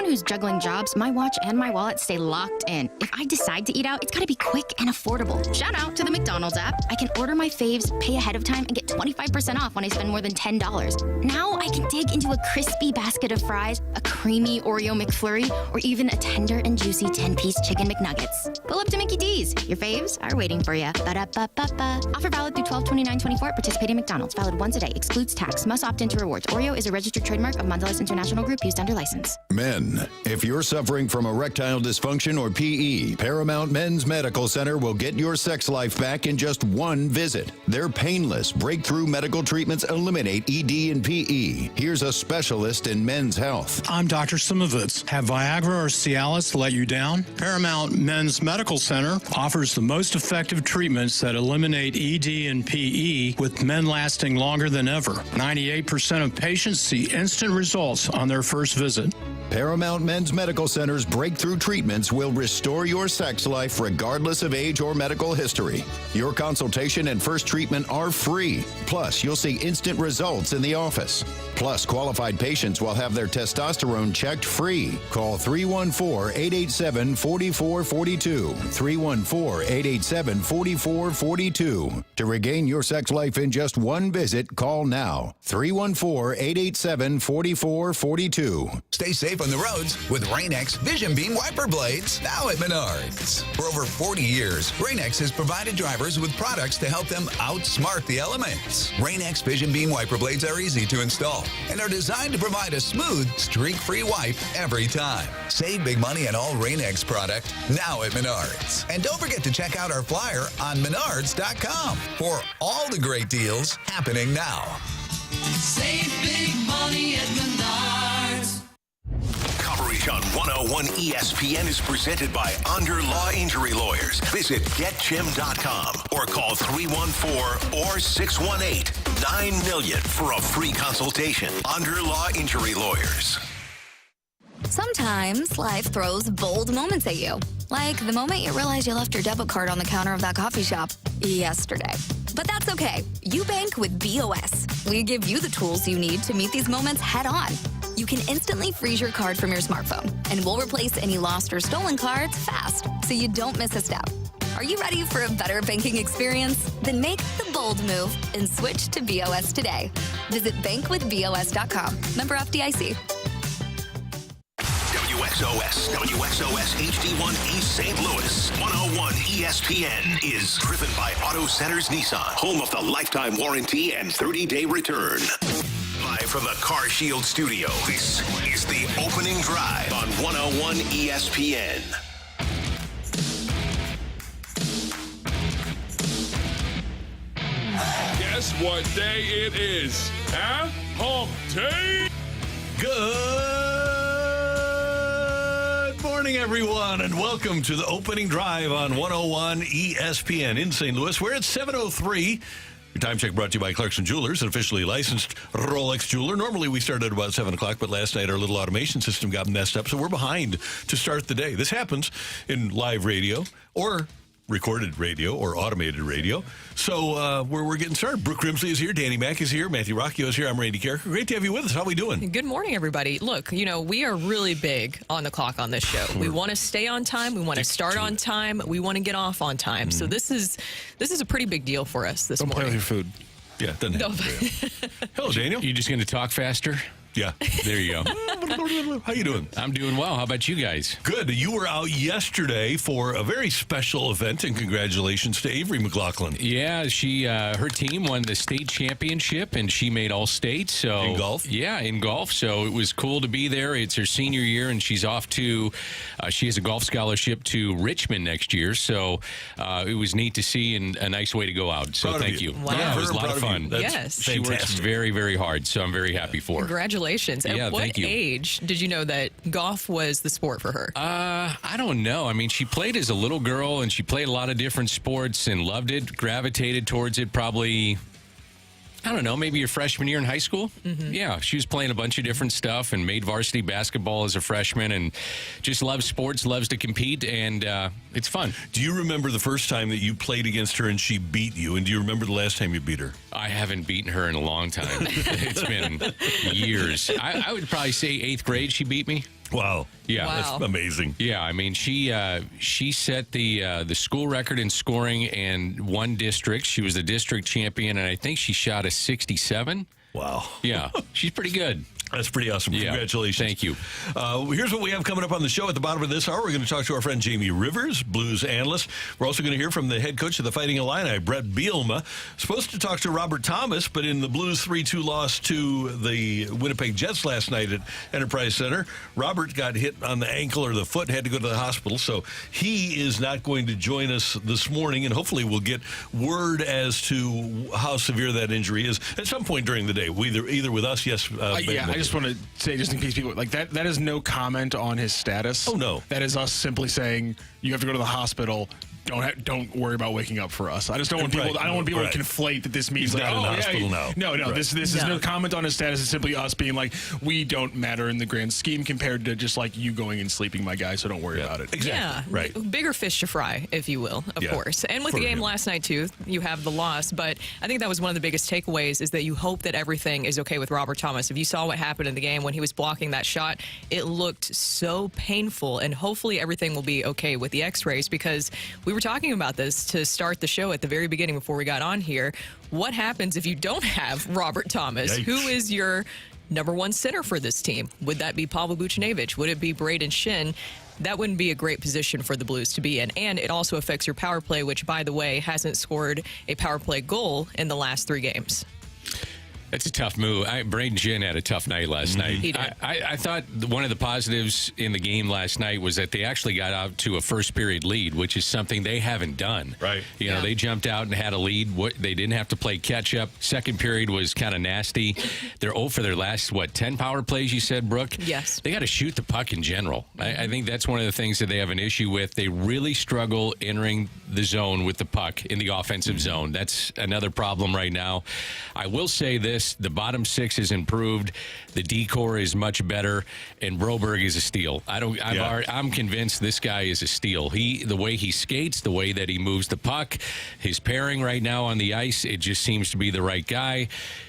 someone who's juggling jobs, my watch and my wallet stay locked in. If I decide to eat out, it's gotta be quick and affordable. Shout out to the McDonald's app. I can order my faves, pay ahead of time, and get 25% off when I spend more than $10. Now I can dig into a crispy basket of fries, a creamy Oreo McFlurry, or even a tender and juicy 10-piece chicken McNuggets. Pull up to Mickey D's. Your faves are waiting for you. Ba-da-ba-ba-ba. Offer valid through 12/29/24 at participating McDonald's. Valid once a day. Excludes tax. Must opt into rewards. Oreo is a registered trademark of Mondelez International Group used under license. Men, if you're suffering from erectile dysfunction or PE, Paramount Men's Medical Center will get your sex life back in just one visit. Their painless, breakthrough medical treatments eliminate ED and PE. Here's a specialist in men's health. I'm Dr. Simovitz. Have Viagra or Cialis let you down? Paramount Men's Medical Center offers the most effective treatments that eliminate ED and PE, with men lasting longer than ever. 98% of patients see instant results on their first visit. Paramount Men's Medical Center's breakthrough treatments will restore your sex life regardless of age or medical history. Your consultation and first treatment are free. Plus, you'll see instant results in the office. Plus, qualified patients will have their testosterone checked free. Call 314-887-4442. 314-887-4442. To regain your sex life in just one visit, call now. 314-887-4442. Stay safe on the roads with Rain-X Vision Beam Wiper Blades, now at Menards. For over 40 years, Rain-X has provided drivers with products to help them outsmart the elements. Rain-X Vision Beam Wiper Blades are easy to install and are designed to provide a smooth, streak-free wipe every time. Save big money on all Rain-X product, now at Menards. And don't forget to check out our flyer on menards.com for all the great deals happening now. Save big money at Menards. Coverage on 101 ESPN is presented by Under Law Injury Lawyers. Visit getjim.com or call 314 or 618-90000 for a free consultation. Under Law Injury Lawyers. Sometimes life throws bold moments at you. Like the moment you realize you left your debit card on the counter of that coffee shop yesterday. But that's okay. You bank with BOS. We give you the tools you need to meet these moments head on. You can instantly freeze your card from your smartphone, and we'll replace any lost or stolen cards fast so you don't miss a step. Are you ready for a better banking experience? Then make the bold move and switch to BOS today. Visit bankwithbos.com. Member FDIC. WXOS HD1 East St. Louis. 101 ESPN is driven by Auto Centers Nissan, home of the lifetime warranty and 30-day return. Live from the Car Shield studio, this is the opening drive on 101 ESPN. Guess what day it is? Huh? Hump day? Good morning, everyone, and welcome to the opening drive on 101 ESPN in St. Louis. We're at 7:03. Your time check brought to you by Clarkson Jewelers, an officially licensed Rolex jeweler. Normally we start at about 7 o'clock, but last night our little automation system got messed up, so we're behind to start the day. This happens in live radio or recorded radio or automated radio. So we're getting started. Brooke Grimsley is here. Danny Mack is here. Matthew Rocchio is here. I'm Randy Carricker. Great to have you with us. How are we doing? Good morning, everybody. Look, we are really big on the clock on this show. We want to stay on time. We want to start on time. We want to get off on time. So this is a pretty big deal for us this morning. Don't play with your food. Yeah, it doesn't happen. Hello, Daniel. You just going to talk faster? Yeah. There you go. How you doing? I'm doing well. How about you guys? Good. You were out yesterday for a very special event, and congratulations to Avery McLaughlin. Yeah, she her team won the state championship, and she made all-state. So in golf? Yeah, in golf. So it was cool to be there. It's her senior year, and she's off to, she has a golf scholarship to Richmond next year. So it was neat to see and a nice way to go out. So thank you. Wow. Yeah, it was a lot of fun. Yes. She works very, very hard, so I'm very happy for her. Congratulations. At what age did you know that golf was the sport for her? I don't know. I mean, she played as a little girl, and she played a lot of different sports and loved it, gravitated towards it probably, I don't know, maybe your freshman year in high school. Mm-hmm. Yeah, she was playing a bunch of different stuff and made varsity basketball as a freshman and just loves sports, loves to compete, and it's fun. Do you remember the first time that you played against her and she beat you? And do you remember the last time you beat her? I haven't beaten her in a long time. It's been years. I would probably say 8th grade she beat me. Wow. Yeah. Wow. That's amazing. Yeah, I mean, she set the school record in scoring and won districts. She was the district champion, and I think she shot a 67. Wow. Yeah, she's pretty good. That's pretty awesome. Yeah. Congratulations. Thank you. Here's what we have coming up on the show. At the bottom of this hour, we're going to talk to our friend Jaime Rivers, Blues analyst. We're also going to hear from the head coach of the Fighting Illini, Bret Bielema. Supposed to talk to Robert Thomas, but in the Blues 3-2 loss to the Winnipeg Jets last night at Enterprise Center, Robert got hit on the ankle or the foot and had to go to the hospital. So he is not going to join us this morning, and hopefully we'll get word as to how severe that injury is at some point during the day. Either with us, yes. I just want to say, just in case people like that is no comment on his status. Oh no, that is us simply saying you have to go to the hospital. Don't worry about waking up for us. I just don't want people. I don't want people to conflate that this means he's not in the hospital now. No. Right. This is no comment on his status. It's simply us being like, we don't matter in the grand scheme compared to just like you going and sleeping, my guy. So don't worry about it. Exactly. Yeah, right. Bigger fish to fry, if you will, of course. And with the game last night too, you have the loss. But I think that was one of the biggest takeaways is that you hope that everything is okay with Robert Thomas. If you saw what happened in the game when he was blocking that shot, it looked so painful. And hopefully everything will be okay with the X-rays, because we were talking about this to start the show at the very beginning before we got on here. What happens if you don't have Robert Thomas? Yikes. Who is your number one center for this team? Would that be Pavel Buchnevich? Would it be Braden Shin? That wouldn't be a great position for the Blues to be in. And it also affects your power play, which, by the way, hasn't scored a power play goal in the last 3 games. That's a tough move. Braden Shin had a tough night last night. He did. I thought one of the positives in the game last night was that they actually got out to a first period lead, which is something they haven't done. Right. You know, they jumped out and had a lead. They didn't have to play catch up. Second period was kind of nasty. They're 0 for their last, 10 power plays, you said, Brooke? Yes. They got to shoot the puck in general. I think that's one of the things that they have an issue with. They really struggle entering the zone with the puck in the offensive zone. That's another problem right now. I will say this, the bottom 6 is improved. The D-core is much better, and Broberg is a steal. I'm convinced this guy is a steal. The way he skates, the way that he moves the puck, his pairing right now on the ice, it just seems to be the right guy.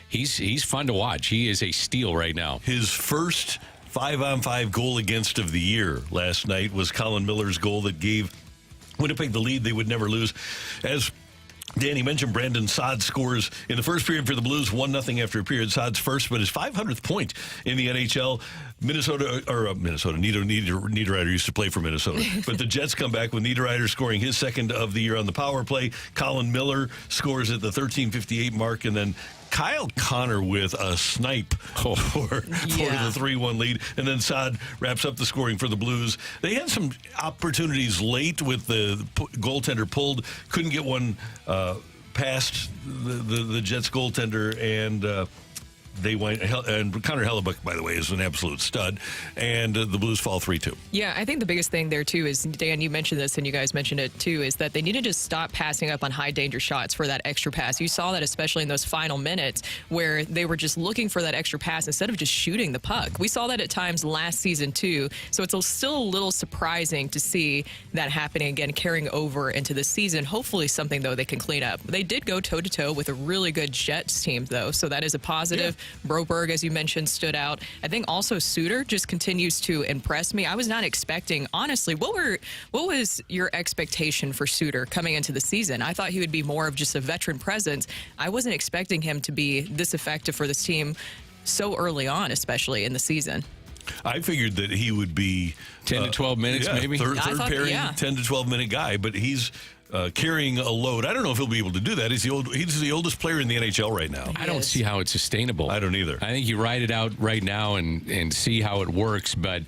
He's fun to watch. He is a steal right now. His first 5-on-5 goal against of the year last night was Colin Miller's goal that gave Winnipeg the lead they would never lose. As Danny mentioned, Brandon Saad scores in the first period for the Blues, 1-0 after a period. Saad's first, but his 500th point in the NHL. Niederreiter used to play for Minnesota. But the Jets come back with Niederreiter scoring his second of the year on the power play. Colin Miller scores at the 13:58 mark, and then Kyle Connor with a snipe for the 3-1 lead. And then Saad wraps up the scoring for the Blues. They had some opportunities late with the goaltender pulled. Couldn't get one past the Jets goaltender, and they went, and Connor Hellebuck, by the way, is an absolute stud, and the Blues fall 3-2. Yeah, I think the biggest thing there, too, is, Dan, you mentioned this, and you guys mentioned it, too, is that they need to just stop passing up on high-danger shots for that extra pass. You saw that especially in those final minutes where they were just looking for that extra pass instead of just shooting the puck. We saw that at times last season, too, so it's still a little surprising to see that happening again, carrying over into the season. Hopefully something, though, they can clean up. They did go toe-to-toe with a really good Jets team, though, so that is a positive. Yeah. Broberg, as you mentioned, stood out. I think also Suter just continues to impress me. I was not expecting, honestly, what was your expectation for Suter coming into the season? I thought he would be more of just a veteran presence. I wasn't expecting him to be this effective for this team so early on, especially in the season. I figured that he would be 10 to 12 minutes, maybe. Third pairing, 10 to 12 minute guy, but he's carrying a load. I don't know if he'll be able to do that. He's the oldest player in the NHL right now. I don't see how it's sustainable. I don't either. I think you ride it out right now and see how it works, but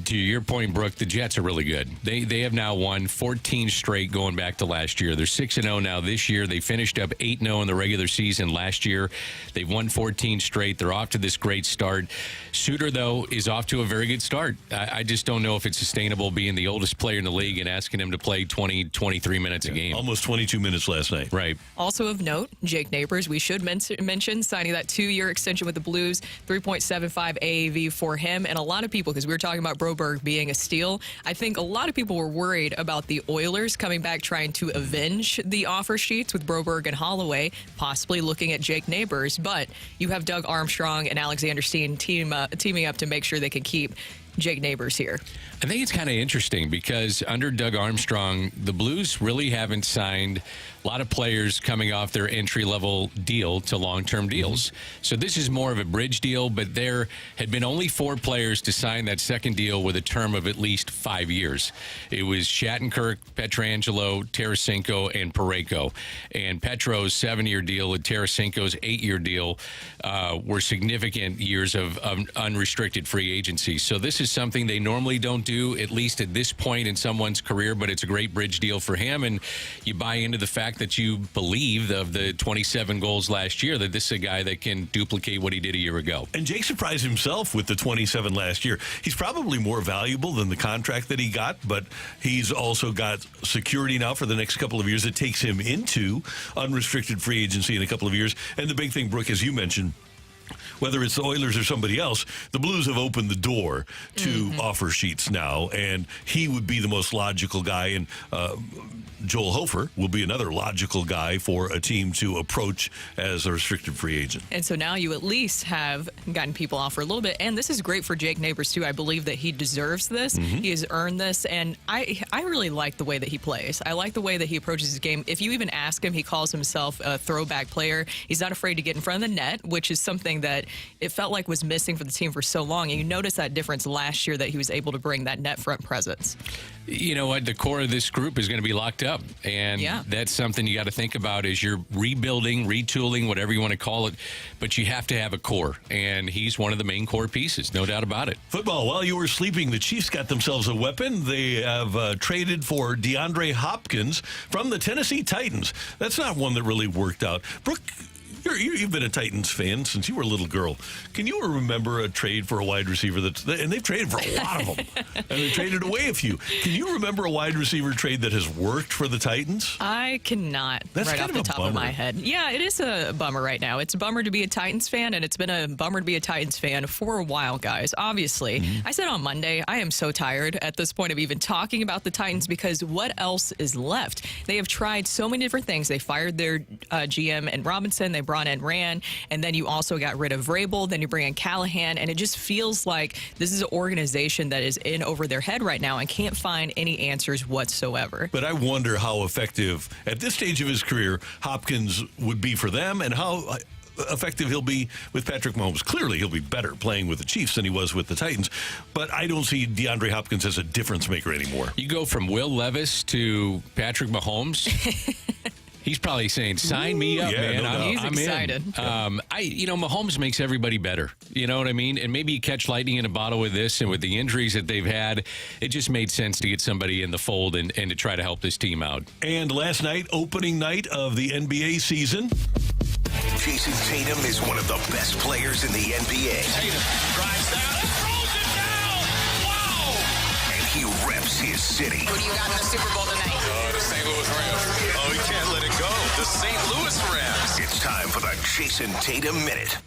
to your point, Brooke, the Jets are really good. They have now won 14 straight going back to last year. They're 6-0 now this year. They finished up 8-0 in the regular season last year. They've won 14 straight. They're off to this great start. Suter, though, is off to a very good start. I just don't know if it's sustainable being the oldest player in the league and asking him to play 20, 23 minutes a game. Almost 22 minutes last night. Right. Also of note, Jake Neighbours, we should mention signing that 2-year extension with the Blues, 3.75 AAV for him. And a lot of people, because we were talking about Broberg being a steal, I think a lot of people were worried about the Oilers coming back trying to avenge the offer sheets with Broberg and Holloway, possibly looking at Jake Neighbours. But you have Doug Armstrong and Alexander Steen teaming up to make sure they can keep Jake Neighbours here? I think it's kind of interesting because under Doug Armstrong, the Blues really haven't signed a lot of players coming off their entry-level deal to long-term deals. So this is more of a bridge deal, but there had been only 4 players to sign that second deal with a term of at least 5 years. It was Shattenkirk, Pietrangelo, Tarasenko, and Parayko. And Petro's 7-year deal and Tarasenko's 8-year deal were significant years of unrestricted free agency. So this is something they normally don't do, at least at this point in someone's career, but it's a great bridge deal for him. And you buy into the fact that you believe of the 27 goals last year, that this is a guy that can duplicate what he did a year ago. And Jake surprised himself with the 27 last year. He's probably more valuable than the contract that he got, but he's also got security now for the next couple of years. It takes him into unrestricted free agency in a couple of years. And the big thing, Brooke, as you mentioned, whether it's the Oilers or somebody else, the Blues have opened the door to offer sheets now, and he would be the most logical guy, and Joel Hofer will be another logical guy for a team to approach as a restricted free agent. And so now you at least have gotten people off for a little bit, and this is great for Jake Neighbours, too. I believe that he deserves this. He has earned this, and I really like the way that he plays. I like the way that he approaches his game. If you even ask him, he calls himself a throwback player. He's not afraid to get in front of the net, which is something that it felt like was missing for the team for so long. And you notice that difference last year that he was able to bring that net front presence. You know what? The core of this group is going to be locked up. And that's something you got to think about as you're rebuilding, retooling, whatever you want to call it. But you have to have a core. And he's one of the main core pieces, no doubt about it. Football, while you were sleeping, the Chiefs got themselves a weapon. They have traded for DeAndre Hopkins from the Tennessee Titans. That's not one that really worked out. Brooke, you've been a Titans fan since you were a little girl. Can you remember a trade for a wide receiver and they've traded for a lot of them, and they traded away a few. Can you remember a wide receiver trade that has worked for the Titans? I cannot. That's right kind off of the a top of bummer. my head. Yeah, it is a bummer right now. It's a bummer to be a Titans fan, and it's been a bummer to be a Titans fan for a while, guys. Obviously, I said on Monday, I am so tired at this point of even talking about the Titans because what else is left? They have tried so many different things. They fired their GM and Robinson. They brought in Rand. And then you also got rid of Vrabel. Then you bring in Callahan. And it just feels like this is an organization that is in over their head right now and can't find any answers whatsoever. But I wonder how effective, at this stage of his career, Hopkins would be for them and how effective he'll be with Patrick Mahomes. Clearly, he'll be better playing with the Chiefs than he was with the Titans. But I don't see DeAndre Hopkins as a difference maker anymore. You go from Will Levis to Patrick Mahomes. He's probably saying, sign me up, man. No doubt. He's I'm excited. In. Mahomes makes everybody better. You know what I mean? And maybe you catch lightning in a bottle with this, and with the injuries that they've had, it just made sense to get somebody in the fold and to try to help this team out. And last night, opening night of the NBA season. Jason Tatum is one of the best players in the NBA. Tatum drives down and throws it down. Wow! And he reps his city. Who do you got in the Super Bowl tonight? The St. Louis Rams. Oh, you can't let it go. The St. Louis Rams. It's time for the Jason Tatum Minute.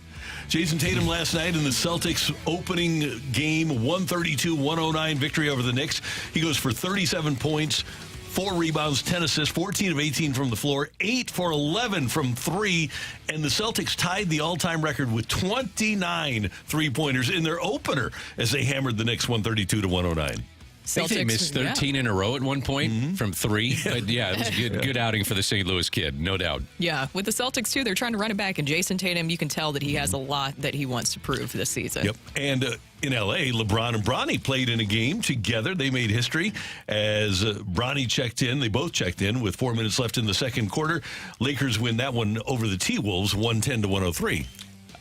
Jason Tatum last night in the Celtics opening game, 132-109 victory over the Knicks. He goes for 37 points, 4 rebounds, 10 assists, 14 of 18 from the floor, 8 for 11 from 3, and the Celtics tied the all-time record with 29 three-pointers in their opener as they hammered the Knicks 132-109. I think they missed 13 in a row at one point from 3. But, it was a good outing for the St. Louis kid, no doubt. Yeah, with the Celtics, too, they're trying to run it back. And Jason Tatum, you can tell that he has a lot that he wants to prove this season. Yep. And in L.A., LeBron and Bronny played in a game together. They made history as Bronny checked in. They both checked in with 4 minutes left in the second quarter. Lakers win that one over the T-Wolves, 110-103.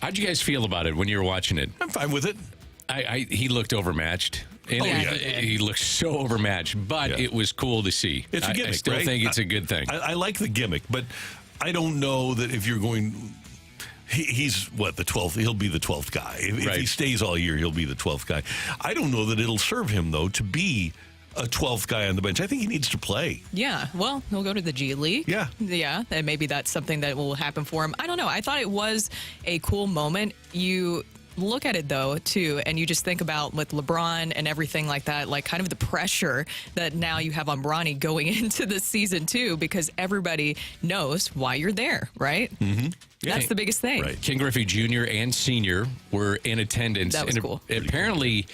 How'd you guys feel about it when you were watching it? I'm fine with it. He looked overmatched. And he looked so overmatched, but it was cool to see. It's a gimmick, I still think it's a good thing. I like the gimmick, but I don't know that if you're going... He's, the 12th? He'll be the 12th guy. If he stays all year, he'll be the 12th guy. I don't know that it'll serve him, though, to be a 12th guy on the bench. I think he needs to play. Yeah, well, he'll go to the G League. Yeah, and maybe that's something that will happen for him. I don't know. I thought it was a cool moment. You look at it, though, too, and you just think about with LeBron and everything like that, like kind of the pressure that now you have on Bronny going into this season, too, because everybody knows why you're there, right? Mm-hmm. That's the biggest thing. Right. Ken Griffey Jr. and Sr. were in attendance. That was cool. Apparently,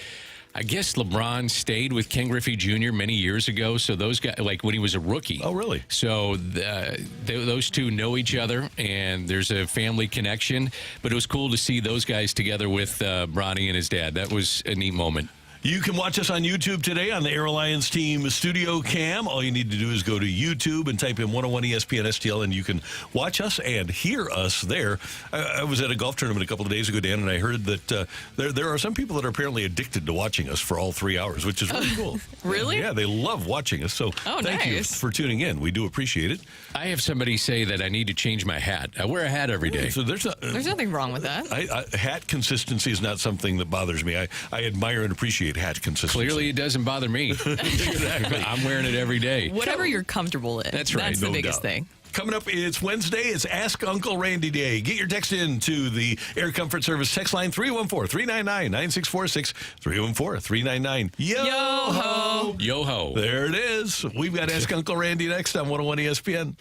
I guess LeBron stayed with Ken Griffey Jr. many years ago. So those guys, like when he was a rookie. Oh, really? So those two know each other, and there's a family connection. But it was cool to see those guys together with Bronny and his dad. That was a neat moment. You can watch us on YouTube today on the Air Alliance Team Studio Cam. All you need to do is go to YouTube and type in 101 ESPN STL, and you can watch us and hear us there. I was at a golf tournament a couple of days ago, Dan, and I heard that there are some people that are apparently addicted to watching us for all 3 hours, which is really cool. Really? Yeah, they love watching us. So thank you for tuning in. We do appreciate it. I have somebody say that I need to change my hat. I wear a hat every day. So there's nothing wrong with that. Hat consistency is not something that bothers me. I admire and appreciate hat consistency. Clearly, it doesn't bother me. Exactly. I'm wearing it every day. Whatever you're comfortable in. That's right. That's the No biggest doubt. thing. Coming up, it's Wednesday. It's Ask Uncle Randy Day. Get your text in to the Air Comfort Service text line 314-399-9646, 314-399. Yo-ho! Yo-ho. There it is. We've got Ask Uncle Randy next on 101 ESPN.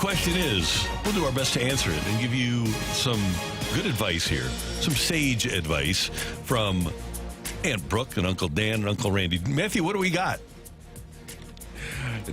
question is, we'll do our best to answer it and give you some good advice here, some sage advice from Aunt Brooke and Uncle Dan and Uncle Randy. Matthew, what do we got?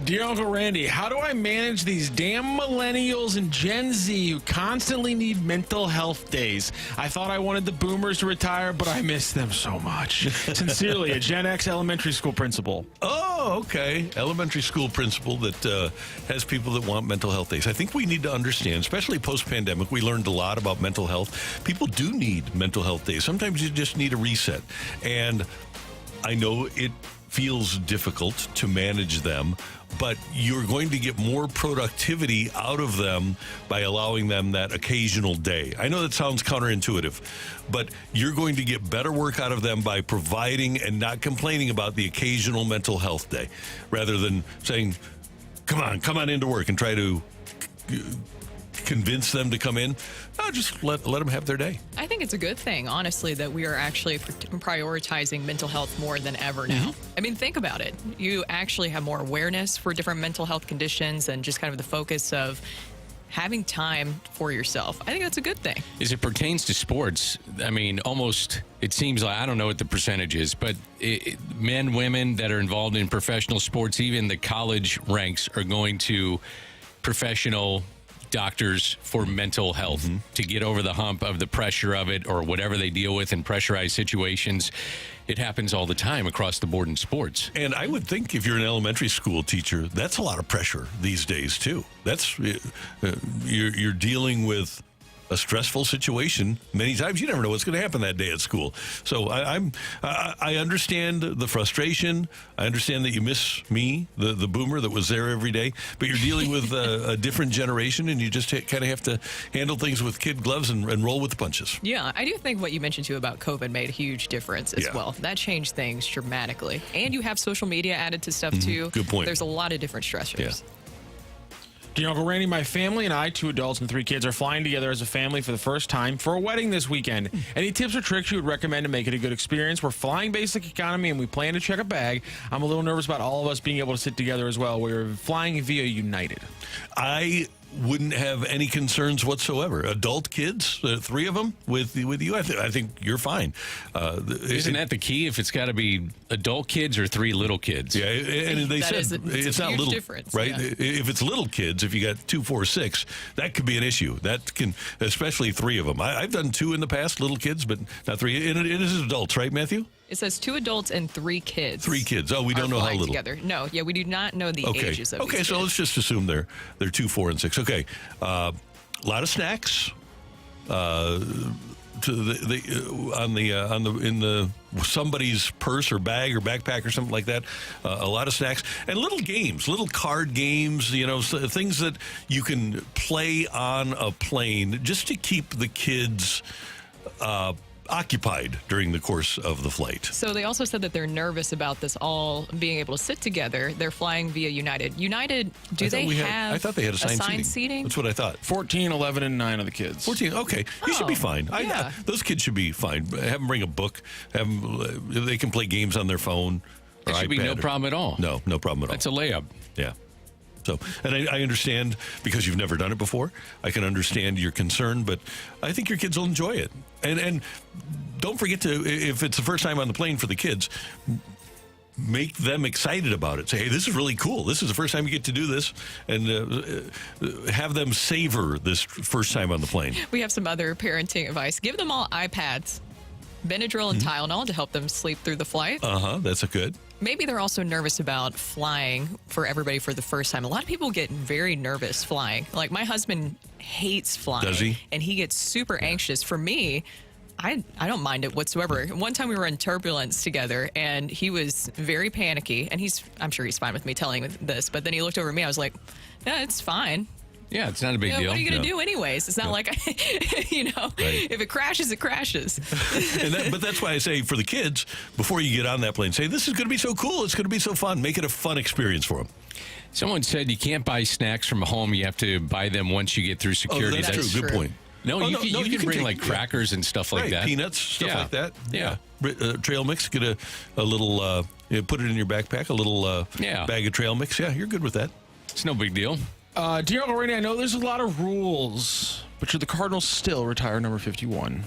Dear Uncle Randy, how do I manage these damn millennials and Gen Z who constantly need mental health days? I thought I wanted the boomers to retire, but I miss them so much. Sincerely, a Gen X elementary school principal. Oh, okay. Elementary school principal that has people that want mental health days. I think we need to understand, especially post-pandemic, we learned a lot about mental health. People do need mental health days. Sometimes you just need a reset. And I know it feels difficult to manage them, but you're going to get more productivity out of them by allowing them that occasional day. I know that sounds counterintuitive, but you're going to get better work out of them by providing and not complaining about the occasional mental health day, rather than saying, come on into work and try to convince them to come in. Just let them have their day. I think it's a good thing, honestly, that we are actually prioritizing mental health more than ever now. I mean, think about it. You actually have more awareness for different mental health conditions and just kind of the focus of having time for yourself. I think that's a good thing. As it pertains to sports, I mean, almost, it seems like, I don't know what the percentage is, but men, women that are involved in professional sports, even the college ranks, are going to professional doctors for mental health to get over the hump of the pressure of it or whatever they deal with in pressurized situations. It happens all the time across the board in sports. And I would think if you're an elementary school teacher, that's a lot of pressure these days too. That's you're dealing with a stressful situation. Many times you never know what's going to happen that day at school. So I understand the frustration. I understand that you miss me, the boomer that was there every day, but you're dealing with a different generation, and you just kind of have to handle things with kid gloves and roll with the punches. Yeah, I do think what you mentioned too about COVID made a huge difference as well. That changed things dramatically. And you have social media added to stuff too. Good point. There's a lot of different stressors. Yeah. Dear Uncle Randy, my family and I, 2 adults and 3 kids, are flying together as a family for the first time for a wedding this weekend. Any tips or tricks you would recommend to make it a good experience? We're flying basic economy and we plan to check a bag. I'm a little nervous about all of us being able to sit together as well. We're flying via United. I wouldn't have any concerns whatsoever. Adult kids, 3 of them with you, I think you're fine. Isn't that the key? If it's got to be adult kids or 3 little kids? Yeah, and they said it's not little, difference, right? Yeah. If it's little kids, if you got 2, 4, 6, that could be an issue. That can, especially 3 of them. I've done 2 in the past, little kids, but not 3. And it is adults, right, Matthew? It says 2 adults and 3 kids. 3 kids. Oh, we don't know how little. Together. No, we do not know the ages of these so kids. let's just assume they're 2, 4, and 6. Okay, a lot of snacks. In somebody's purse or bag or backpack or something like that. A lot of snacks and little games, little card games. Things that you can play on a plane just to keep the kids occupied during the course of the flight. So they also said that they're nervous about this all being able to sit together. They're flying via United. United, I thought they had assigned seating. That's what I thought. 14, 11, and 9 of the kids. 14, okay. You should be fine. Yeah. Those kids should be fine. Have them bring a book. They can play games on their phone or There should be no problem at all. No problem at all. That's a layup. Yeah. So, and I understand, because you've never done it before, I can understand your concern, but I think your kids will enjoy it. And don't forget to, if it's the first time on the plane for the kids, make them excited about it. Say, hey, this is really cool. This is the first time you get to do this, and have them savor this first time on the plane. We have some other parenting advice. Give them all iPads, Benadryl and Tylenol to help them sleep through the flight. That's a good. Maybe they're also nervous about flying for everybody for the first time. A lot of people get very nervous flying. Like, my husband hates flying. Does he? And he gets super anxious. For me, I don't mind it whatsoever. One time we were in turbulence together, and he was very panicky. And I'm sure he's fine with me telling this, but then he looked over at me. I was like, yeah, it's fine. Yeah, it's not a big deal. What are you going to do anyways? It's not like, if it crashes, it crashes. But that's why I say, for the kids, before you get on that plane, say, this is going to be so cool. It's going to be so fun. Make it a fun experience for them. Someone said you can't buy snacks from home. You have to buy them once you get through security. That's true. Good point. No, you can bring like crackers and stuff like that. Peanuts, stuff like that. Yeah. Trail mix. Get a little, put it in your backpack, a little bag of trail mix. Yeah, you're good with that. It's no big deal. Dear Uncle Randy, I know there's a lot of rules, but should the Cardinals still retire number 51?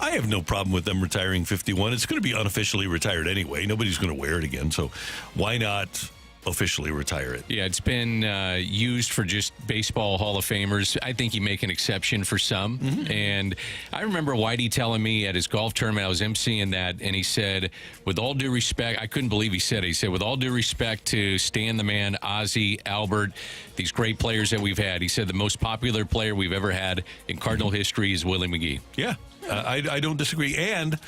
I have no problem with them retiring 51. It's going to be unofficially retired anyway. Nobody's going to wear it again, so why not officially retire it? Yeah, it's been used for just baseball Hall of Famers. I think you make an exception for some. And I remember Whitey telling me at his golf tournament, I was emceeing that, and he said, with all due respect, I couldn't believe he said it. He said, with all due respect to Stan the Man, Ozzie, Albert, these great players that we've had, he said the most popular player we've ever had in Cardinal history is Willie McGee. Yeah, I don't disagree. And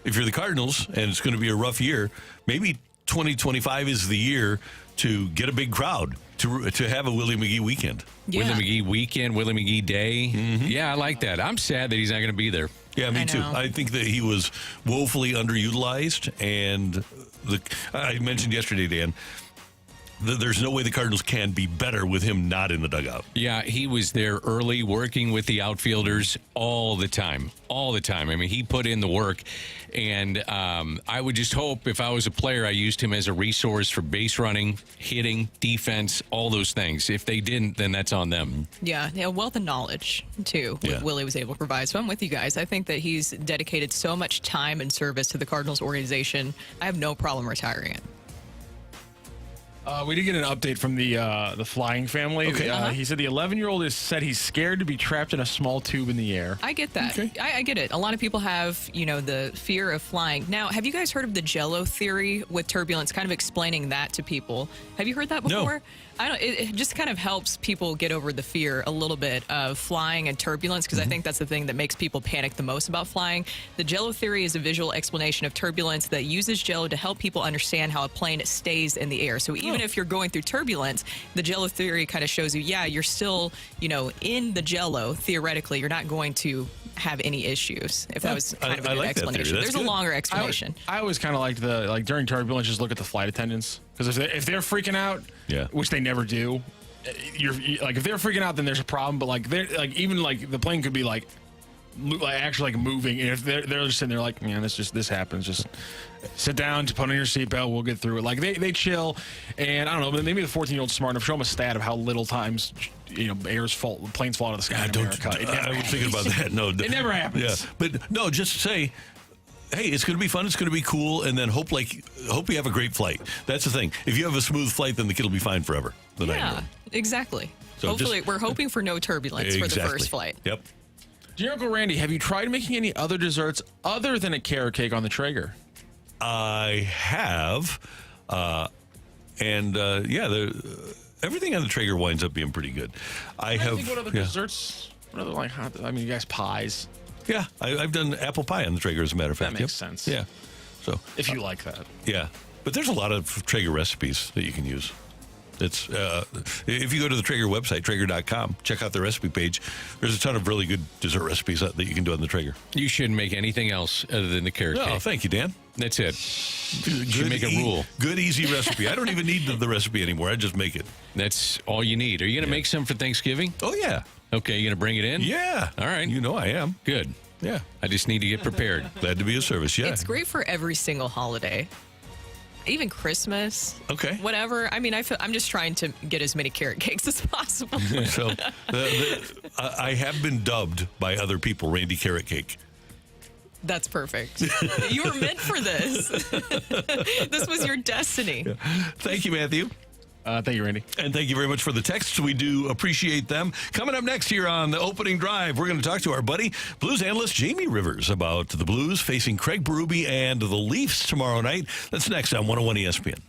if you're the Cardinals and it's going to be a rough year, maybe 2025 is the year to get a big crowd, to have a Willie McGee weekend. Yeah. Willie McGee weekend, Willie McGee day. Yeah, I like that. I'm sad that he's not going to be there. Yeah, me too. I think that he was woefully underutilized. And I mentioned yesterday, Dan, there's no way the Cardinals can be better with him not in the dugout. Yeah, he was there early, working with the outfielders all the time. All the time. I mean, he put in the work. And I would just hope if I was a player, I used him as a resource for base running, hitting, defense, all those things. If they didn't, then that's on them. Yeah, wealth of knowledge, too, Willie was able to provide. So I'm with you guys. I think that he's dedicated so much time and service to the Cardinals organization. I have no problem retiring it. We did get an update from the flying family. Okay. He said the 11-year-old said he's scared to be trapped in a small tube in the air. I get that. Okay. I get it. A lot of people have, the fear of flying. Now, have you guys heard of the Jello theory with turbulence? Kind of explaining that to people. Have you heard that before? No. It just kind of helps people get over the fear a little bit of flying and turbulence, because I think that's the thing that makes people panic the most about flying. The Jello theory is a visual explanation of turbulence that uses Jello to help people understand how a plane stays in the air. So even if you're going through turbulence, the Jello theory kind of shows you, you're still, in the Jello. Theoretically, you're not going to have any issues. If that was kind of a good explanation. There's a longer explanation. I always kind of liked during turbulence, just look at the flight attendants. Because if they're freaking out, which they never do, if they're freaking out, then there's a problem. But even the plane could be actually moving, and if they're just sitting there man, this happens. Just sit down, put on your seatbelt, we'll get through it. They chill, and I don't know, but maybe the 14-year-old's smart enough. Show them a stat of how little times planes fall out of the sky in America. I was thinking about that. No, it never happens. Yeah, but no, just say, hey, it's going to be fun, it's going to be cool, and then hope you have a great flight. That's the thing. If you have a smooth flight, then the kid will be fine forever. Exactly. So hopefully, we're hoping for no turbulence for the first flight. Yep. Dear Uncle Randy, have you tried making any other desserts other than a carrot cake on the Traeger? I have, everything on the Traeger winds up being pretty good. I think what other desserts? What other you guys pies? Yeah, I've done apple pie on the Traeger, as a matter of fact. That makes sense. Yeah. So if you like that. Yeah. But there's a lot of Traeger recipes that you can use. It's if you go to the Traeger website, Traeger.com, check out the recipe page. There's a ton of really good dessert recipes that you can do on the Traeger. You shouldn't make anything else other than the carrot cake. Oh, thank you, Dan. That's it. You should make a rule. Good, easy recipe. I don't even need the recipe anymore. I just make it. That's all you need. Are you going to make some for Thanksgiving? Oh, yeah. Okay, you going to bring it in? Yeah. All right. You know I am. Good. Yeah. I just need to get prepared. Glad to be of service, yeah. It's great for every single holiday. Even Christmas. Okay. Whatever. I mean, I'm just trying to get as many carrot cakes as possible. So I have been dubbed by other people Randy Carrot Cake. That's perfect. You were meant for this. This was your destiny. Yeah. Thank you, Matthew. Thank you, Randy. And thank you very much for the texts. We do appreciate them. Coming up next here on the opening drive, we're going to talk to our buddy, Blues analyst Jaime Rivers, about the Blues facing Craig Berube and the Leafs tomorrow night. That's next on 101 ESPN.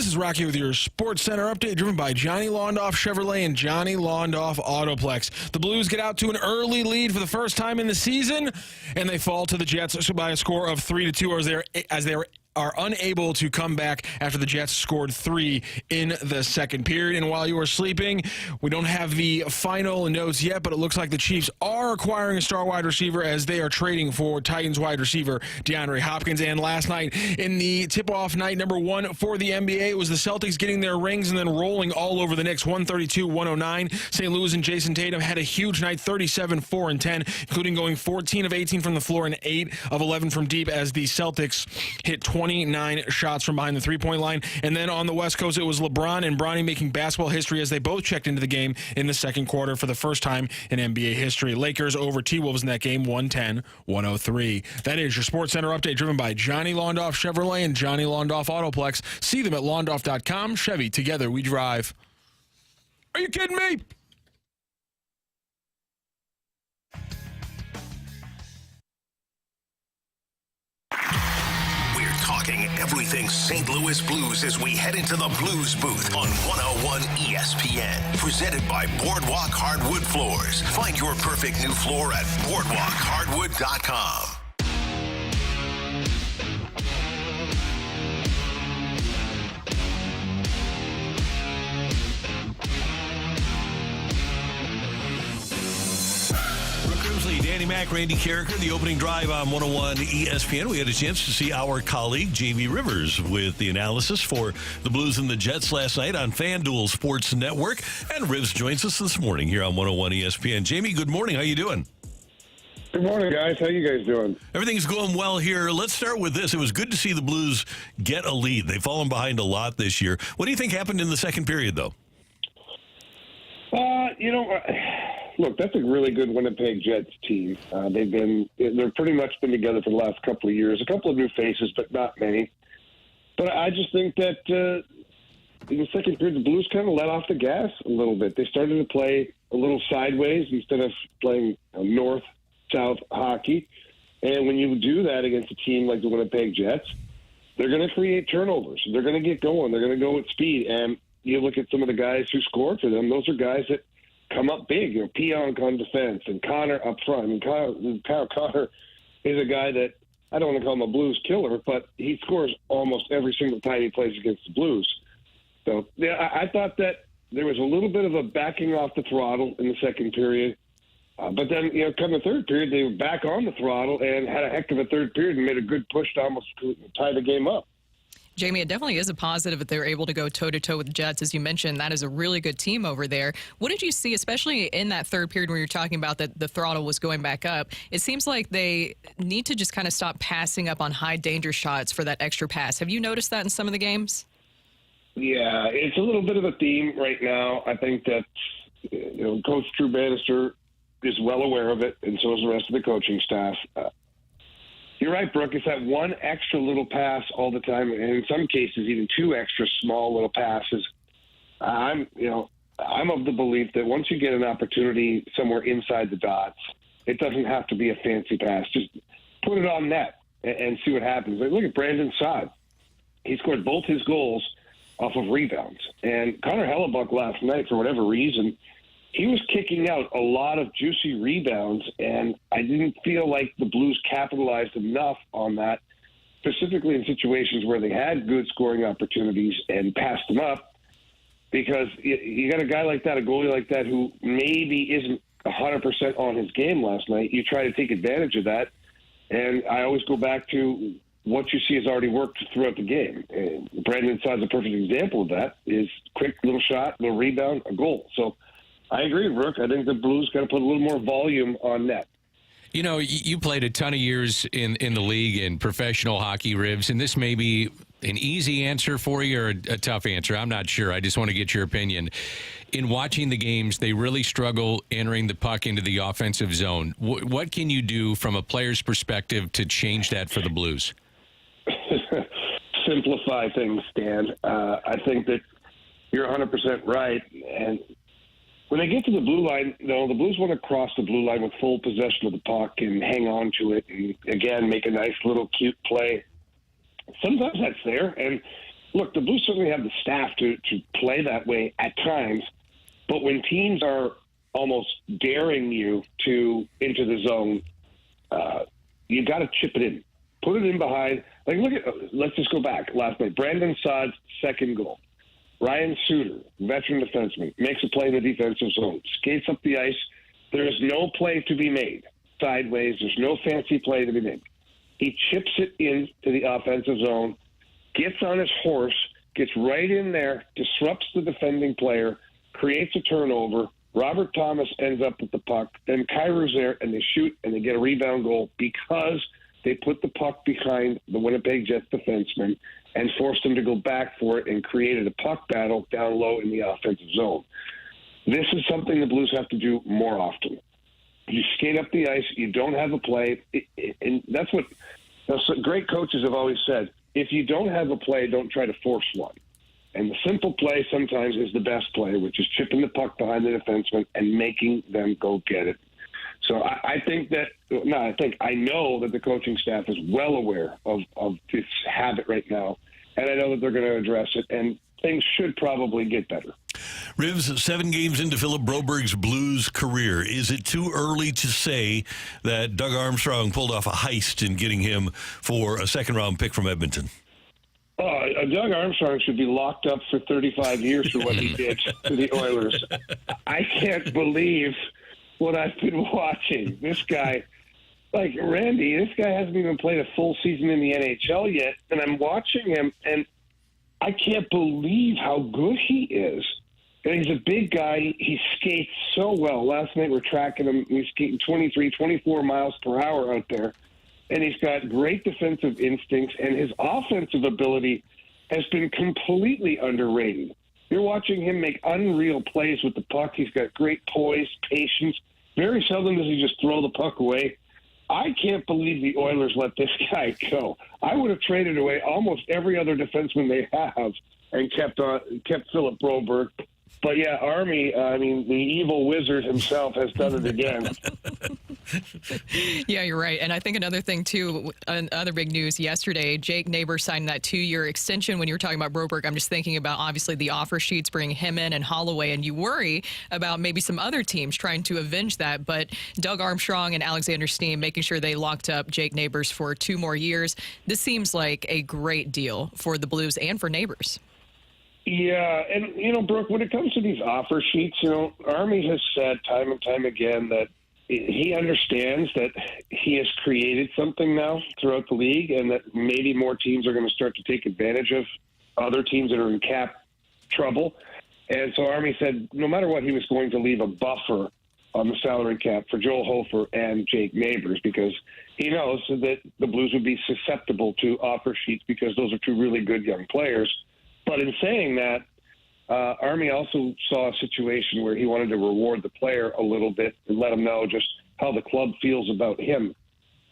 is Rocky with your Sports Center update, driven by Johnny Londoff Chevrolet and Johnny Londoff Autoplex. The Blues get out to an early lead for the first time in the season, and they fall to the Jets by a score of 3-2 as they are unable to come back after the Jets scored 3 in the second period. And while you are sleeping, we don't have the final notes yet, but it looks like the Chiefs are acquiring a star wide receiver as they are trading for Titans wide receiver DeAndre Hopkins. And last night in the tip-off night number 1 for the NBA, it was the Celtics getting their rings and then rolling all over the Knicks, 132-109. St. Louis and Jason Tatum had a huge night, 37-4-10, including going 14 of 18 from the floor and 8 of 11 from deep as the Celtics hit 29 shots from behind the three-point line. And then on the West Coast, it was LeBron and Bronny making basketball history as they both checked into the game in the second quarter for the first time in NBA history. Lakers over T-Wolves in that game, 110-103. That is your Sports Center update, driven by Johnny Londoff Chevrolet and Johnny Londoff Autoplex. See them at londoff.com. Chevy, together we drive. Are you kidding me? Talking everything St. Louis Blues as we head into the Blues booth on 101 ESPN. Presented by Boardwalk Hardwood Floors. Find your perfect new floor at boardwalkhardwood.com. Danny Mac, Randy Carricker, the opening drive on 101 ESPN. We had a chance to see our colleague Jaime Rivers with the analysis for the Blues and the Jets last night on FanDuel Sports Network. And Rivers joins us this morning here on 101 ESPN. Jaime, good morning. How you doing? Good morning, guys. How you guys doing? Everything's going well here. Let's start with this. It was good to see the Blues get a lead. They've fallen behind a lot this year. What do you think happened in the second period, though? Look, that's a really good Winnipeg Jets team. They've pretty much been together for the last couple of years. A couple of new faces, but not many. But I just think that in the second period, the Blues kind of let off the gas a little bit. They started to play a little sideways instead of playing north-south hockey. And when you do that against a team like the Winnipeg Jets, they're going to create turnovers. They're going to get going. They're going to go at speed. And you look at some of the guys who scored for them, those are guys that come up big. Pionk on defense and Connor up front. I mean, Kyle Connor is a guy that I don't want to call him a Blues killer, but he scores almost every single time he plays against the Blues. So, yeah, I thought that there was a little bit of a backing off the throttle in the second period. But then, come the third period, they were back on the throttle and had a heck of a third period and made a good push to almost tie the game up. Jaime, it definitely is a positive that they were able to go toe-to-toe with the Jets. As you mentioned, that is a really good team over there. What did you see, especially in that third period where you're talking about that the throttle was going back up? It seems like they need to just kind of stop passing up on high-danger shots for that extra pass. Have you noticed that in some of the games? Yeah, it's a little bit of a theme right now. I think that Coach Drew Bannister is well aware of it, and so is the rest of the coaching staff. You're right, Brooke. It's that one extra little pass all the time, and in some cases, even two extra small little passes. I'm of the belief that once you get an opportunity somewhere inside the dots, it doesn't have to be a fancy pass. Just put it on net and see what happens. Like, look at Brandon Saad. He scored both his goals off of rebounds. And Connor Hellebuck last night, for whatever reason, he was kicking out a lot of juicy rebounds, and I didn't feel like the Blues capitalized enough on that, specifically in situations where they had good scoring opportunities and passed them up, because you got a guy like that, a goalie like that, who maybe isn't 100% on his game last night. You try to take advantage of that, and I always go back to what you see has already worked throughout the game. And Brandon Saad's a perfect example of that, is quick little shot, little rebound, a goal. So I agree, Brooke. I think the Blues got to put a little more volume on net. You know, you played a ton of years in the league in professional hockey, Rivs, and this may be an easy answer for you or a tough answer. I'm not sure. I just want to get your opinion. In watching the games, they really struggle entering the puck into the offensive zone. What can you do from a player's perspective to change that for the Blues? Simplify things, Stan. I think that you're 100% right, and when they get to the blue line, the Blues want to cross the blue line with full possession of the puck and hang on to it and, again, make a nice little cute play. Sometimes that's there, and look, the Blues certainly have the staff to play that way at times, but when teams are almost daring you into the zone, you got to chip it in. Put it in behind. Like, let's just go back last night. Brandon Saad's second goal. Ryan Suter, veteran defenseman, makes a play in the defensive zone, skates up the ice. There is no play to be made sideways. There's no fancy play to be made. He chips it into the offensive zone, gets on his horse, gets right in there, disrupts the defending player, creates a turnover. Robert Thomas ends up with the puck. Then Kyrie's there, and they shoot, and they get a rebound goal because they put the puck behind the Winnipeg Jets defenseman and forced them to go back for it and created a puck battle down low in the offensive zone. This is something the Blues have to do more often. You skate up the ice, you don't have a play, and that's what great coaches have always said. If you don't have a play, don't try to force one. And the simple play sometimes is the best play, which is chipping the puck behind the defenseman and making them go get it. So I know that the coaching staff is well aware of this habit right now, and I know that they're going to address it, and things should probably get better. Rivs, 7 games into Philip Broberg's Blues career. Is it too early to say that Doug Armstrong pulled off a heist in getting him for a second-round pick from Edmonton? Doug Armstrong should be locked up for 35 years for what he did to the Oilers. I can't believe what I've been watching. This guy, like Randy, this guy hasn't even played a full season in the NHL yet, and I'm watching him, and I can't believe how good he is. And he's a big guy. He skates so well. Last night we're tracking him. He's skating 23, 24 miles per hour out there. And he's got great defensive instincts, and his offensive ability has been completely underrated. You're watching him make unreal plays with the puck. He's got great poise, patience. Very seldom does he just throw the puck away. I can't believe the Oilers let this guy go. I would have traded away almost every other defenseman they have and kept Philip Broberg. But yeah, Army, the evil wizard himself has done it again. Yeah, you're right. And I think another thing, too, other big news yesterday, Jake Neighbours signed that 2-year extension. When you were talking about Broberg, I'm just thinking about, obviously, the offer sheets bring him in and Holloway, and you worry about maybe some other teams trying to avenge that. But Doug Armstrong and Alexander Steen making sure they locked up Jake Neighbours for 2 more years. This seems like a great deal for the Blues and for Neighbours. Yeah, and, Brooke, when it comes to these offer sheets, Army has said time and time again that he understands that he has created something now throughout the league and that maybe more teams are going to start to take advantage of other teams that are in cap trouble. And so Army said no matter what, he was going to leave a buffer on the salary cap for Joel Hofer and Jake Neighbours because he knows that the Blues would be susceptible to offer sheets because those are 2 really good young players. But in saying that, Army also saw a situation where he wanted to reward the player a little bit and let him know just how the club feels about him.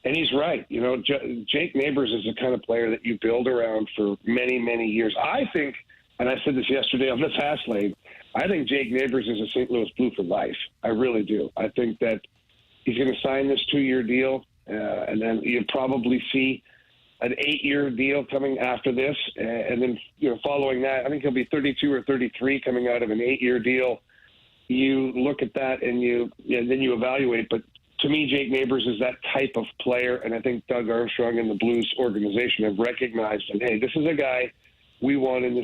And he's right. Jake Neighbours is the kind of player that you build around for many, many years. I think, and I said this yesterday on the Fast Lane, I think Jake Neighbours is a St. Louis Blue for life. I really do. I think that he's going to sign this 2-year deal, and then you'll probably see an 8-year deal coming after this, and then following that, I think he'll be 32 or 33 coming out of an 8-year deal. You look at that and then you evaluate. But to me, Jake Neighbours is that type of player, and I think Doug Armstrong and the Blues organization have recognized that, hey, this is a guy we want in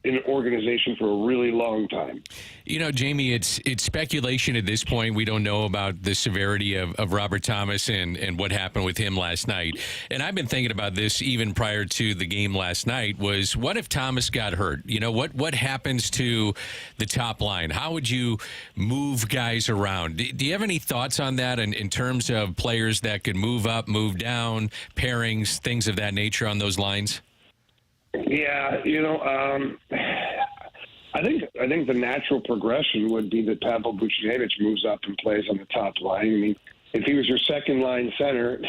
an organization for a really long time. Jamie, it's speculation at this point. We don't know about the severity of Robert Thomas and what happened with him last night. And I've been thinking about this even prior to the game last night was what if Thomas got hurt? What happens to the top line? How would you move guys around? Do you have any thoughts on that in terms of players that could move up, move down, pairings, things of that nature on those lines? Yeah, I think the natural progression would be that Pavel Buchnevich moves up and plays on the top line. I mean, if he was your second line center,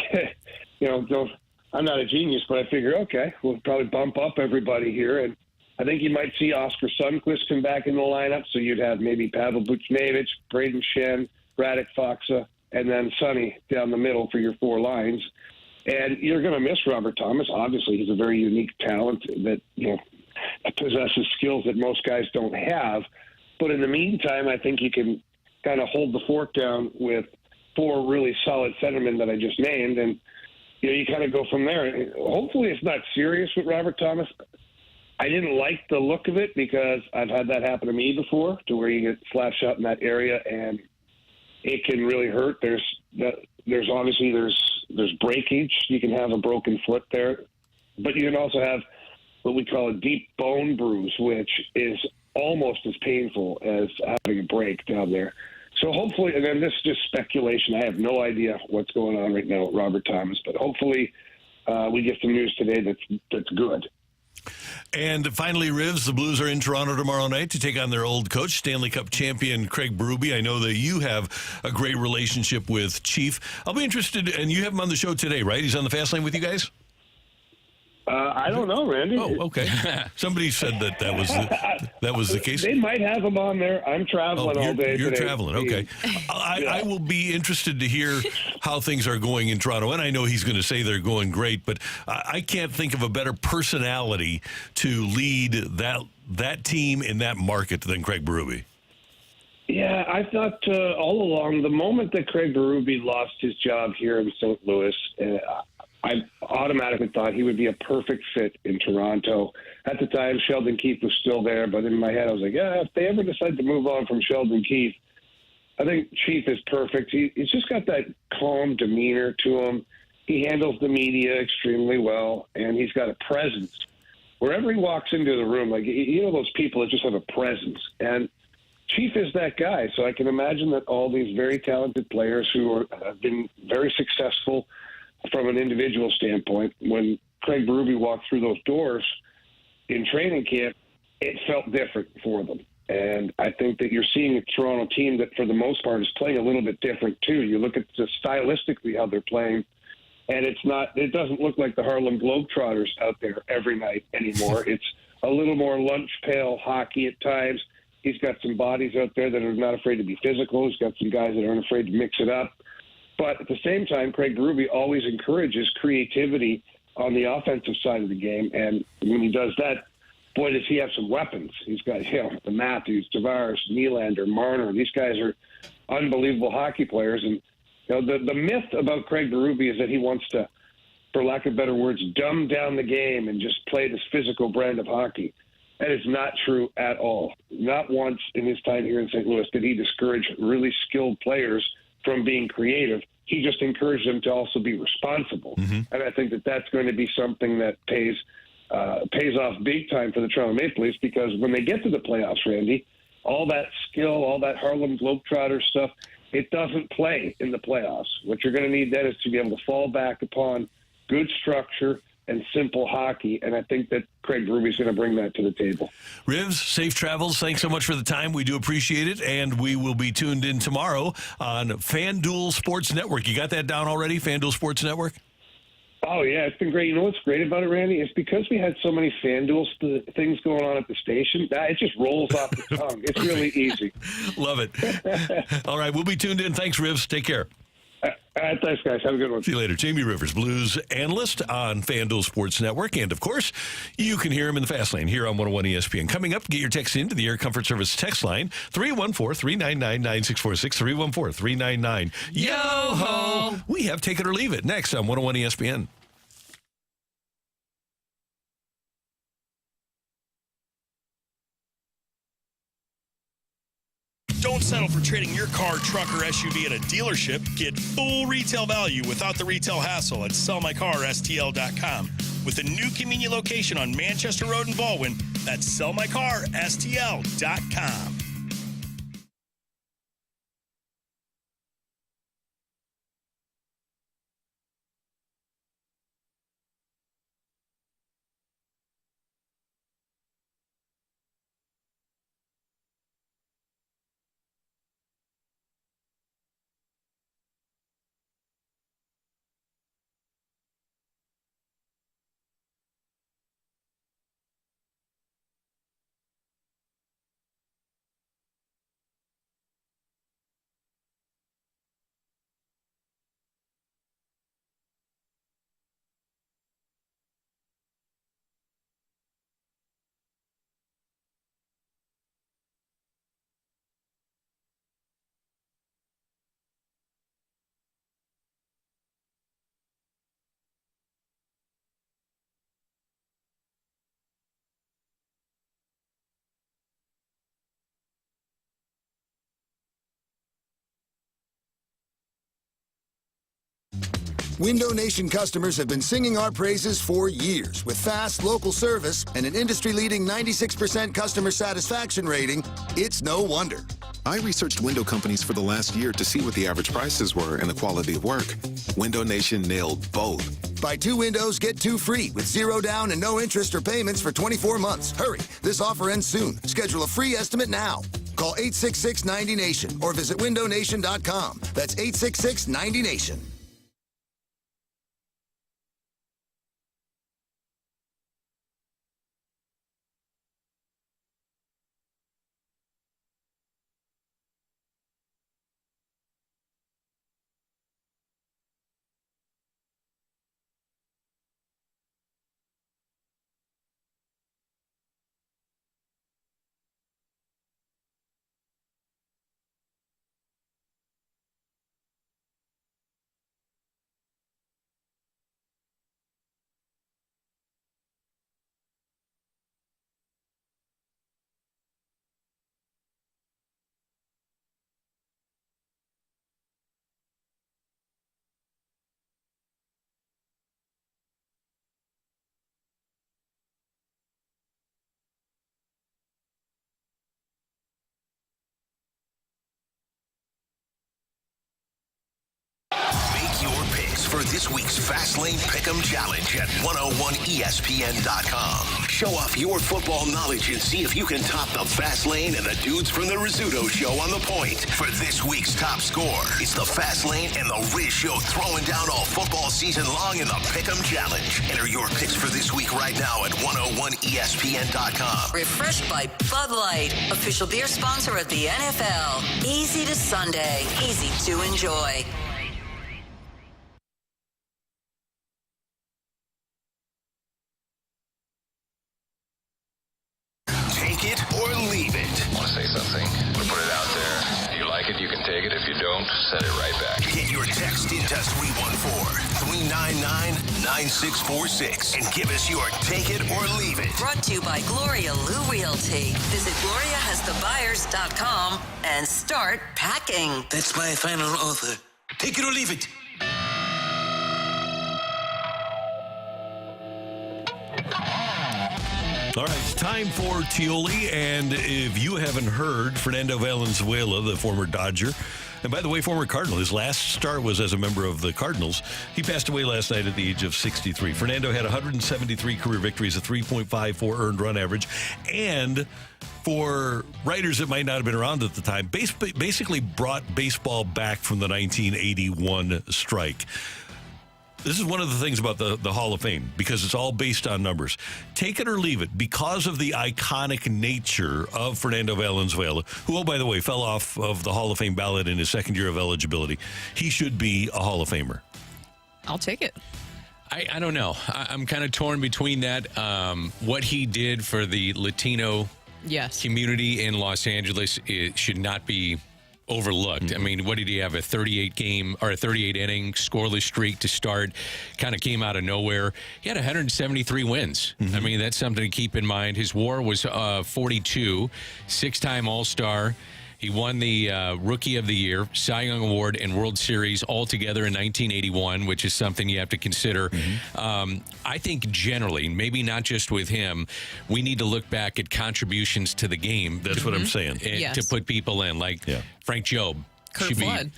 I'm not a genius, but I figure, okay, we'll probably bump up everybody here. And I think you might see Oscar Sundqvist come back in the lineup. So you'd have maybe Pavel Buchnevich, Braden Shen, Radek Faksa, and then Sonny down the middle for your 4 lines. And you're going to miss Robert Thomas. Obviously, he's a very unique talent that possesses skills that most guys don't have. But in the meantime, I think you can kind of hold the fort down with 4 really solid centermen that I just named, and you kind of go from there. Hopefully, it's not serious with Robert Thomas. I didn't like the look of it because I've had that happen to me before, to where you get slash shot in that area, and it can really hurt. There's breakage. You can have a broken foot there, but you can also have what we call a deep bone bruise, which is almost as painful as having a break down there. So hopefully, and then this is just speculation. I have no idea what's going on right now with Robert Thomas, but hopefully we get some news today that's good. And finally, Rivs, the Blues are in Toronto tomorrow night to take on their old coach, Stanley Cup champion Craig Berube. I know that you have a great relationship with Chief. I'll be interested, and you have him on the show today, right? He's on the fast lane with you guys? I don't know, Randy. Oh, okay. Somebody said that was the case. They might have him on there. I'm traveling all day You're today. traveling, okay. I will be interested to hear how things are going in Toronto, and I know he's going to say they're going great, but I can't think of a better personality to lead that team in that market than Craig Berube. Yeah, I thought all along, the moment that Craig Berube lost his job here in St. Louis, I automatically thought he would be a perfect fit in Toronto. At the time, Sheldon Keefe was still there, but in my head, I was like, if they ever decide to move on from Sheldon Keefe, I think Chief is perfect. He's just got that calm demeanor to him. He handles the media extremely well, and he's got a presence. Wherever he walks into the room, like, those people that just have a presence. And Chief is that guy. So I can imagine that all these very talented players who have been very successful from an individual standpoint, when Craig Berube walked through those doors in training camp, it felt different for them. And I think that you're seeing a Toronto team that, for the most part, is playing a little bit different, too. You look at stylistically how they're playing, and it doesn't look like the Harlem Globetrotters out there every night anymore. It's a little more lunch pail hockey at times. He's got some bodies out there that are not afraid to be physical. He's got some guys that aren't afraid to mix it up. But at the same time, Craig Berube always encourages creativity on the offensive side of the game. And when he does that, boy, does he have some weapons. He's got the Matthews, Tavares, Nylander, Marner. These guys are unbelievable hockey players. And the myth about Craig Berube is that he wants to, for lack of better words, dumb down the game and just play this physical brand of hockey. That is not true at all. Not once in his time here in St. Louis did he discourage really skilled players from being creative. He just encouraged them to also be responsible. Mm-hmm. And I think that that's going to be something that pays off big time for the Toronto Maple Leafs, because when they get to the playoffs, Randy, all that skill, all that Harlem Globetrotter stuff, it doesn't play in the playoffs. What you're going to need then is to be able to fall back upon good structure and simple hockey, and I think that Craig Berube is going to bring that to the table. Rivs, safe travels. Thanks so much for the time. We do appreciate it, and we will be tuned in tomorrow on FanDuel Sports Network. You got that down already, FanDuel Sports Network? Oh, yeah, it's been great. You know what's great about it, Randy? It's because we had so many FanDuel things going on at the station, it just rolls off the tongue. It's really easy. Love it. All right, we'll be tuned in. Thanks, Rivs. Take care. Thanks, guys. Have a good one. See you later. Jaime Rivers, Blues analyst on FanDuel Sports Network. And, of course, you can hear him in the Fast Lane here on 101 ESPN. Coming up, get your text into the Air Comfort Service text line, 314-399-9646, 314-399. Yo-ho! We have Take It or Leave It next on 101 ESPN. Don't settle for trading your car, truck, or SUV at a dealership. Get full retail value without the retail hassle at sellmycarstl.com. With a new convenient location on Manchester Road in Baldwin, that's sellmycarstl.com. Window Nation customers have been singing our praises for years. With fast, local service and an industry-leading 96% customer satisfaction rating, it's no wonder. I researched window companies for the last year to see what the average prices were and the quality of work. Window Nation nailed both. Buy 2 windows, get 2 free with 0 down and no interest or payments for 24 months. Hurry, this offer ends soon. Schedule a free estimate now. Call 866-90-NATION or visit windownation.com. That's 866-90-NATION. Make your picks for this week's Fastlane Pick'em Challenge at 101ESPN.com. Show off your football knowledge and see if you can top the Fastlane and the dudes from the Rizzuto Show on the point. For this week's top score, it's the Fastlane and the Riz Show throwing down all football season long in the Pick'em Challenge. Enter your picks for this week right now at 101ESPN.com. Refreshed by Bud Light, official beer sponsor of the NFL. Easy to Sunday, easy to enjoy. Take it or leave it. Want to say something? Put it out there. If you like it, you can take it. If you don't, send it right back. Get your text into 314-399-9646 and give us your take it or leave it. Brought to you by Gloria Lou Realty. Visit GloriaHasTheBuyers.com and start packing. That's my final offer. Take it or leave it. All right, it's time for Tioli, and if you haven't heard, Fernando Valenzuela, the former Dodger, and by the way, former Cardinal, his last start was as a member of the Cardinals. He passed away last night at the age of 63. Fernando had 173 career victories, a 3.54 earned run average, and for writers that might not have been around at the time, basically brought baseball back from the 1981 strike. This is one of the things about the Hall of Fame, because it's all based on numbers. Take it or leave it. Because of the iconic nature of Fernando Valenzuela, who, oh, by the way, fell off of the Hall of Fame ballot in his second year of eligibility, he should be a Hall of Famer. I'll take it. I don't know. I'm kind of torn between that. What he did for the Latino community in Los Angeles, it should not be overlooked. Mm-hmm. I mean, what did he have? A 38 inning scoreless streak to start, kind of came out of nowhere. He had 173 wins. Mm-hmm. I mean, that's something to keep in mind. His WAR was 42, 6-time All-Star. He won the Rookie of the Year, Cy Young Award, and World Series all together in 1981, which is something you have to consider. Mm-hmm. I think generally, maybe not just with him, we need to look back at contributions to the game. That's what I'm saying. To put people in, like Frank Jobe. Kurt Flood.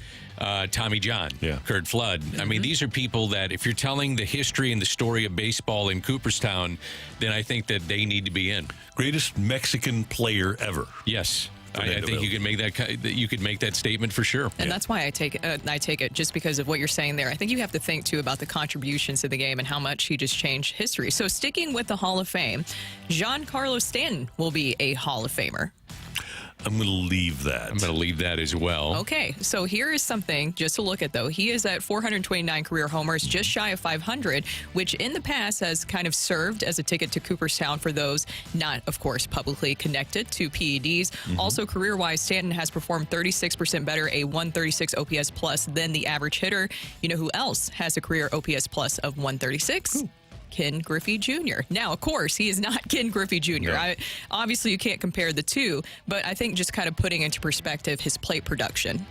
Tommy John, Kurt Flood. Mm-hmm. I mean, these are people that if you're telling the history and the story of baseball in Cooperstown, then I think that they need to be in. Greatest Mexican player ever. Yes. I think you can make that statement for sure. And that's why I take it just because of what you're saying there. I think you have to think too about the contributions to the game and how much he just changed history. So sticking with the Hall of Fame, Giancarlo Stanton will be a Hall of Famer. I'm going to leave that. I'm going to leave that as well. Okay, so here is something just to look at, though. He is at 429 career homers, just shy of 500, which in the past has kind of served as a ticket to Cooperstown for those not, of course, publicly connected to PEDs. Mm-hmm. Also, career-wise, Stanton has performed 36% better, a 136 OPS plus than the average hitter. You know who else has a career OPS plus of 136? Ooh. Ken Griffey Jr. Now, of course, he is not Ken Griffey Jr. No. Obviously, you can't compare the two, but I think just kind of putting into perspective his plate production.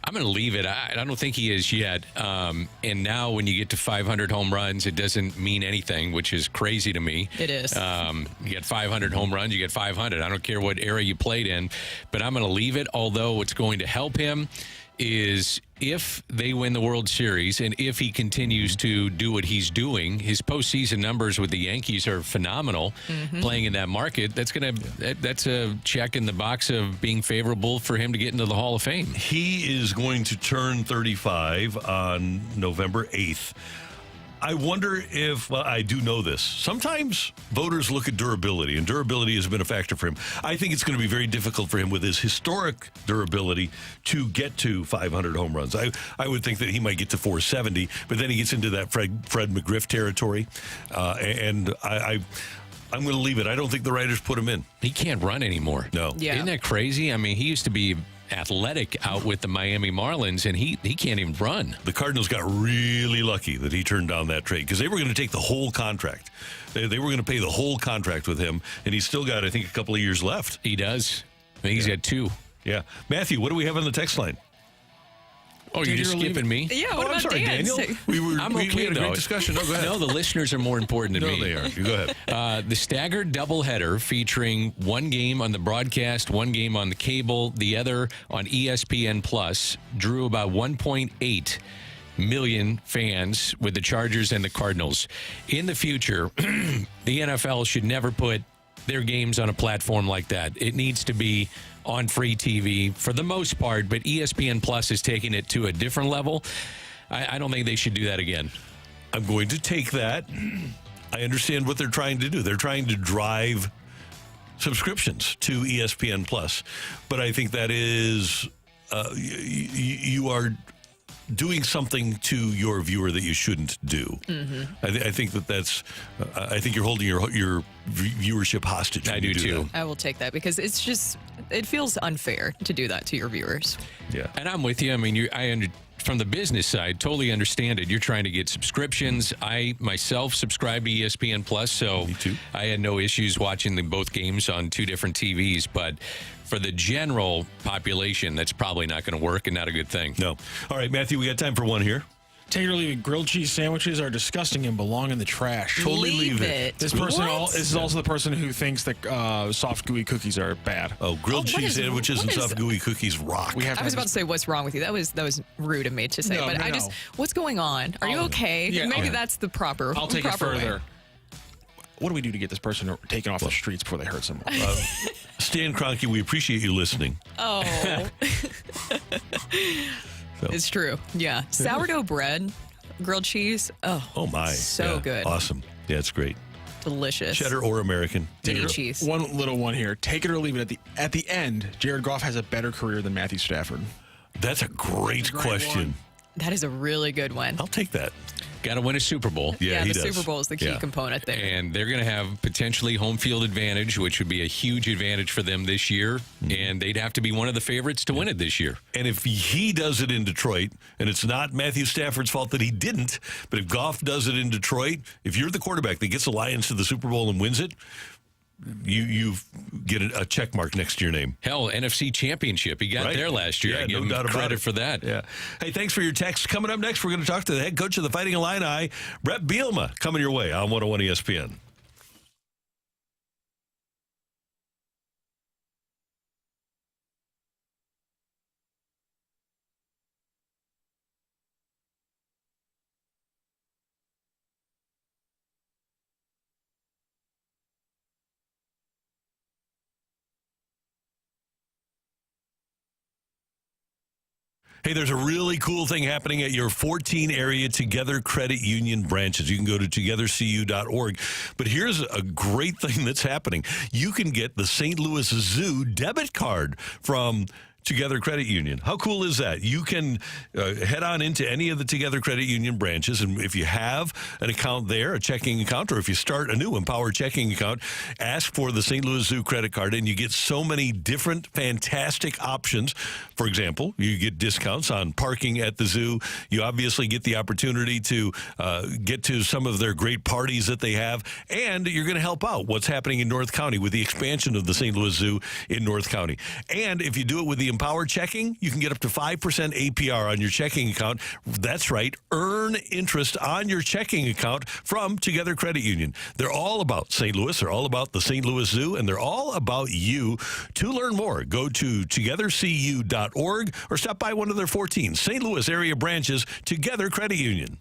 I'm going to leave it. I don't think he is yet. And now when you get to 500 home runs, it doesn't mean anything, which is crazy to me. It is. You get 500 home runs, you get 500. I don't care what era you played in, but I'm going to leave it. Although what's going to help him is if they win the World Series and if he continues to do what he's doing, his postseason numbers with the Yankees are phenomenal. Playing in that market, that's a check in the box of being favorable for him to get into the Hall of Fame. He is going to turn 35 on November 8th. I wonder if, well, I do know this. Sometimes voters look at durability, and durability has been a factor for him. I think it's going to be very difficult for him with his historic durability to get to 500 home runs. I would think that he might get to 470, but then he gets into that Fred McGriff territory, and I'm going to leave it. I don't think the writers put him in. He can't run anymore. No. Yeah. Isn't that crazy? I mean, he used to be athletic out with the Miami Marlins, and he can't even run. The Cardinals got really lucky that he turned down that trade because they were going to take the whole contract. They were going to pay the whole contract with him, and he's still got, I think, a couple of years left. He does. I think he's got 2. Yeah. Matthew, what do we have on the text line? Oh, you're just skipping me? Yeah, what I'm about sorry, Dan? Daniel. We had a great discussion. No, go ahead. No, the listeners are more important to me. No, they are. You go ahead. The staggered doubleheader featuring one game on the broadcast, one game on the cable, the other on ESPN Plus drew about 1.8 million fans with the Chargers and the Cardinals. In the future, the NFL should never put their games on a platform like that. It needs to be on free TV for the most part, but ESPN Plus is taking it to a different level. I don't think they should do that again. I'm going to take that. I understand what they're trying to do. They're trying to drive subscriptions to ESPN Plus, but I think that is you are doing something to your viewer that you shouldn't do. I think that's. I think you're holding your viewership hostage. I do too. I will take that because it feels unfair to do that to your viewers. Yeah, and I'm with you. I mean, from the business side, totally understand it. You're trying to get subscriptions. I myself subscribe to ESPN Plus, so I had no issues watching both games on 2 different TVs. But for the general population, that's probably not going to work and not a good thing. No. All right, Matthew, we got time for one here. Take it or leave it. Grilled cheese sandwiches are disgusting and belong in the trash. Totally leave it. This is also the person who thinks that soft gooey cookies are bad. Oh, grilled cheese sandwiches and soft gooey cookies rock. I was about to say, what's wrong with you? That was rude of me to say, but what's going on? Are you okay? Yeah, Maybe that's the proper. I'll take it further. Way. What do we do to get this person taken off the streets before they hurt someone? Stan Kroenke, we appreciate you listening. Oh. It's true. Yeah. Sourdough bread, grilled cheese. Oh my. So good. Awesome. Yeah, it's great. Delicious. Cheddar or American. Mini cheese. One little one here. Take it or leave it. At the end, Jared Goff has a better career than Matthew Stafford. That's a great question. That is a really good one. I'll take that. Got to win a Super Bowl. Yeah, the Super Bowl is the key component there. And they're going to have potentially home field advantage, which would be a huge advantage for them this year. And they'd have to be one of the favorites to win it this year. And if he does it in Detroit, and it's not Matthew Stafford's fault that he didn't, but if Goff does it in Detroit, if you're the quarterback that gets the Lions to the Super Bowl and wins it, you get a check mark next to your name. Hell, NFC Championship. He got there last year. Yeah, I give him credit for that. Yeah. Hey, thanks for your text. Coming up next, we're going to talk to the head coach of the Fighting Illini, Bret Bielema, coming your way on 101 ESPN. Hey, there's a really cool thing happening at your 14 area Together Credit Union branches. You can go to togethercu.org. But here's a great thing that's happening. You can get the St. Louis Zoo debit card from Together Credit Union. How cool is that? You can head on into any of the Together Credit Union branches, and if you have an account there, a checking account, or if you start a new Empower checking account, ask for the St. Louis Zoo credit card, and you get so many different fantastic options. For example, you get discounts on parking at the zoo. You obviously get the opportunity to get to some of their great parties that they have, and you're going to help out what's happening in North County with the expansion of the St. Louis Zoo in North County. And if you do it with the Empower Checking, you can get up to 5% APR on your checking account. That's right, earn interest on your checking account from Together Credit Union. They're all about St. Louis. They're all about the St. Louis Zoo, and they're all about you. To learn more, go to togethercu.org or stop by one of their 14 St. Louis area branches, Together Credit Union.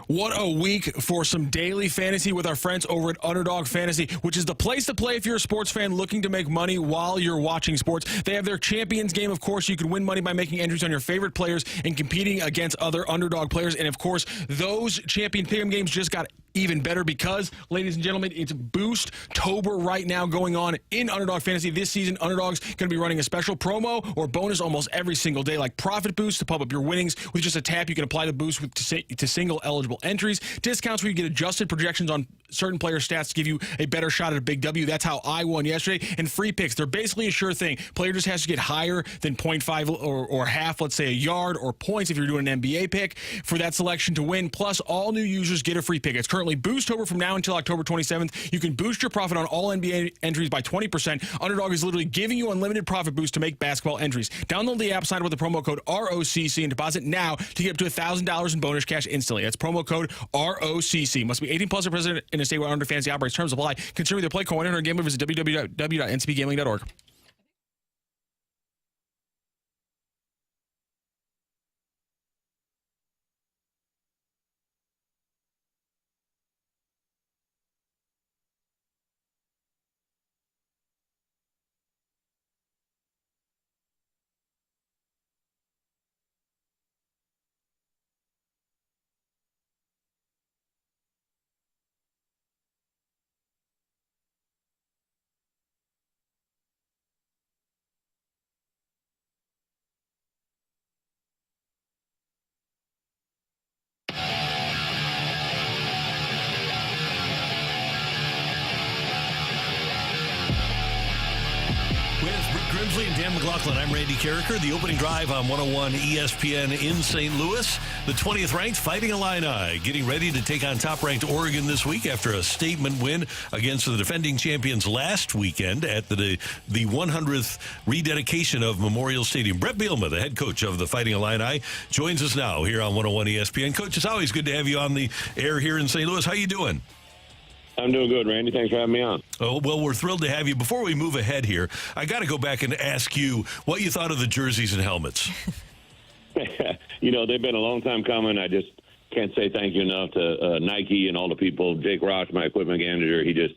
What a week for some daily fantasy with our friends over at Underdog Fantasy, which is the place to play if you're a sports fan looking to make money while you're watching sports. They have their Champions game. Of course, you can win money by making entries on your favorite players and competing against other underdog players. And of course, those Champion Pick'em games just got even better because, ladies and gentlemen, it's Boost-tober right now going on in Underdog Fantasy. This season, Underdog's going to be running a special promo or bonus almost every single day, like Profit Boost to pump up your winnings. With just a tap, you can apply the boost to single eligible entries. Discounts where you get adjusted projections on certain player stats to give you a better shot at a big W. That's how I won yesterday. And free picks, they're basically a sure thing. Player just has to get higher than 0.5 or half, let's say a yard, or points if you're doing an NBA pick for that selection to win. Plus, all new users get a free pick. It's currently Boost-tober from now until October 27th. You can boost your profit on all NBA entries by 20%. Underdog is literally giving you unlimited profit boost to make basketball entries. Download the app, sign up with the promo code ROCC, and deposit now to get up to $1,000 in bonus cash instantly. That's promo code ROCC. Must be 18 plus or present in a state where Under Fantasy operates. Terms apply. Consider either play, co-owner, or gambler. Visit www.ncpgambling.org. Grimsley and Dan McLaughlin. I'm Randy Carricker. The opening drive on 101 ESPN in St. Louis. The 20th ranked Fighting Illini getting ready to take on top-ranked Oregon this week after a statement win against the defending champions last weekend at the 100th rededication of Memorial Stadium. Bret Bielema, the head coach of the Fighting Illini, joins us now here on 101 ESPN. Coach, it's always good to have you on the air here in St. Louis. How you doing? I'm doing good, Randy. Thanks for having me on. Oh, well, we're thrilled to have you. Before we move ahead here, I got to go back and ask you what you thought of the jerseys and helmets. You know, they've been a long time coming. I just can't say thank you enough to Nike and all the people. Jake Rocc, my equipment manager, he just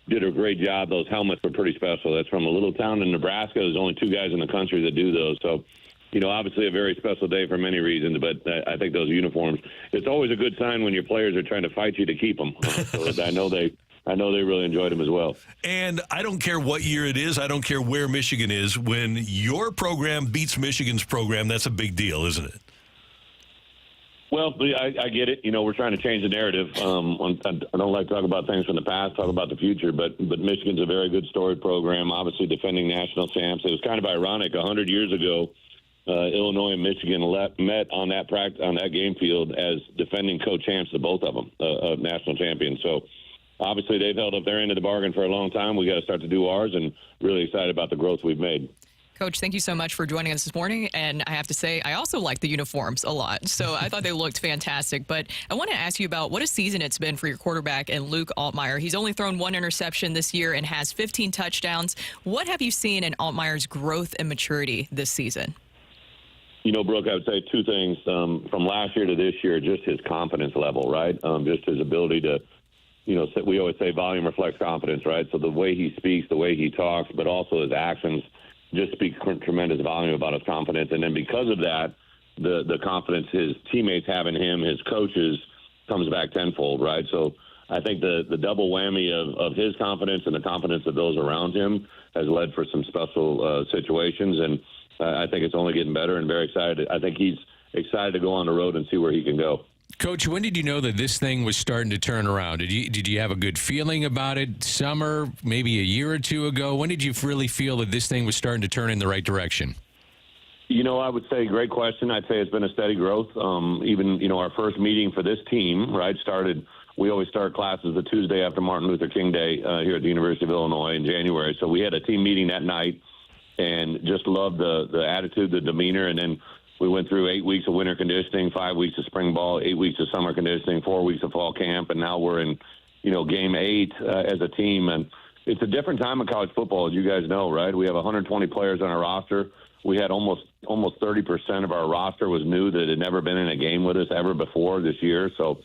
did a great job. Those helmets were pretty special. That's from a little town in Nebraska. There's only 2 guys in the country that do those. So, you know, obviously a very special day for many reasons, but I think those uniforms, it's always a good sign when your players are trying to fight you to keep them. So I know they really enjoyed them as well. And I don't care what year it is. I don't care where Michigan is. When your program beats Michigan's program, that's a big deal, isn't it? Well, I get it. You know, we're trying to change the narrative. I don't like to talk about things from the past, talk about the future, but Michigan's a very good storied program, obviously defending national champs. It was kind of ironic. 100 years ago, Illinois and Michigan met on that game field as defending co-champs to both of them, national champions. So obviously they've held up their end of the bargain for a long time. We got to start to do ours, and really excited about the growth we've made. Coach, thank you so much for joining us this morning. And I have to say, I also like the uniforms a lot. So I thought they looked fantastic. But I want to ask you about what a season it's been for your quarterback and Luke Altmaier. He's only thrown 1 interception this year and has 15 touchdowns. What have you seen in Altmaier's growth and maturity this season? You know, Brooke, I would say 2 things. From last year to this year, just his confidence level, right? Just his ability to, you know, we always say volume reflects confidence, right? So the way he speaks, the way he talks, but also his actions just speak tremendous volume about his confidence. And then because of that, the confidence his teammates have in him, his coaches, comes back tenfold, right? So I think the double whammy of his confidence and the confidence of those around him has led for some special situations. And I think it's only getting better, and very excited. I think he's excited to go on the road and see where he can go. Coach, when did you know that this thing was starting to turn around? Did you have a good feeling about it? Summer, maybe a year or 2 ago? When did you really feel that this thing was starting to turn in the right direction? You know, I would say great question. I'd say it's been a steady growth. Even, you know, our first meeting for this team, right, we always start classes the Tuesday after Martin Luther King Day here at the University of Illinois in January. So we had a team meeting that night and just loved the attitude, the demeanor, and then we went through 8 weeks of winter conditioning, 5 weeks of spring ball, 8 weeks of summer conditioning, 4 weeks of fall camp, and now we're in, you know, game 8 as a team. And it's a different time in college football, as you guys know, right? We have 120 players on our roster. We had almost 30% of our roster was new that had never been in a game with us ever before this year. So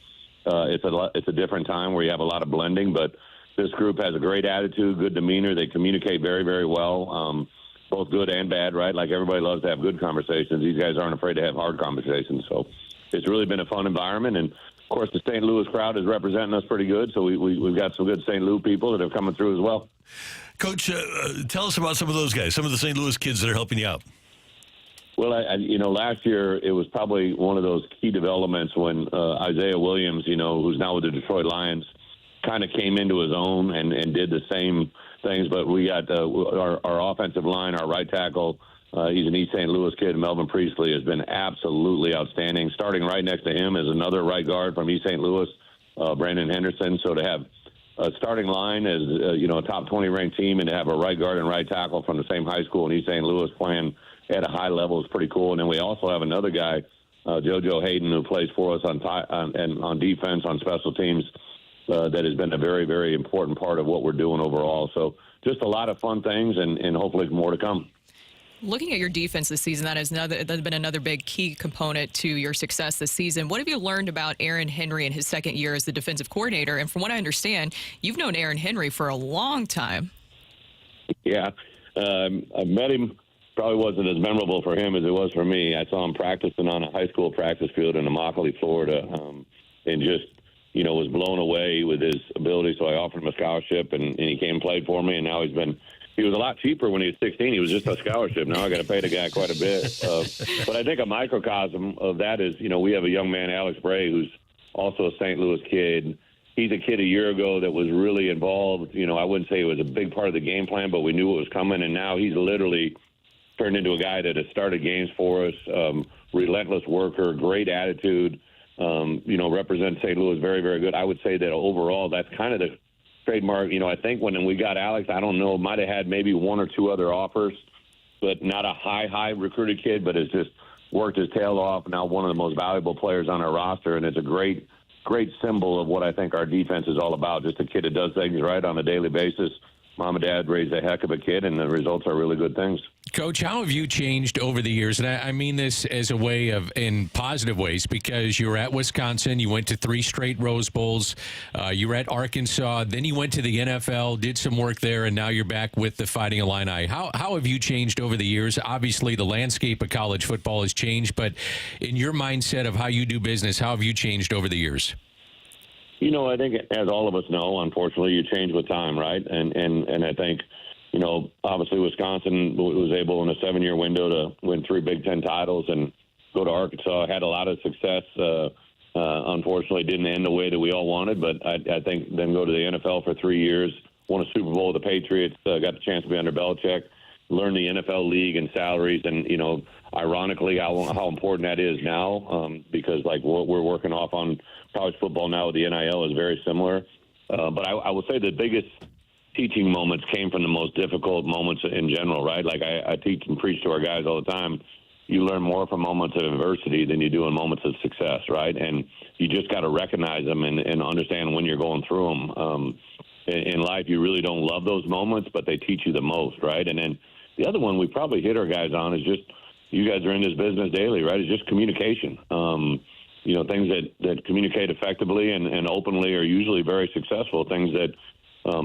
it's a different time where you have a lot of blending, but this group has a great attitude, good demeanor. They communicate very, very well, both good and bad, right? Like everybody loves to have good conversations. These guys aren't afraid to have hard conversations. So it's really been a fun environment. And, of course, the St. Louis crowd is representing us pretty good. So we've got some good St. Louis people that are coming through as well. Coach, tell us about some of those guys, some of the St. Louis kids that are helping you out. Well, last year it was probably one of those key developments when Isaiah Williams, who's now with the Detroit Lions, kind of came into his own and did the same things. But we got our offensive line, our right tackle. He's an East St. Louis kid. Melvin Priestley has been absolutely outstanding. Starting right next to him is another right guard from East St. Louis, Brandon Henderson. So to have a starting line as a top 20 ranked team, and to have a right guard and right tackle from the same high school in East St. Louis playing at a high level is pretty cool. And then we also have another guy, JoJo Hayden, who plays for us on defense, on special teams. That has been a very, very important part of what we're doing overall. So just a lot of fun things, and hopefully more to come. Looking at your defense this season, that's been another big key component to your success this season. What have you learned about Aaron Henry in his second year as the defensive coordinator? And from what I understand, you've known Aaron Henry for a long time. Yeah, I met him. Probably wasn't as memorable for him as it was for me. I saw him practicing on a high school practice field in Immokalee, Florida, and just was blown away with his ability. So I offered him a scholarship, and he came and played for me. And now he was a lot cheaper when he was 16. He was just a scholarship. Now I got to pay the guy quite a bit. But I think a microcosm of that is, we have a young man, Alex Bray, who's also a St. Louis kid. He's a kid a year ago that was really involved. I wouldn't say it was a big part of the game plan, but we knew it was coming. And now he's literally turned into a guy that has started games for us, relentless worker, great attitude, represents St. Louis very, very good. I would say that overall that's kind of the trademark. I think when we got Alex, I don't know, might have had maybe one or two other offers, but not a high recruited kid, but has just worked his tail off. Now one of the most valuable players on our roster, and it's a great symbol of what I think our defense is all about. Just a kid that does things right on a daily basis. Mom and Dad raised a heck of a kid, and the results are really good things. Coach, how have you changed over the years? And I mean this as a way of, in positive ways, because you were at Wisconsin, you went to 3 straight Rose Bowls, you were at Arkansas, then you went to the NFL, did some work there, and now you're back with the Fighting Illini. How have you changed over the years? Obviously, the landscape of college football has changed, but in your mindset of how you do business, how have you changed over the years? I think, as all of us know, unfortunately, you change with time, right? And I think, obviously Wisconsin was able in a 7-year window to win 3 Big Ten titles and go to Arkansas, had a lot of success. Unfortunately, didn't end the way that we all wanted, but I think then go to the NFL for 3 years, won a Super Bowl with the Patriots, got the chance to be under Belichick, learn the NFL league and salaries, and, ironically, how important that is now, because like what we're working off on college football now with the NIL is very similar. But I will say the biggest teaching moments came from the most difficult moments in general, right? Like I teach and preach to our guys all the time. You learn more from moments of adversity than you do in moments of success, right? And you just got to recognize them and understand when you're going through them. In life, you really don't love those moments, but they teach you the most, right? And then the other one we probably hit our guys on is just, you guys are in this business daily, right? It's just communication. Things that communicate effectively and openly are usually very successful. Things that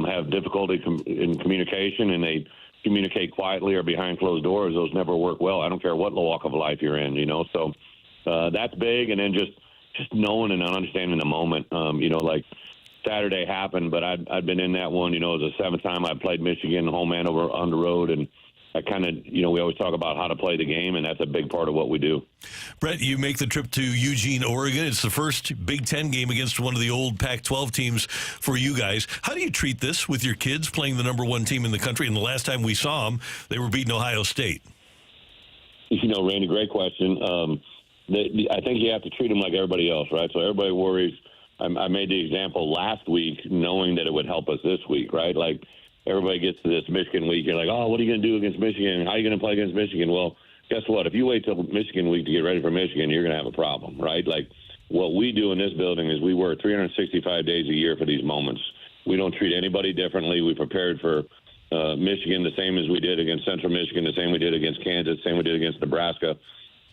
have difficulty in communication and they communicate quietly or behind closed doors, those never work well. I don't care what walk of life you're in, So that's big. And then just knowing and understanding the moment, like Saturday happened, but I'd been in that one, it was the 7th time I played Michigan home and on the road. And I kind of, we always talk about how to play the game, and that's a big part of what we do. Brett, you make the trip to Eugene, Oregon. It's the first Big Ten game against one of the old Pac-12 teams for you guys. How do you treat this with your kids playing the number 1 team in the country? And the last time we saw them, they were beating Ohio State. Randy, great question. I think you have to treat them like everybody else, right? So everybody worries. I made the example last week knowing that it would help us this week, right? Like, everybody gets to this Michigan week. You're like, oh, what are you going to do against Michigan? How are you going to play against Michigan? Well, guess what? If you wait till Michigan week to get ready for Michigan, you're going to have a problem, right? Like, what we do in this building is we work 365 days a year for these moments. We don't treat anybody differently. We prepared for Michigan the same as we did against Central Michigan, the same we did against Kansas, the same we did against Nebraska.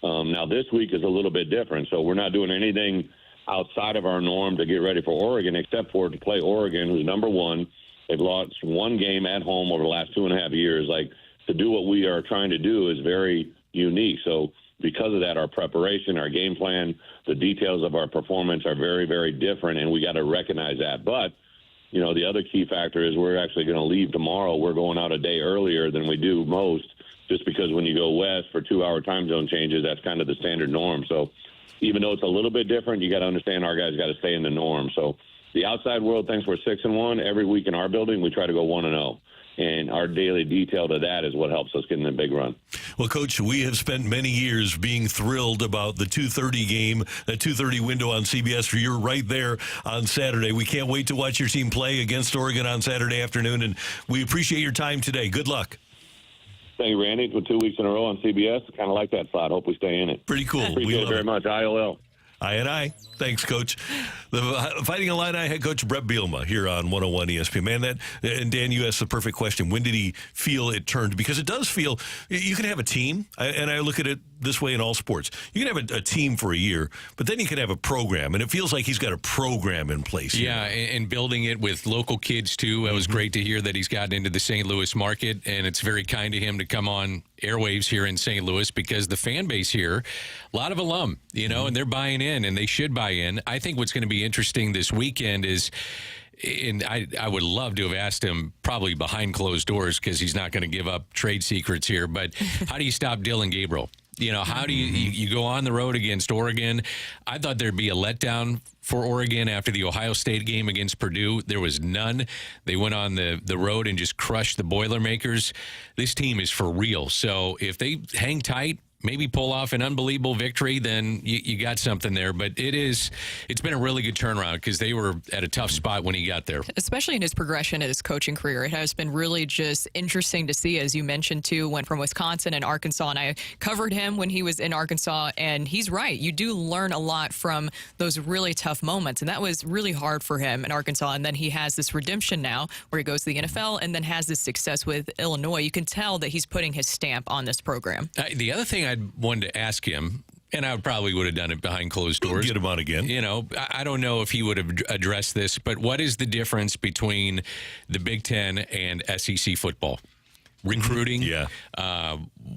Now, this week is a little bit different, so we're not doing anything outside of our norm to get ready for Oregon, except for to play Oregon, who's number one. They've lost one game at home over the last 2.5 years. Like, to do what we are trying to do is very unique. So because of that, our preparation, our game plan, the details of our performance are very, very different, and we got to recognize that. But, you know, the other key factor is we're actually going to leave tomorrow. We're going out a day earlier than we do most, just because when you go west for 2-hour time zone changes, that's kind of the standard norm. So even though it's a little bit different, you got to understand our guys got to stay in the norm. So the outside world thinks we're 6-1. Every week in our building, we try to go 1-0. And our daily detail to that is what helps us get in the big run. Well, Coach, we have spent many years being thrilled about the 2:30 game, that 2:30 window on CBS. You're right there on Saturday. We can't wait to watch your team play against Oregon on Saturday afternoon, and we appreciate your time today. Good luck. Thank you, Randy. For 2 weeks in a row on CBS, kind of like that spot. Hope we stay in it. Pretty cool. Appreciate it very much. IOL. I. Thanks, Coach. The Fighting Illini head coach Bret Bielema here on 101 ESPN. Man, and Dan, you asked the perfect question. When did he feel it turned? Because it does feel, you can have a team, and I look at it this way in all sports. You can have a team for a year, but then you can have a program, and it feels like he's got a program in place here. Yeah, and building it with local kids, too. It was great to hear that he's gotten into the St. Louis market, and it's very kind of him to come on airwaves here in St. Louis because the fan base here, a lot of alum, you know, and they're buying in, and they should buy in. I think what's going to be interesting this weekend is, and I would love to have asked him probably behind closed doors because he's not going to give up trade secrets here, but how do you stop Dylan Gabriel? You know, how do you go on the road against Oregon? I thought there'd be a letdown for Oregon after the Ohio State game against Purdue. There was none. They went on the road and just crushed the Boilermakers. This team is for real. So if they hang tight, maybe pull off an unbelievable victory, then you got something there. But it's been a really good turnaround because they were at a tough spot when he got there. Especially in his progression in his coaching career. It has been really just interesting to see, as you mentioned, too, went from Wisconsin and Arkansas, and I covered him when he was in Arkansas, and he's right. You do learn a lot from those really tough moments, and that was really hard for him in Arkansas, and then he has this redemption now where he goes to the NFL and then has this success with Illinois. You can tell that he's putting his stamp on this program. The other thing I wanted to ask him, and I probably would have done it behind closed doors. Get him on again. You know, I don't know if he would have addressed this, but what is the difference between the Big Ten and SEC football? Recruiting,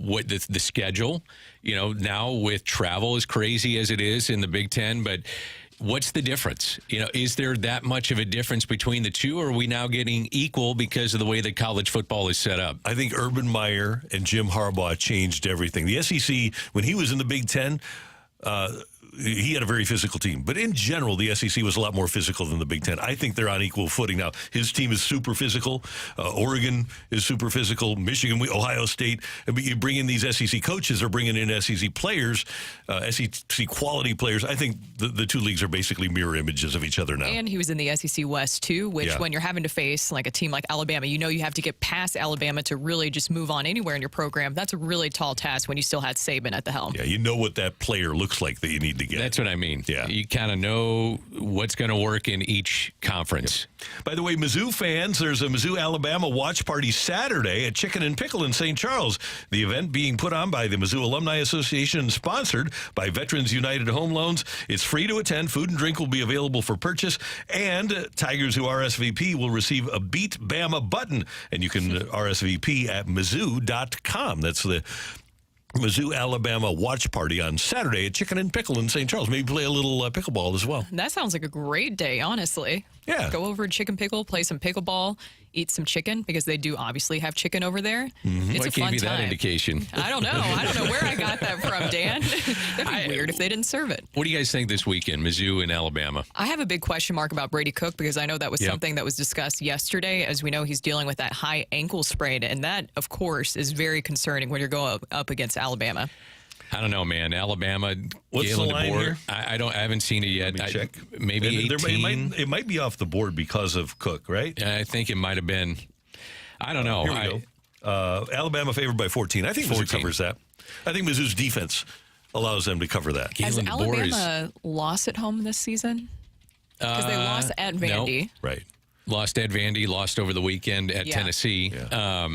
what the schedule, you know, now with travel as crazy as it is in the Big Ten, but what's the difference? You know, is there that much of a difference between the two, or are we now getting equal because of the way that college football is set up? I think Urban Meyer and Jim Harbaugh changed everything. The SEC, when he was in the Big Ten, he had a very physical team. But in general, the SEC was a lot more physical than the Big Ten. I think they're on equal footing now. His team is super physical. Oregon is super physical. Michigan, Ohio State. But you bring in these SEC coaches or bringing in SEC players, SEC quality players. I think the two leagues are basically mirror images of each other now. And he was in the SEC West, too, which when you're having to face like a team like Alabama, you know you have to get past Alabama to really just move on anywhere in your program. That's a really tall task when you still had Saban at the helm. Yeah, you know what that player looks like that you need to get. That's what I mean. Yeah. You kind of know what's going to work in each conference. Yep. By the way, Mizzou fans, there's a Mizzou-Alabama watch party Saturday at Chicken and Pickle in St. Charles. The event being put on by the Mizzou Alumni Association and sponsored by Veterans United Home Loans. It's free to attend. Food and drink will be available for purchase. And Tigers who RSVP will receive a Beat Bama button. And you can RSVP at Mizzou.com. That's the Mizzou, Alabama watch party on Saturday at Chicken and Pickle in St. Charles. Maybe play a little pickleball as well. That sounds like a great day, honestly. Yeah. Go over to Chicken Pickle, play some pickleball, eat some chicken, because they do obviously have chicken over there. It's What a gave fun you time. that indication? I don't know. I don't know where I got that from, Dan. That'd be weird if they didn't serve it. What do you guys think this weekend, Mizzou and Alabama? I have a big question mark about Brady Cook, because I know that was something that was discussed yesterday. As we know, he's dealing with that high ankle sprain, and that, of course, is very concerning when you're going up against Alabama. I don't know, man. Alabama, What's Galen the line DeBoer. here? I haven't seen it yet. Let me check. Maybe 18. It might be off the board because of Cook, right? I think it might have been. I don't know. Here we go. Alabama favored by 14. I think Mizzou 14. covers that. I think Mizzou's defense allows them to cover that. Has Alabama lost at home this season? Because they lost at Vandy. No. Right. Lost at Vandy, lost over the weekend at Tennessee. Yeah.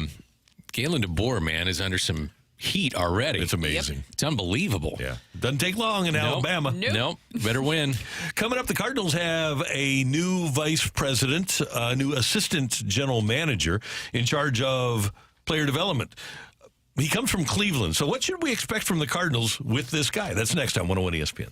Galen DeBoer, man, is under some heat already. It's amazing. It's unbelievable. Yeah. Doesn't take long in Alabama. Nope. Better win. Coming up, the Cardinals have a new vice president, a new assistant general manager in charge of player development. He comes from Cleveland. So what should we expect from the Cardinals with this guy? That's next on 101 ESPN.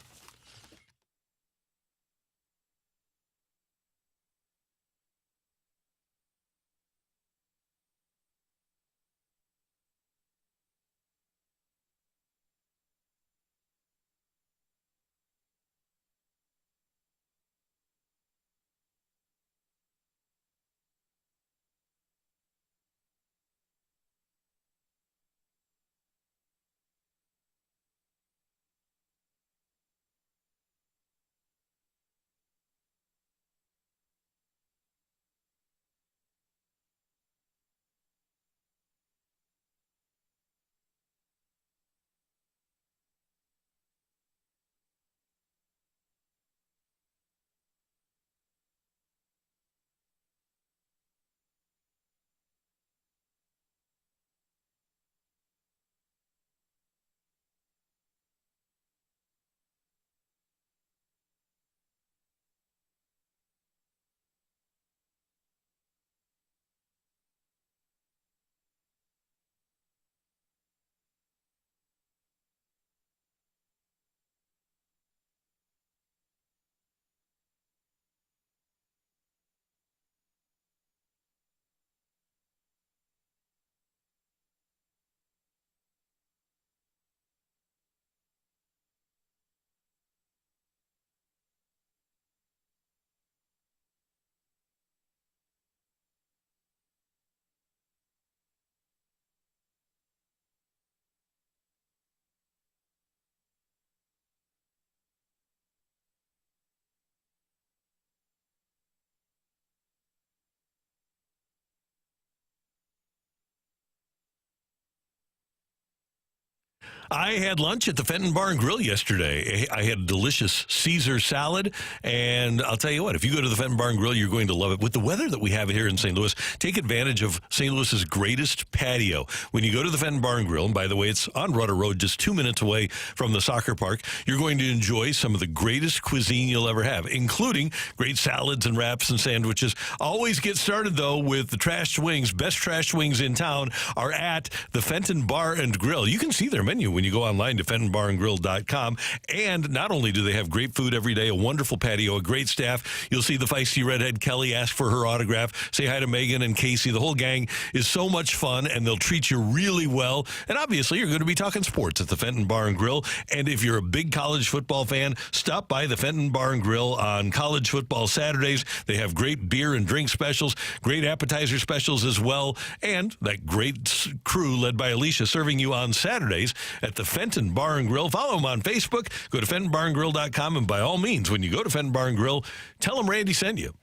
I had lunch at the Fenton Bar and Grill yesterday. I had a delicious Caesar salad, and I'll tell you what, if you go to the Fenton Bar and Grill, you're going to love it. With the weather that we have here in St. Louis, take advantage of St. Louis's greatest patio. When you go to the Fenton Bar and Grill, and by the way, it's on Rudder Road, just 2 minutes away from the soccer park, you're going to enjoy some of the greatest cuisine you'll ever have, including great salads and wraps and sandwiches. Always get started, though, with the trashed wings. Best trashed wings in town are at the Fenton Bar and Grill. You can see their menu when you go online to FentonBarandGrill.com. And not only do they have great food every day, a wonderful patio, a great staff. You'll see the feisty redhead Kelly ask for her autograph. Say hi to Megan and Casey. The whole gang is so much fun, and they'll treat you really well. And obviously, you're going to be talking sports at the Fenton Bar and Grill. And if you're a big college football fan, stop by the Fenton Bar and Grill on college football Saturdays. They have great beer and drink specials, great appetizer specials as well, and that great crew led by Alicia serving you on Saturdays at the Fenton Bar and Grill. Follow them on Facebook. Go to FentonBarandGrill.com, and by all means, when you go to Fenton Bar and Grill, tell them Randy sent you.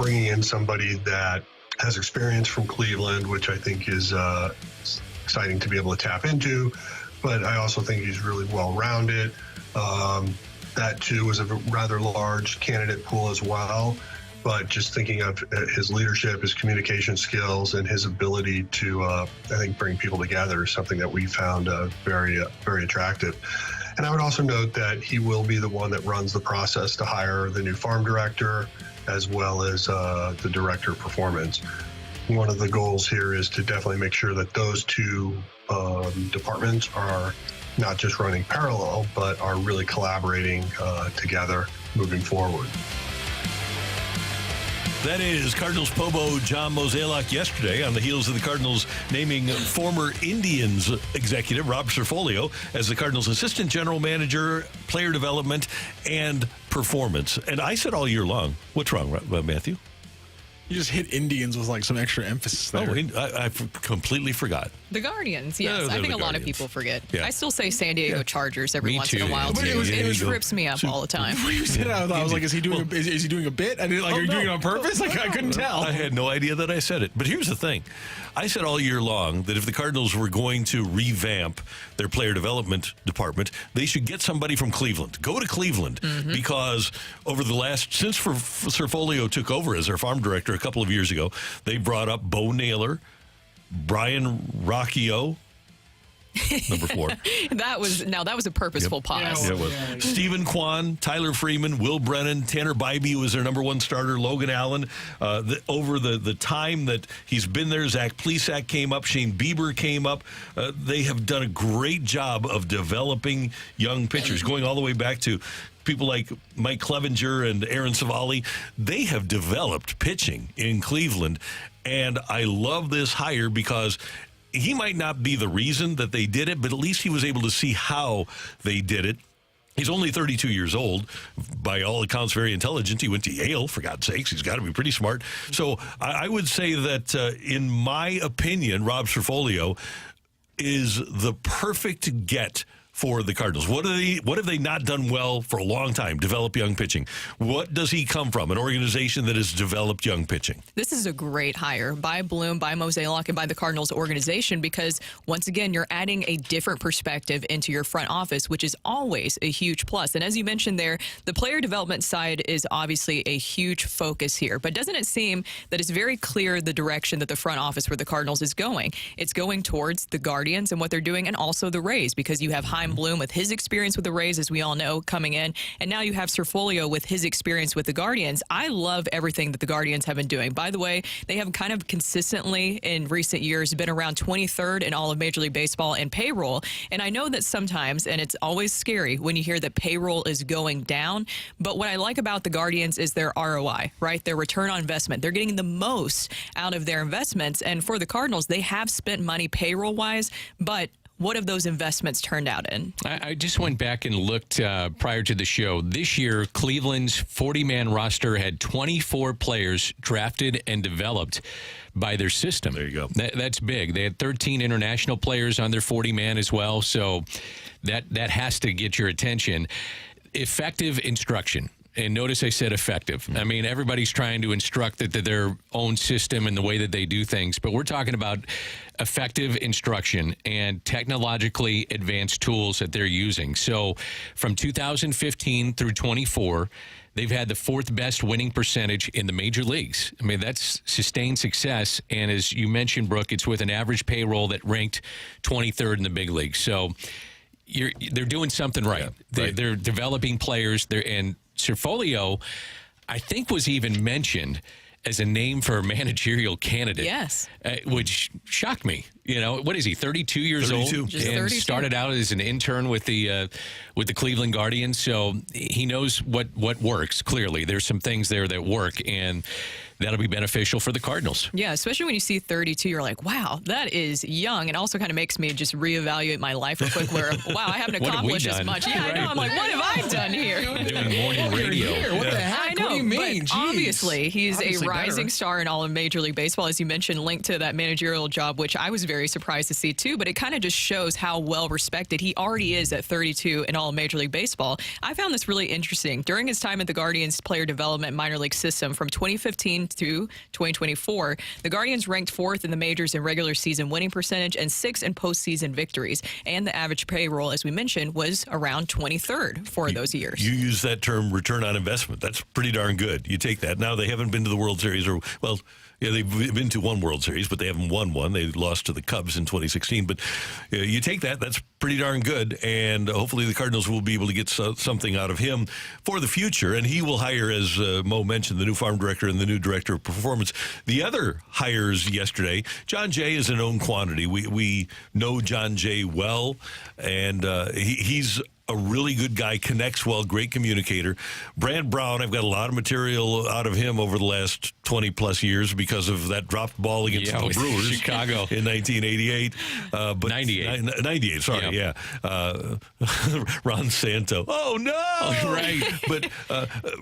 bringing in somebody that has experience from Cleveland, which I think is exciting to be able to tap into. But I also think he's really well-rounded. That, too, was a rather large candidate pool as well. But just thinking of his leadership, his communication skills, and his ability to, I think, bring people together is something that we found very, very attractive. And I would also note that he will be the one that runs the process to hire the new farm director as well as the director of performance. One of the goals here is to definitely make sure that those two departments are not just running parallel, but are really collaborating together moving forward. That is Cardinals Pobo John Mozeliak yesterday on the heels of the Cardinals naming former Indians executive Rob Cerfolio as the Cardinals assistant general manager, player development, and performance. And I said all year long, what's wrong, Matthew? You just hit Indians with like some extra emphasis there. Oh, I completely forgot. The Guardians, yes. Yeah, I think the a lot of Guardians. people forget. Yeah. I still say San Diego Chargers every Me once too. in a while, But too. it Trips me up all the time. Before you said it, I was like, is he doing a bit? I didn't like, are you doing it on purpose? Like, I couldn't tell. I had no idea that I said it. But here's the thing. I said all year long that if the Cardinals were going to revamp their player development department, they should get somebody from Cleveland. Go to Cleveland because over the last, since Cerfolio took over as their farm director a couple of years ago, they brought up Bo Naylor, Brian Rocchio, number 4. That was a purposeful pause. Yeah, it was. Stephen Kwan, Tyler Freeman, Will Brennan, Tanner Bybee was their number 1 starter, Logan Allen. Over the time that he's been there, Zach Plesac came up, Shane Bieber came up. They have done a great job of developing young pitchers, going all the way back to people like Mike Clevenger and Aaron Savali. They have developed pitching in Cleveland, and I love this hire because he might not be the reason that they did it, but at least he was able to see how they did it. He's only 32 years old. By all accounts, very intelligent. He went to Yale, for God's sakes. He's got to be pretty smart. So I would say that, in my opinion, Rob Cerfolio is the perfect get for the Cardinals. What have they not done well for a long time? Develop young pitching. What does he come from? An organization that has developed young pitching. This is a great hire by Bloom, by Mozeliak, and by the Cardinals organization because, once again, you're adding a different perspective into your front office, which is always a huge plus. And as you mentioned there, the player development side is obviously a huge focus here. But doesn't it seem that it's very clear the direction that the front office for the Cardinals is going? It's going towards the Guardians and what they're doing, and also the Rays, because you have Chaim Bloom with his experience with the Rays, as we all know, coming in, and now you have Cerfolio with his experience with the Guardians. I love everything that the Guardians have been doing. By the way, they have kind of consistently in recent years been around 23rd in all of Major League Baseball in payroll, and I know that sometimes, and it's always scary when you hear that payroll is going down, but what I like about the Guardians is their ROI, right? Their return on investment. They're getting the most out of their investments, and for the Cardinals, they have spent money payroll-wise, but what have those investments turned out in? I just went back and looked prior to the show. This year, Cleveland's 40-man roster had 24 players drafted and developed by their system. There you go. That's big. They had 13 international players on their 40-man as well, so that has to get your attention. Effective instruction. And notice I said effective. I mean, everybody's trying to instruct their own system and the way that they do things, but we're talking about effective instruction and technologically advanced tools that they're using. So from 2015 through 24, they've had the 4th best winning percentage in the major leagues. I mean, that's sustained success. And as you mentioned, Brooke, it's with an average payroll that ranked 23rd in the big leagues. So they're doing something right. Yeah, They're developing players. And Cerfolio, I think, was even mentioned as a name for a managerial candidate. Yes. Which shocked me. You know, what is he, 32 years old? Just and 32. Started out as an intern with the Cleveland Guardians, so he knows what works, clearly. There's some things there that work, and that'll be beneficial for the Cardinals. Yeah, especially when you see 32, you're like, wow, that is young. And also kind of makes me just reevaluate my life real quick where, wow, I haven't What have we accomplished as done? much. Yeah, I know. I'm like, what have I done here? Doing morning radio. What the heck? I know. What do you mean? But Jeez. obviously, he's Obviously a rising better. star in all of Major League Baseball, as you mentioned, linked to that managerial job, which I was very surprised to see too. But it kind of just shows how well respected he already is at 32 in all of Major League Baseball. I found this really interesting. During his time at the Guardians player development minor league system from 2015 to 2024, the Guardians ranked 4th in the majors in regular season winning percentage and 6th in postseason victories. And the average payroll, as we mentioned, was around 23rd for those years. You use that term return on investment. That's pretty darn good. You take that. Now, they haven't been to the World Series, or, well, yeah, they've been to one World Series, but they haven't won one. They lost to the Cubs in 2016. But you take that, that's pretty darn good. And hopefully the Cardinals will be able to get something out of him for the future. And he will hire, as Mo mentioned, the new farm director and the new director of performance. The other hires yesterday, John Jay is a known quantity. We know John Jay well, and he's a really good guy, connects well, great communicator. Brad Brown, I've got a lot of material out of him over the last 20-plus years because of that dropped ball against the Brewers. Chicago. In 1988. But 98. 98, sorry, yeah. Ron Santo. Oh, no! Oh, right. But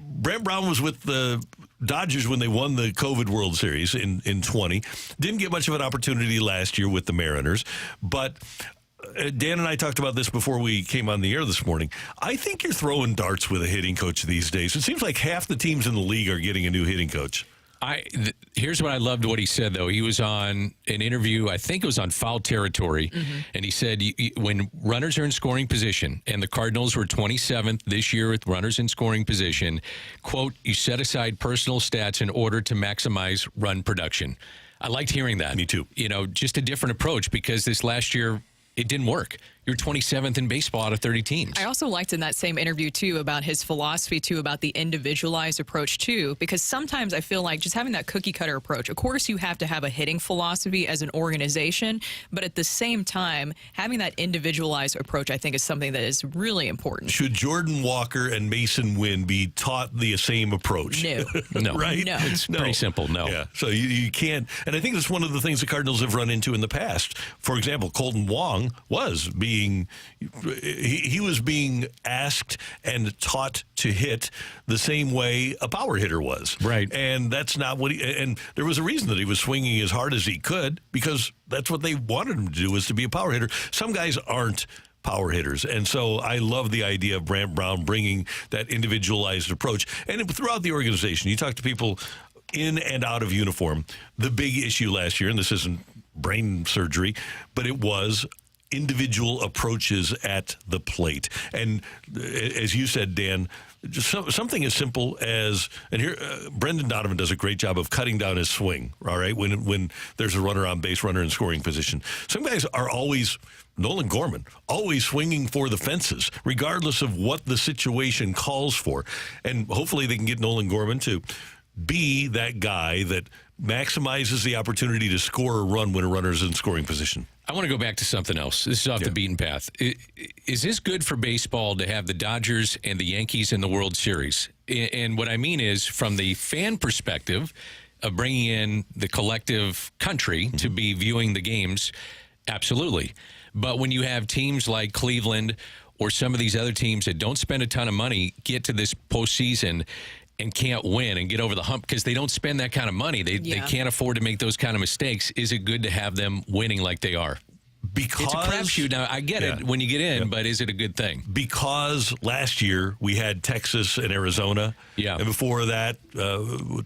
Brad Brown was with the Dodgers when they won the COVID World Series in 20. Didn't get much of an opportunity last year with the Mariners, but Dan and I talked about this before we came on the air this morning. I think you're throwing darts with a hitting coach these days. It seems like half the teams in the league are getting a new hitting coach. Here's what I loved what he said, though. He was on an interview, I think it was on Foul Territory, and he said when runners are in scoring position, and the Cardinals were 27th this year with runners in scoring position, quote, you set aside personal stats in order to maximize run production. I liked hearing that. Me too. You know, just a different approach, because this last year, it didn't work. You're 27th in baseball out of 30 teams. I also liked in that same interview, too, about his philosophy, too, about the individualized approach, too, because sometimes I feel like just having that cookie-cutter approach, of course, you have to have a hitting philosophy as an organization, but at the same time, having that individualized approach, I think, is something that is really important. Should Jordan Walker and Mason Wynn be taught the same approach? No. No. Right? No. It's pretty simple, no. Yeah, so you can't, and I think that's one of the things the Cardinals have run into in the past. For example, Colton Wong was he was being asked and taught to hit the same way a power hitter was. Right. And that's not what and there was a reason that he was swinging as hard as he could, because that's what they wanted him to do, was to be a power hitter. Some guys aren't power hitters. And so I love the idea of Brant Brown bringing that individualized approach. And throughout the organization, you talk to people in and out of uniform. The big issue last year, and this isn't brain surgery, but it was individual approaches at the plate. And as you said, Dan, just something as simple as, and here, Brendan Donovan does a great job of cutting down his swing, all right, when there's a runner on base, runner in scoring position. Some guys are always, Nolan Gorman, always swinging for the fences, regardless of what the situation calls for. And hopefully they can get Nolan Gorman to be that guy that maximizes the opportunity to score a run when a runner's in scoring position. I want to go back to something else. This is off the beaten path. Is this good for baseball to have the Dodgers and the Yankees in the World Series? And what I mean is, from the fan perspective of bringing in the collective country to be viewing the games, absolutely. But when you have teams like Cleveland or some of these other teams that don't spend a ton of money get to this postseason and can't win and get over the hump because they don't spend that kind of money. They can't afford to make those kind of mistakes. Is it good to have them winning like they are? Because it's a crapshoot. Now, I get it when you get in, but is it a good thing? Because last year we had Texas and Arizona. Yeah. And before that,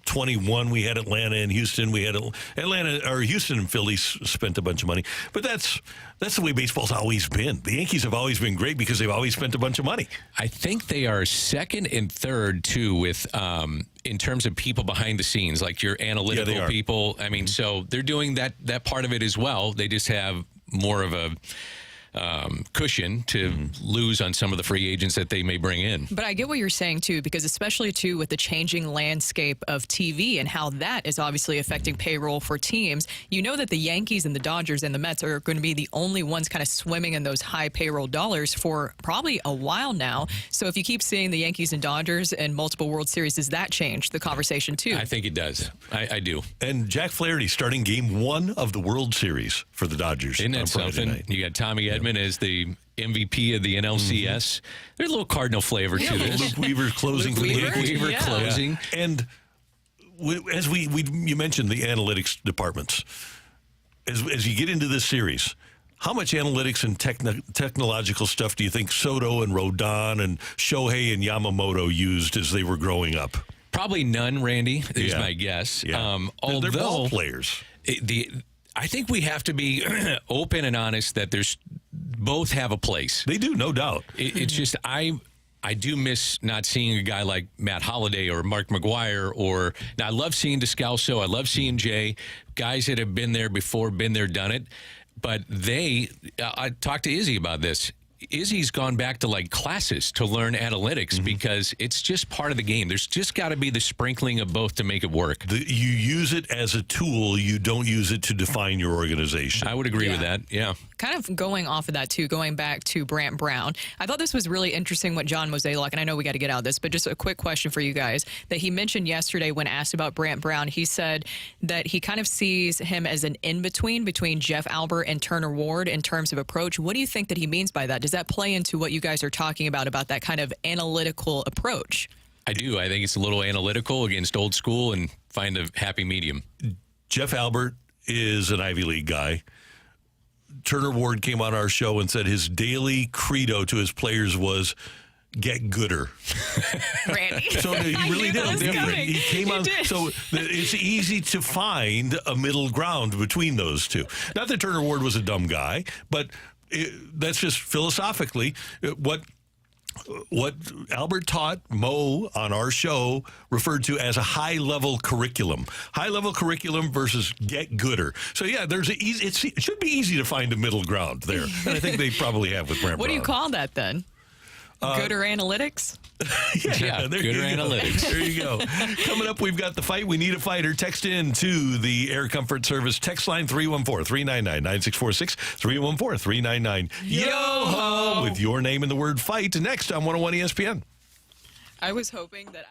21, we had Atlanta and Houston. We had Houston and Philly spent a bunch of money. But that's the way baseball's always been. The Yankees have always been great because they've always spent a bunch of money. I think they are second and third, too, with in terms of people behind the scenes, like your analytical people. I mean, so they're doing that part of it as well. They just have more of a cushion to lose on some of the free agents that they may bring in. But I get what you're saying, too, because especially, too, with the changing landscape of TV and how that is obviously affecting payroll for teams, you know that the Yankees and the Dodgers and the Mets are going to be the only ones kind of swimming in those high payroll dollars for probably a while now. So if you keep seeing the Yankees and Dodgers in multiple World Series, does that change the conversation, too? I think it does. I do. And Jack Flaherty starting game 1 of the World Series for the Dodgers. Isn't that something? Night. You got Tommy Edman as the MVP of the NLCS. There's a little Cardinal flavor to this. Luke Weaver closing for the Yankees. Weaver closing. Yeah. And as you mentioned the analytics departments, as you get into this series, how much analytics and technological stuff do you think Soto and Rodon and Shohei and Yamamoto used as they were growing up? Probably none, Randy, is my guess. Yeah. Although they're ball players. I think we have to be open and honest that both have a place. They do, no doubt. It's just I do miss not seeing a guy like Matt Holliday or Mark McGwire now I love seeing Descalso. I love seeing Jay, guys that have been there before, been there, done it. But I talked to Izzy about this. Izzy's gone back to like classes to learn analytics because it's just part of the game. There's just got to be the sprinkling of both to make it work. You use it as a tool. You don't use it to define your organization. I would agree with that. Yeah. Kind of going off of that, too, going back to Brant Brown, I thought this was really interesting what John Mozeliak, and I know we got to get out of this, but just a quick question for you guys, that he mentioned yesterday when asked about Brant Brown. He said that he kind of sees him as an in-between between Jeff Albert and Turner Ward in terms of approach. What do you think that he means by that? Does that play into what you guys are talking about that kind of analytical approach? I do. I think it's a little analytical against old school and find a happy medium. Jeff Albert is an Ivy League guy. Turner Ward came on our show and said his daily credo to his players was get gooder. Randy. So he really did. He came on. Did. So it's easy to find a middle ground between those two. Not that Turner Ward was a dumb guy, but that's just philosophically what Albert taught Mo on our show referred to as a high-level curriculum. High-level curriculum versus get gooder. So, yeah, it should be easy to find a middle ground there. And I think they probably have with Brant Brown. What do you call that then? Gooder analytics? Yeah, there gooder analytics. There you go. Coming up, we've got the fight. We need a fighter. Text in to the Air Comfort Service text line 314-399-9646, 314-399-YO-HO with your name and the word fight. Next on 101 ESPN. I was hoping that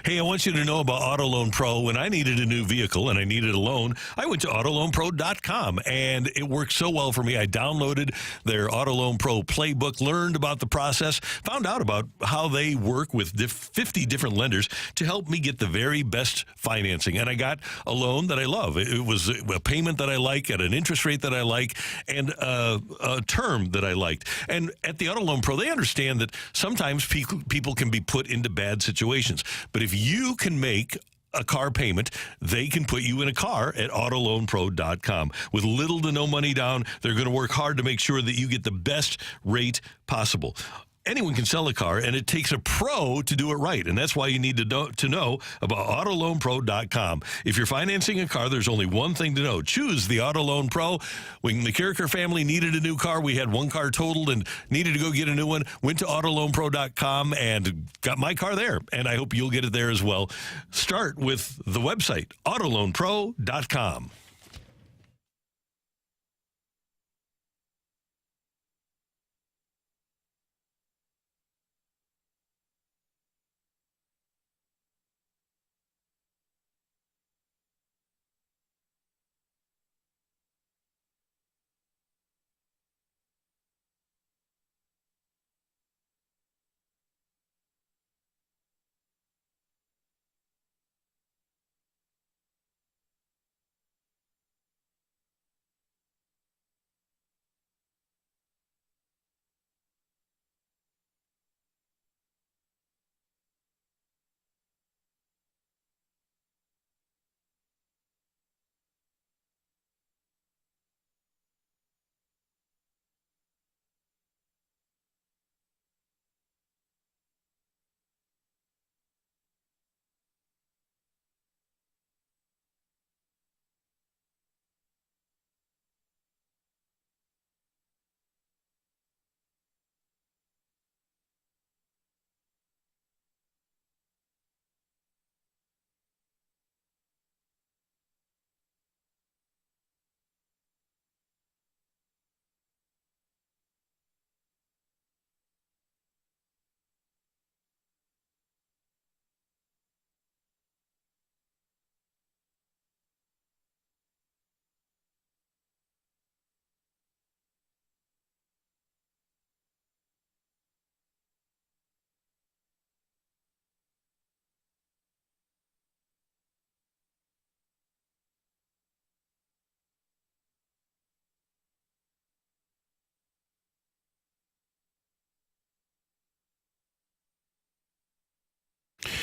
Hey, I want you to know about Auto Loan Pro. When I needed a new vehicle and I needed a loan, I went to AutoLoanPro.com, and it worked so well for me. I downloaded their Auto Loan Pro playbook, learned about the process, found out about how they work with 50 different lenders to help me get the very best financing. And I got a loan that I love. It was a payment that I like at an interest rate that I like and a term that I liked. And at the Auto Loan Pro, they understand that sometimes people can be put into bad situations. But if you can make a car payment, they can put you in a car at AutoLoanPro.com. With little to no money down, they're going to work hard to make sure that you get the best rate possible. Anyone can sell a car, and it takes a pro to do it right. And that's why you need to know about AutoLoanPro.com. If you're financing a car, there's only one thing to know. Choose the Auto Loan Pro. When the Kirker family needed a new car, we had one car totaled and needed to go get a new one. Went to AutoLoanPro.com and got my car there. And I hope you'll get it there as well. Start with the website, AutoLoanPro.com.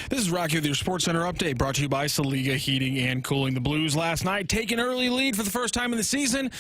This is Rocky with your Sports Center update, brought to you by Saliga Heating and Cooling. The Blues last night take an early lead for the first time in the season,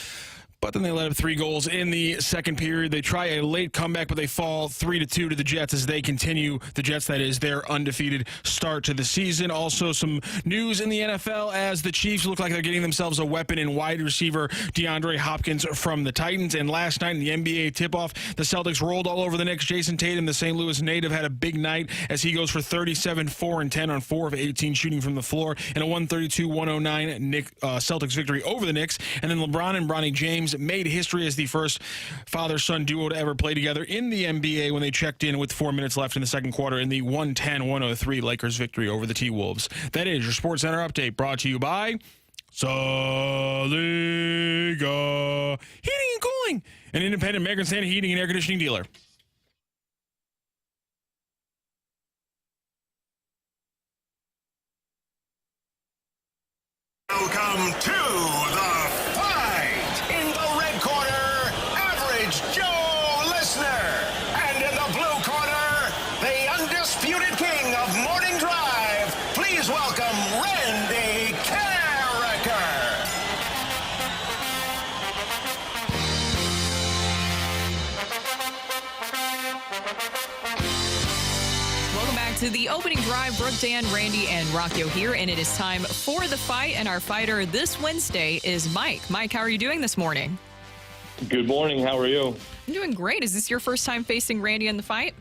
but then they let up 3 goals in the second period. They try a late comeback, but they fall 3-2 to the Jets as they continue, the Jets that is, their undefeated start to the season. Also some news in the NFL as the Chiefs look like they're getting themselves a weapon in wide receiver DeAndre Hopkins from the Titans. And last night in the NBA tip-off, the Celtics rolled all over the Knicks. Jason Tatum, the St. Louis native, had a big night as he goes for 37, 4, and 10 on 4 of 18 shooting from the floor in a 132-109 Celtics victory over the Knicks. And then LeBron and Bronny James made history as the first father-son duo to ever play together in the NBA when they checked in with 4 minutes left in the second quarter in the 110-103 Lakers victory over the T-Wolves. That is your Sports Center update, brought to you by Saliga Heating and Cooling, an independent American Standard heating and air conditioning dealer. Welcome to the fight. In the red corner, Average Joe Listener. And in the blue corner, the undisputed king of morning drive. Please welcome Randy Carricker. Welcome back to the opening drive. Brooke, Dan, Randy, and Rocco here, and it is time for the fight. And our fighter this Wednesday is Mike. Mike, how are you doing this morning? Good morning. How are you? I'm doing great. Is this your first time facing Randy in the fight?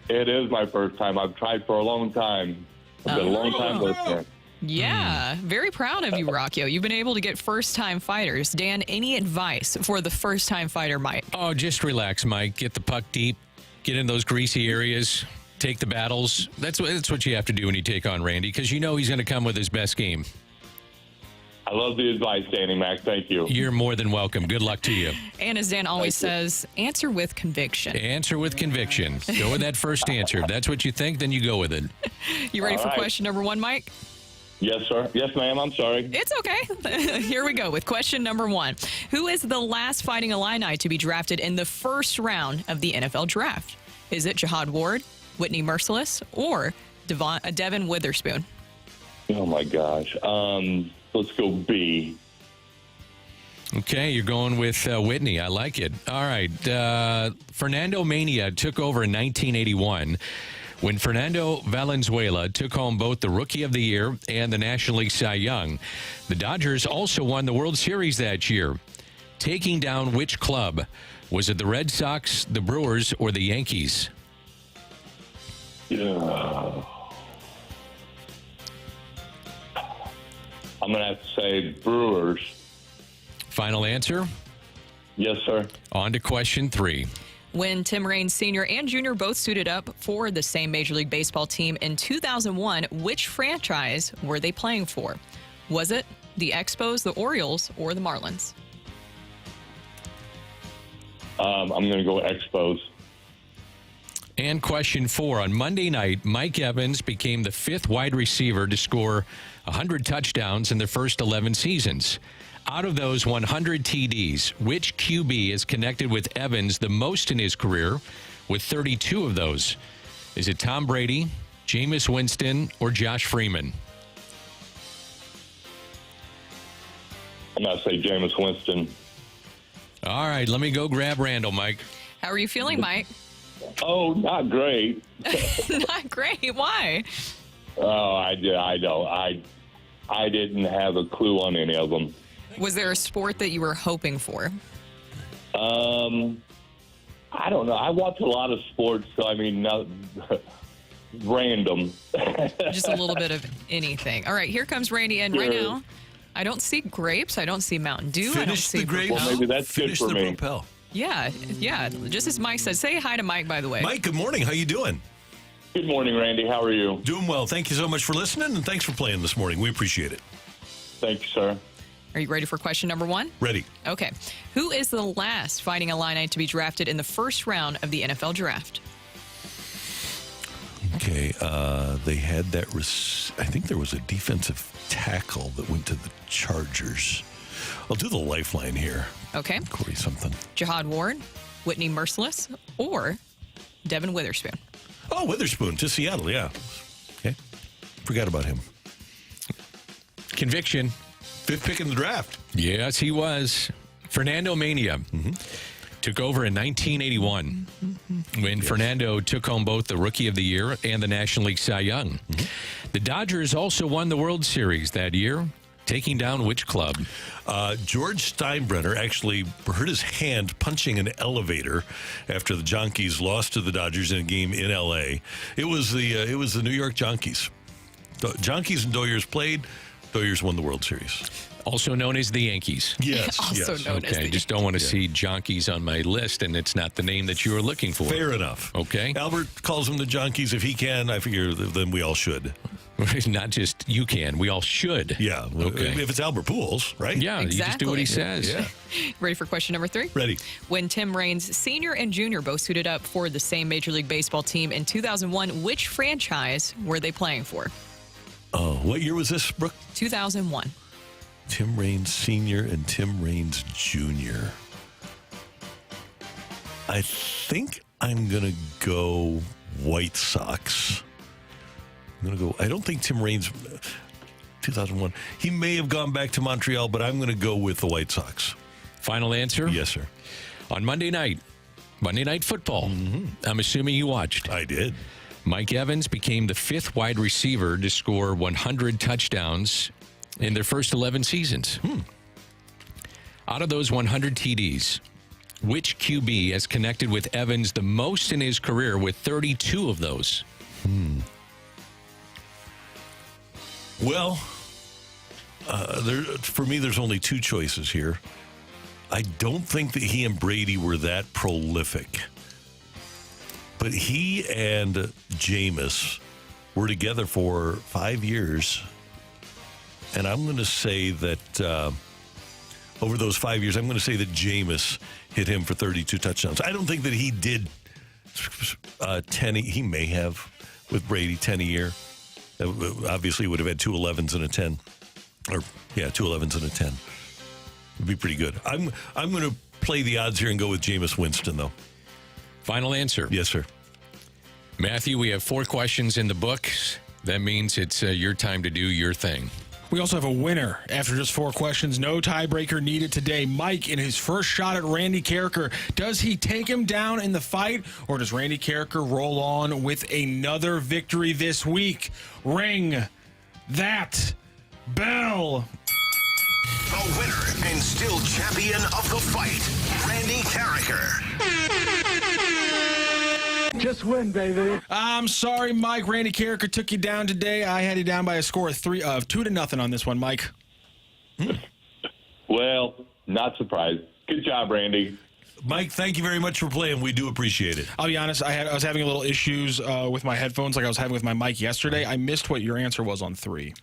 It is my first time. I've tried for a long time. I've been a long time listener. Yeah, very proud of you, Rocco. You've been able to get first-time fighters. Dan, any advice for the first-time fighter, Mike? Oh, just relax, Mike. Get the puck deep. Get in those greasy areas. Take the battles. That's what you have to do when you take on Randy, because you know he's going to come with his best game. I love the advice, Danny Mac. Thank you. You're more than welcome. Good luck to you. And as Dan always says, answer with conviction. Answer with conviction. Go with that first answer. If that's what you think, then you go with it. You ready All for right. question number 1, Mike? Yes, sir. Yes, ma'am. I'm sorry. It's okay. Here we go with question number 1. Who is the last Fighting Illini to be drafted in the first round of the NFL draft? Is it Jihad Ward, Whitney Merciless, or Devin Witherspoon? Oh, my gosh. Let's go B. Okay, you're going with Whitney. I like it. All right. Fernando Mania took over in 1981 when Fernando Valenzuela took home both the Rookie of the Year and the National League Cy Young. The Dodgers also won the World Series that year. Taking down which club? Was it the Red Sox, the Brewers, or the Yankees? Yeah. I'm going to have to say Brewers. Final answer? Yes, sir. On to question 3. When Tim Raines Sr. and Jr. both suited up for the same Major League Baseball team in 2001, which franchise were they playing for? Was it the Expos, the Orioles, or the Marlins? I'm going to go Expos. And question 4. On Monday night, Mike Evans became the 5th wide receiver to score 100 touchdowns in their first 11 seasons. Out of those 100 TDs, which QB is connected with Evans the most in his career with 32 of those? Is it Tom Brady, Jameis Winston, or Josh Freeman? I'm going to say Jameis Winston. All right, let me go grab Randall, Mike. How are you feeling, Mike? Oh, not great. Not great. Why? Oh, I know. I didn't have a clue on any of them. Was there a sport that you were hoping for? I don't know. I watch a lot of sports, so I mean, not random. Just a little bit of anything. All right, here comes Randy, and right now, I don't see grapes. I don't see Mountain Dew. I don't Finish see the grapes. Well, maybe that's Finish good for the me. Propel. Yeah. Just as Mike said. Say hi to Mike, by the way. Mike, good morning. How you doing? Good morning, Randy. How are you? Doing well. Thank you so much for listening, and thanks for playing this morning. We appreciate it. Thank you, sir. Are you ready for question number 1? Ready. Okay. Who is the last Fighting Illini to be drafted in the first round of the NFL draft? Okay. They had that. I think there was a defensive tackle that went to the Chargers. I'll do the lifeline here. Okay. Corey something. Jihad Ward, Whitney Merciless, or Devin Witherspoon? Oh, Witherspoon to Seattle, yeah. Okay. Forgot about him. Conviction. 5th pick in the draft. Yes, he was. Fernando Mania took over in 1981 when Fernando took home both the Rookie of the Year and the National League Cy Young. The Dodgers also won the World Series that year, taking down which club? George Steinbrenner actually hurt his hand punching an elevator after the Yankees lost to the Dodgers in a game in L.A. It was the New York Yankees. The Yankees and Doyers played. Doyers won the World Series. Also known as the Yankees. Yes. Also yes. known as Okay, I just don't want to see Jonkies on my list, and it's not the name that you were looking for. Fair enough. Okay. Albert calls them the Jonkies. If he can, I figure then we all should. Not just you can. We all should. Yeah. Okay. If it's Albert Pujols, right? Yeah, you just do what he says. Yeah. Ready for question number 3? Ready. When Tim Raines Sr. and Jr. both suited up for the same Major League Baseball team in 2001, which franchise were they playing for? Oh, what year was this, Brooke? 2001. Tim Raines Sr. and Tim Raines Jr. I think I'm going to go White Sox. I don't think Tim Raines, 2001. He may have gone back to Montreal, but I'm going to go with the White Sox. Final answer? Yes, sir. On Monday Night Football, I'm assuming you watched. I did. Mike Evans became the 5th wide receiver to score 100 touchdowns in their first 11 seasons. Out of those 100 TDs, which QB has connected with Evans the most in his career with 32 of those? Well, for me, there's only 2 choices here. I don't think that he and Brady were that prolific. But he and Jameis were together for 5 years. And I'm going to say that over those 5 years, I'm going to say that Jameis hit him for 32 touchdowns. I don't think that he did 10. He may have with Brady 10 a year. Obviously, would have had 2 11s and a 10. 2 11s and a 10. Would be pretty good. I'm going to play the odds here and go with Jameis Winston, though. Final answer. Yes, sir. Matthew, we have 4 questions in the book. That means it's your time to do your thing. We also have a winner after just 4 questions. No tiebreaker needed today. Mike, in his first shot at Randy Carricker, does he take him down in the fight, or does Randy Carricker roll on with another victory this week? Ring that bell. The winner and still champion of the fight, Randy Carricker. Just win, baby. I'm sorry, Mike. Randy Carricker took you down today. I had you down by a score of 2-0 on this one, Mike. Well, not surprised. Good job, Randy. Mike, thank you very much for playing. We do appreciate it. I'll be honest. I was having a little issues with my headphones, like I was having with my mic yesterday. I missed what your answer was on 3.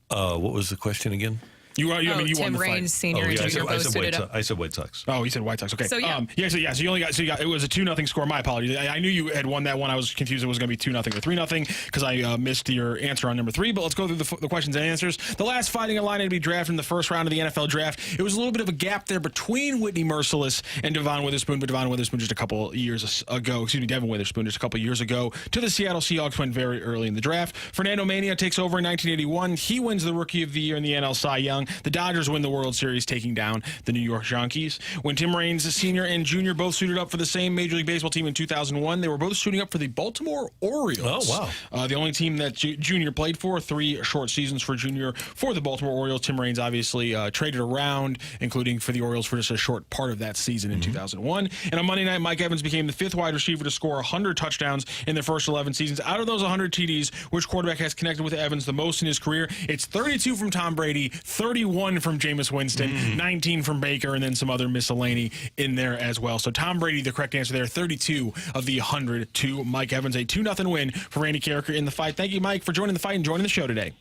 What was the question again? You won Tim the fight. Raines Sr. and Jr. both suited up. I said White Sox. Oh, you said White Sox. Okay. So, yeah. So you only got it was a 2-0 score. My apologies. I knew you had won that one. I was confused. It was going to be 2-0 or 3-0 because I missed your answer on number 3. But let's go through the questions and answers. The last Fighting Illini to be drafted in the first round of the NFL draft. It was a little bit of a gap there between Whitney Merciless and Devon Witherspoon. But Devon Witherspoon just a couple years ago. Devin Witherspoon just a couple years ago to the Seattle Seahawks. Went very early in the draft. Fernando Mania takes over in 1981. He wins the Rookie of the Year in the NL Cy Young. The Dodgers win the World Series, taking down the New York Yankees. When Tim Raines Sr. and Jr. both suited up for the same Major League Baseball team in 2001, they were both suiting up for the Baltimore Orioles. Oh, wow. The only team that Jr. played for, 3 short seasons for Jr. for the Baltimore Orioles. Tim Raines obviously traded around, including for the Orioles for just a short part of that season in 2001. And on Monday night, Mike Evans became the 5th wide receiver to score 100 touchdowns in their first 11 seasons. Out of those 100 TDs, which quarterback has connected with Evans the most in his career? It's 32 from Tom Brady, 31 from Jameis Winston, 19 from Baker, and then some other miscellany in there as well. So Tom Brady, the correct answer there, 32 of the 100 to Mike Evans. A 2-0 win for Randy Carricker in the fight. Thank you, Mike, for joining the fight and joining the show today.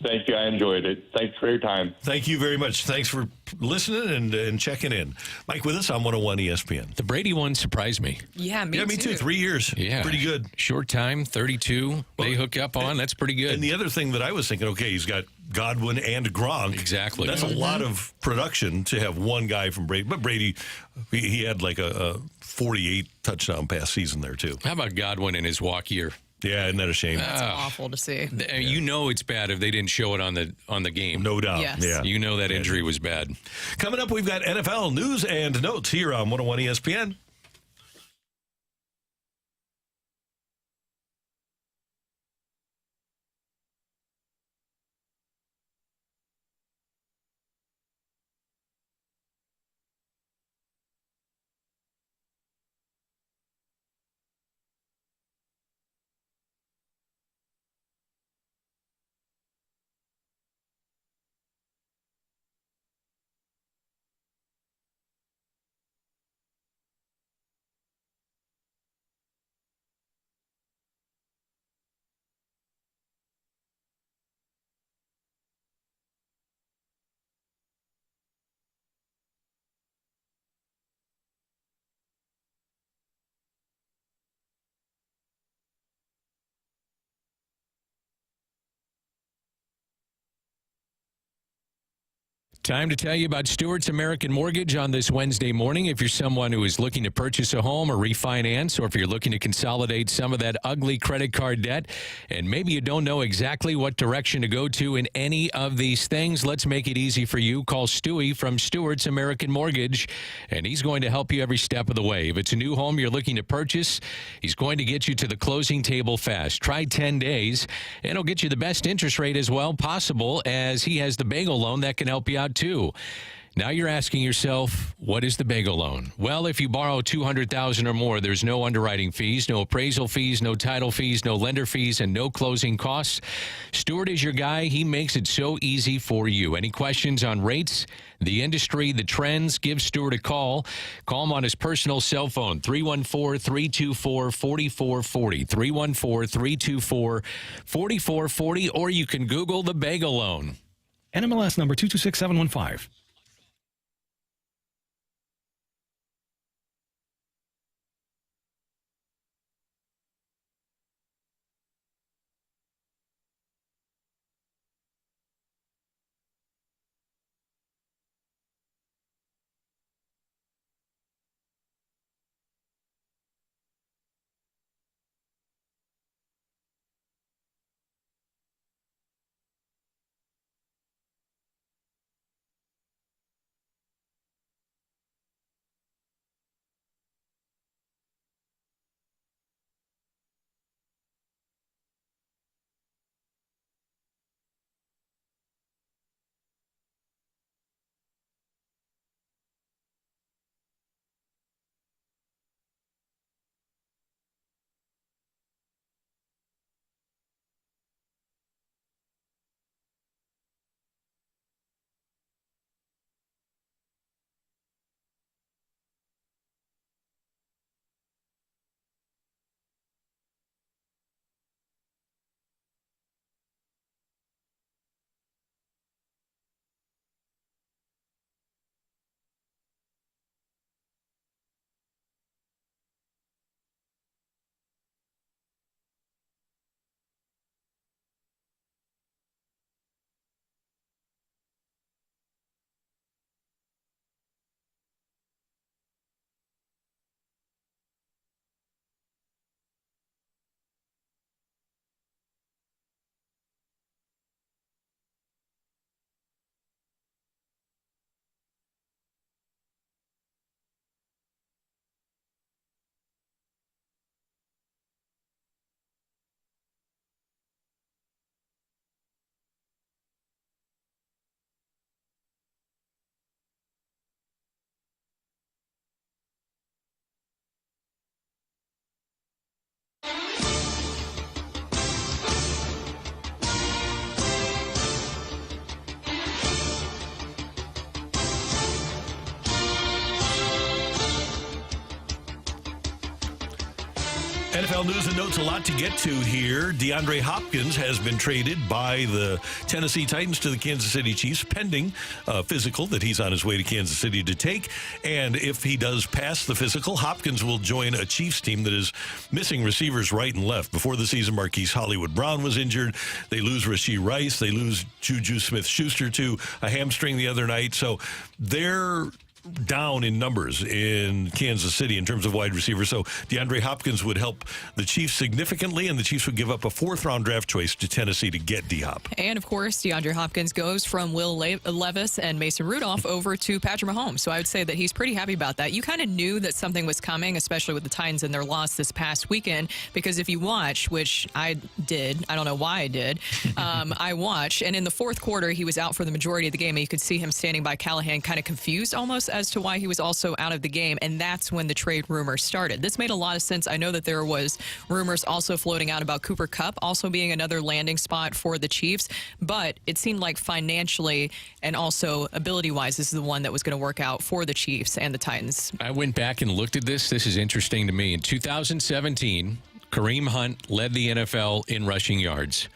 Thank you. I enjoyed it. Thanks for your time. Thank you very much. Thanks for listening and checking in. Mike with us on 101 ESPN. The Brady one surprised me. Yeah, me too. 3 years. Yeah. Pretty good. Short time, 32. They hook up on. That's pretty good. And the other thing that I was thinking, okay, he's got Godwin and Gronk. Exactly. That's a lot of production to have one guy from Brady. But Brady, he had like a 48 touchdown pass season there, too. How about Godwin in his walk year? Yeah, isn't that a shame? That's awful to see. You know it's bad if they didn't show it on the game. No doubt. Yes. Yeah. You know that injury was bad. Coming up, we've got NFL news and notes here on 101 ESPN. Time to tell you about Stewart's American Mortgage on this Wednesday morning. If you're someone who is looking to purchase a home or refinance, or if you're looking to consolidate some of that ugly credit card debt, and maybe you don't know exactly what direction to go to in any of these things, let's make it easy for you. Call Stewie from Stewart's American Mortgage, and he's going to help you every step of the way. If it's a new home you're looking to purchase, he's going to get you to the closing table fast. Try 10 days, and he'll get you the best interest rate as well possible, as he has the bagel loan that can help you out too. Now you're asking yourself, what is the bagel loan? Well, if you borrow $200,000 or more, there's no underwriting fees, no appraisal fees, no title fees, no lender fees, and no closing costs. Stewart is your guy. He makes it so easy for you. Any questions on rates, the industry, the trends? Give Stewart a call. Call him on his personal cell phone, 314-324-4440, 314-324-4440, or you can Google the bagel loan. NMLS number 226715. NFL news and notes, a lot to get to here. DeAndre Hopkins has been traded by the Tennessee Titans to the Kansas City Chiefs, pending a physical that he's on his way to Kansas City to take. And if he does pass the physical, Hopkins will join a Chiefs team that is missing receivers right and left. Before the season, Marquise Hollywood-Brown was injured. They lose Rashee Rice. They lose Juju Smith-Schuster to a hamstring the other night. So they're down in numbers in Kansas City in terms of wide receivers. So DeAndre Hopkins would help the Chiefs significantly, and the Chiefs would give up a 4th-round draft choice to Tennessee to get D-Hop. And, of course, DeAndre Hopkins goes from Will Levis and Mason Rudolph over to Patrick Mahomes. So I would say that he's pretty happy about that. You kind of knew that something was coming, especially with the Titans and their loss this past weekend, because if you watch, which I did, I don't know why I did, I watched, and in the 4th quarter, he was out for the majority of the game, and you could see him standing by Callahan kind of confused almost as to why he was also out of the game, and that's when the trade rumors started. This made a lot of sense. I know that there was rumors also floating out about Cooper Kupp also being another landing spot for the Chiefs, but it seemed like financially and also ability-wise, this is the one that was going to work out for the Chiefs and the Titans. I went back and looked at this. This is interesting to me. In 2017, Kareem Hunt led the NFL in rushing yards.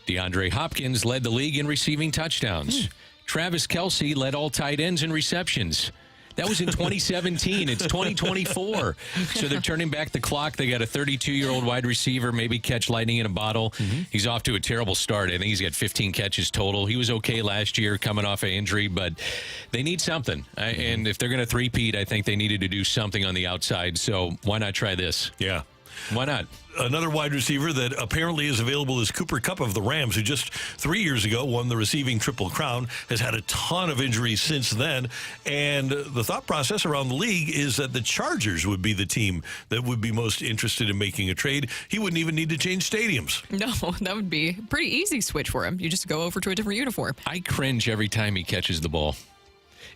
DeAndre Hopkins led the league in receiving touchdowns. Travis Kelce led all tight ends in receptions. That was in 2017. It's 2024. So they're turning back the clock. They got a 32-year-old wide receiver, maybe catch lightning in a bottle. He's off to a terrible start. I think he's got 15 catches total. He was okay last year coming off an injury, but they need something. And if they're going to three-peat, I think they needed to do something on the outside. So why not try this? Yeah. Why not? Another wide receiver that apparently is available is Cooper Kupp of the Rams, who just 3 years ago won the receiving Triple Crown, has had a ton of injuries since then. And the thought process around the league is that the Chargers would be the team that would be most interested in making a trade. He wouldn't even need to change stadiums. No, that would be a pretty easy switch for him. You just go over to a different uniform. I cringe every time he catches the ball.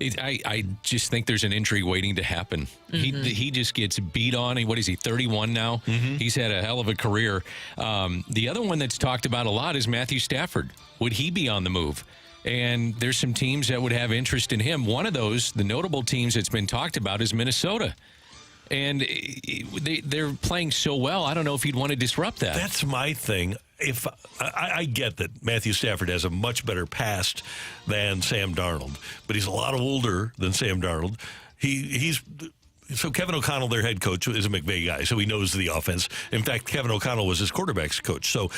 I just think there's an injury waiting to happen. He just gets beat on. What is he, 31 now? He's had a hell of a career. The other one that's talked about a lot is Matthew Stafford. Would he be on the move? And there's some teams that would have interest in him. One of those, the notable teams that's been talked about, is Minnesota. And they're playing so well, I don't know if you'd want to disrupt that. That's my thing. If I get that Matthew Stafford has a much better past than Sam Darnold, but he's a lot older than Sam Darnold. So Kevin O'Connell, their head coach, is a McVay guy, so he knows the offense. In fact, Kevin O'Connell was his quarterback's coach. So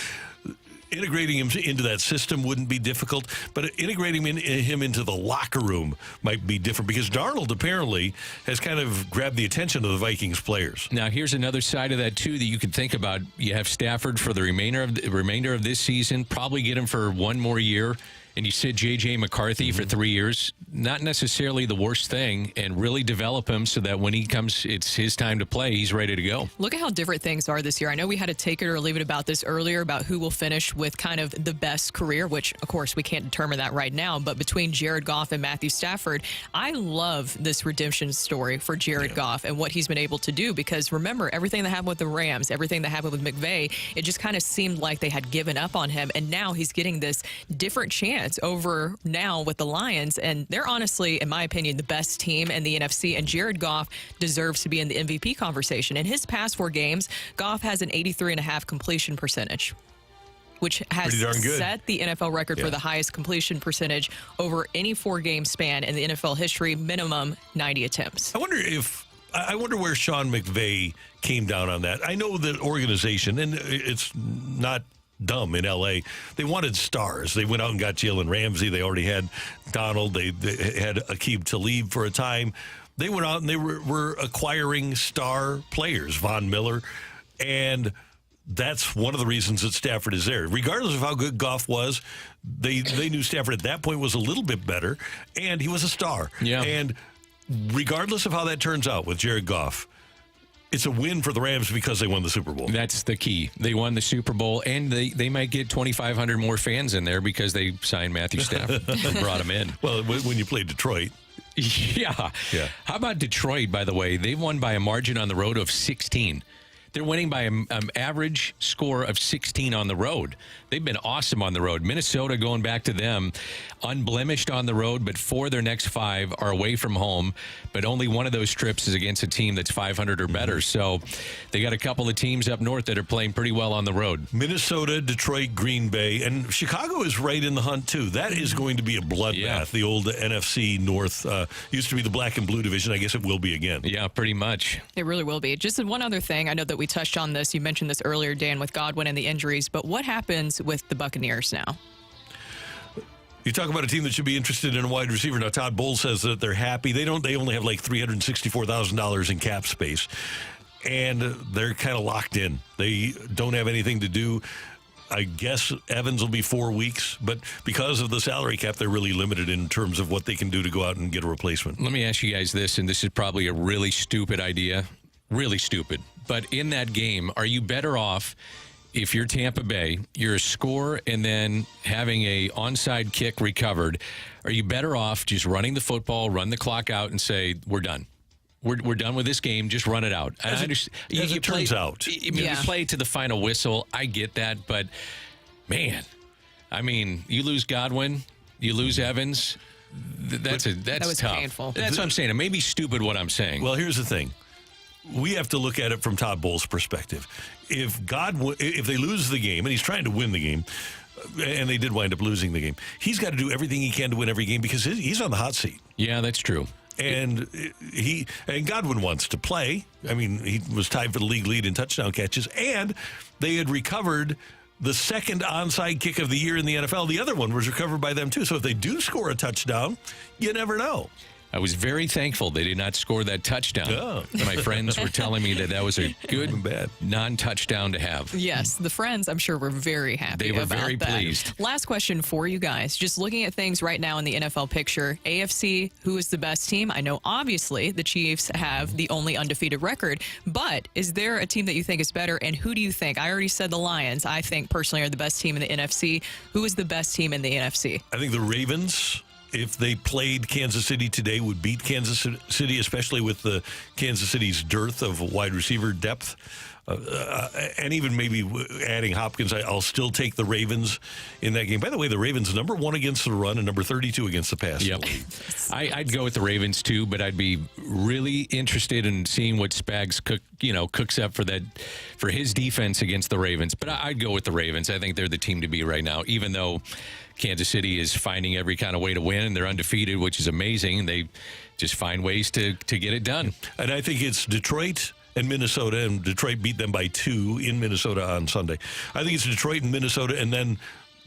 integrating him into that system wouldn't be difficult, but integrating him into the locker room might be different, because Darnold apparently has kind of grabbed the attention of the Vikings players. Now, here's another side of that, too, that you can think about. You have Stafford for the remainder of this season, probably get him for one more year, and you sit J.J. McCarthy for 3 years. Not necessarily the worst thing, and really develop him so that when he comes, it's his time to play, he's ready to go. Look at how different things are this year. I know we had a take it or leave it about this earlier, about who will finish with kind of the best career, which, of course, we can't determine that right now. But between Jared Goff and Matthew Stafford, I love this redemption story for Jared Goff and what he's been able to do. Because remember, everything that happened with the Rams, everything that happened with McVay, it just kind of seemed like they had given up on him. And now he's getting this different chance over now with the Lions. And they're honestly, in my opinion, the best team in the NFC. And Jared Goff deserves to be in the MVP conversation. In his past 4 games, Goff has an 83.5% completion percentage, which has set the NFL record for the highest completion percentage over any 4-game span in the NFL history, minimum 90 attempts. I wonder where Sean McVay came down on that. I know the organization, and it's not dumb in L.A., they wanted stars. They went out and got Jalen Ramsey. They already had Donald. They had Aqib Talib for a time. They went out and they were acquiring star players, Von Miller, and that's one of the reasons that Stafford is there. Regardless of how good Goff was, they knew Stafford at that point was a little bit better, and he was a star. Yeah. And regardless of how that turns out with Jared Goff, it's a win for the Rams because they won the Super Bowl. That's the key. They won the Super Bowl, and they might get 2,500 more fans in there because they signed Matthew Stafford and brought him in. Well, when you play Detroit. Yeah. How about Detroit, by the way? They won by a margin on the road of 16. They're winning by an average score of 16 on the road. They've been awesome on the road. Minnesota, going back to them, unblemished on the road, but 4 of their next 5 are away from home. But only one of those trips is against a team that's 500 or better. So they got a couple of teams up north that are playing pretty well on the road. Minnesota, Detroit, Green Bay, and Chicago is right in the hunt, too. That is going to be a bloodbath. Yeah. The old NFC North used to be the black and blue division. I guess it will be again. Yeah, pretty much. It really will be. Just one other thing. I know that we touched on this. You mentioned this earlier, Dan, with Godwin and the injuries. But what happens with the Buccaneers now? You talk about a team that should be interested in a wide receiver. Now, Todd Bowles says that they're happy. They only have like $364,000 in cap space, and they're kind of locked in. They don't have anything to do. I guess Evans will be 4 weeks, but because of the salary cap, they're really limited in terms of what they can do to go out and get a replacement. Let me ask you guys this, and this is probably a really stupid idea. Really stupid. But in that game, are you better off if you're Tampa Bay, you're a scorer, and then having a onside kick recovered? Are you better off just running the football, run the clock out, and say, we're done? We're done with this game. Just run it out. As it turns out. You play to the final whistle. I get that. But, man, I mean, you lose Godwin, you lose Evans. That was tough. Painful. That's what I'm saying. It may be stupid what I'm saying. Well, here's the thing. We have to look at it from Todd Bowles' perspective. If they lose the game, and he's trying to win the game, and they did wind up losing the game, he's got to do everything he can to win every game because he's on the hot seat. Yeah, that's true. And Godwin wants to play. I mean, he was tied for the league lead in touchdown catches, and they had recovered the second onside kick of the year in the NFL. The other one was recovered by them too. So if they do score a touchdown, you never know. I was very thankful they did not score that touchdown. Oh. My friends were telling me that was a good non-touchdown to have. Yes, the friends, I'm sure, were very happy. They were about very that. pleased. Last question for you guys. Just looking at things right now in the NFL picture, AFC, who is the best team? I know, obviously, the Chiefs have the only undefeated record, but is there a team that you think is better, and who do you think? I already said the Lions, I think, personally, are the best team in the NFC. Who is the best team in the NFC? I think the Ravens, if they played Kansas City today, would beat Kansas City, especially with the Kansas City's dearth of wide receiver depth. And even maybe adding Hopkins, I'll still take the Ravens in that game. By the way, the Ravens number 1 against the run and number 32 against the pass. Yep. I'd go with the Ravens too, but I'd be really interested in seeing what Spags cooks up for his defense against the Ravens. But I'd go with the Ravens. I think they're the team to be right now, even though Kansas City is finding every kind of way to win, and they're undefeated, which is amazing. They just find ways to get it done. And I think it's Detroit and Minnesota, and Detroit beat them by 2 in Minnesota on Sunday. I think it's Detroit and Minnesota, and then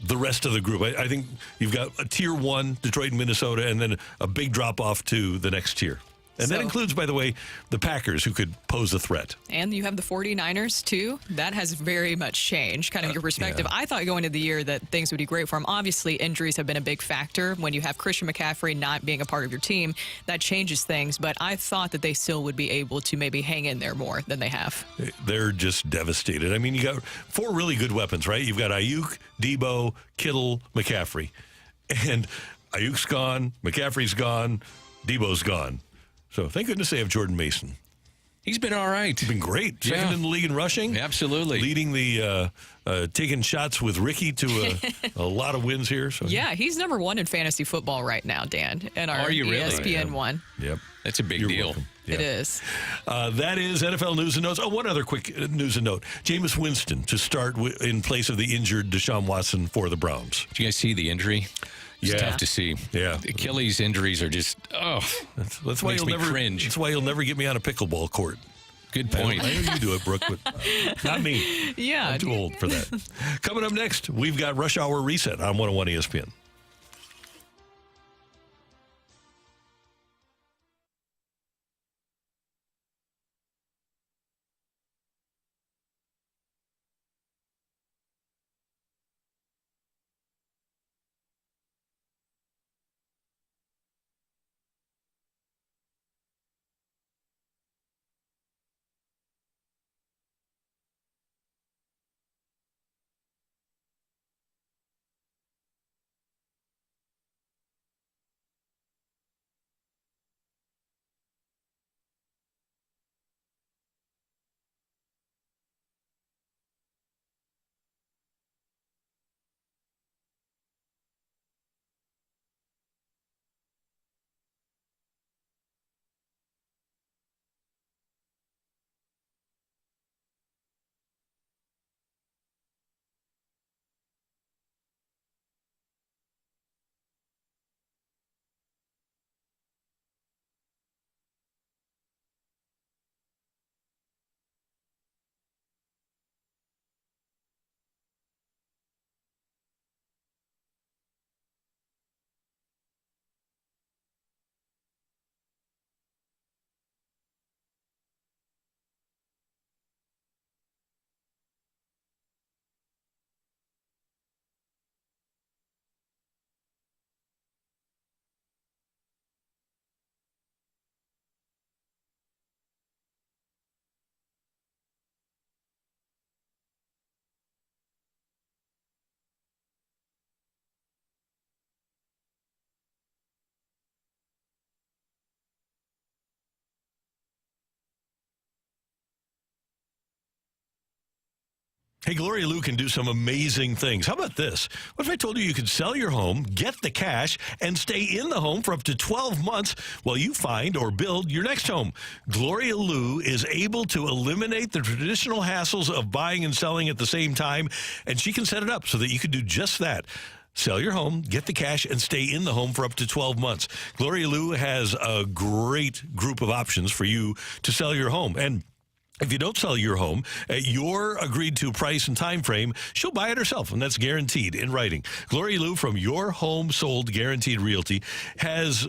the rest of the group. I think you've got a tier 1, Detroit and Minnesota, and then a big drop-off to the next tier. And that includes, by the way, the Packers, who could pose a threat. And you have the 49ers, too. That has very much changed, kind of your perspective. Yeah. I thought going into the year that things would be great for him. Obviously, injuries have been a big factor. When you have Christian McCaffrey not being a part of your team, that changes things. But I thought that they still would be able to maybe hang in there more than they have. They're just devastated. I mean, you got 4 really good weapons, right? You've got Ayuk, Debo, Kittle, McCaffrey. And Ayuk's gone, McCaffrey's gone, Debo's gone. So thank goodness they have Jordan Mason. He's been all right. He's been great. Second in the league in rushing. Absolutely. Leading the taking shots with Ricky to a lot of wins here. So Yeah, he's number 1 in fantasy football right now, Dan, in our ESPN one. Yep. That's a big deal. It is. That is NFL news and notes. Oh, one other quick news and note. Jameis Winston to start in place of the injured Deshaun Watson for the Browns. Did you guys see the injury? It's tough to see. Yeah. Achilles injuries are just, that's why makes me cringe. That's why you'll never get me on a pickleball court. Good point. I know you do it, Brooke, but not me. Yeah. I'm too old for that. Coming up next, we've got Rush Hour Reset on 101 ESPN. Hey, Gloria Lou can do some amazing things. How about this? What if I told you could sell your home, get the cash, and stay in the home for up to 12 months while you find or build your next home? Gloria Lou is able to eliminate the traditional hassles of buying and selling at the same time, and she can set it up so that you can do just that. Sell your home, get the cash, and stay in the home for up to 12 months. Gloria Lou has a great group of options for you to sell your home. And if you don't sell your home at your agreed to price and time frame, she'll buy it herself, and that's guaranteed in writing. Gloria Lou from Your Home Sold Guaranteed Realty has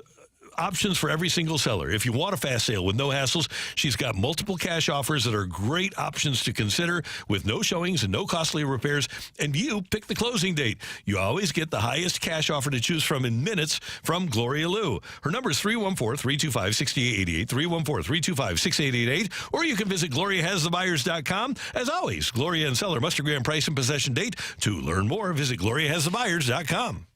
options for every single seller. If you want a fast sale with no hassles, she's got multiple cash offers that are great options to consider with no showings and no costly repairs, and you pick the closing date. You always get the highest cash offer to choose from in minutes from Gloria Lou. Her number is 314-325-6888, 314-325-6888, or you can visit GloriaHasTheBuyers.com. As always, Gloria and seller must agree on price and possession date. To learn more, visit GloriaHasTheBuyers.com.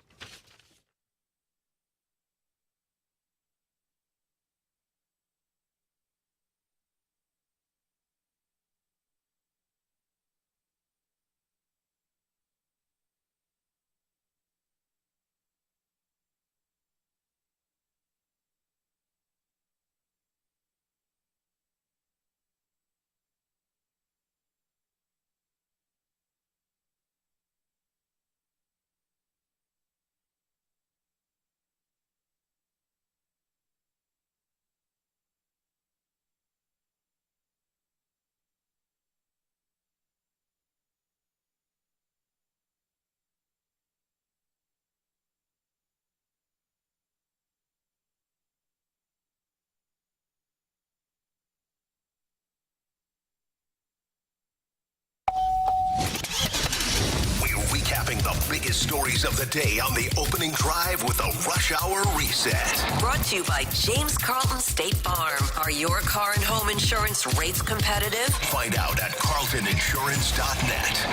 Recapping the biggest stories of the day on the opening drive with a Rush Hour Reset. Brought to you by James Carlton State Farm. Are your car and home insurance rates competitive? Find out at carltoninsurance.net.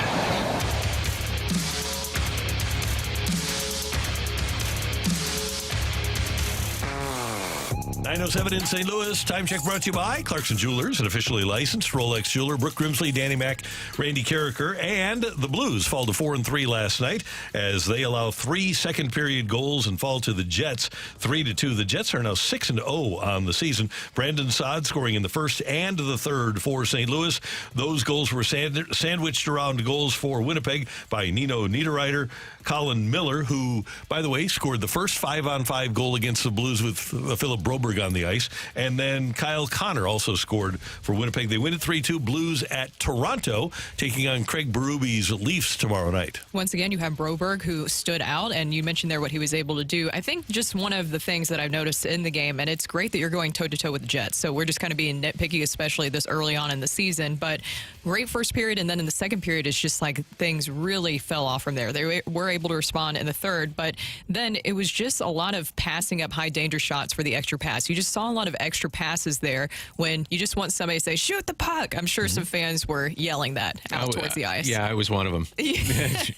9:07 in St. Louis. Time check brought to you by Clarkson Jewelers, an officially licensed Rolex jeweler. Brooke Grimsley, Danny Mac, Randy Carricker, and the Blues fall to 4-3 last night as they allow 3 second-period goals and fall to the Jets 3-2. The Jets are now 6-0 on the season. Brandon Saad scoring in the first and the third for St. Louis. Those goals were sandwiched around goals for Winnipeg by Nino Niederreiter, Colin Miller, who, by the way, scored the first 5-on-5 goal against the Blues with Philip Broberg on the ice. And then Kyle Connor also scored for Winnipeg. They win at 3-2. Blues at Toronto, taking on Craig Berube's Leafs tomorrow night. Once again, you have Broberg, who stood out, and you mentioned there what he was able to do. I think just one of the things that I've noticed in the game, and it's great that you're going toe-to-toe with the Jets, so we're just kind of being nitpicky, especially this early on in the season, but great first period, and then in the second period, it's just like things really fell off from there. They were able to respond in the third, but then it was just a lot of passing up high danger shots for the extra pass. You just saw a lot of extra passes there when you just want somebody to say, shoot the puck. I'm sure some fans were yelling that out towards the ice. Yeah, I was one of them.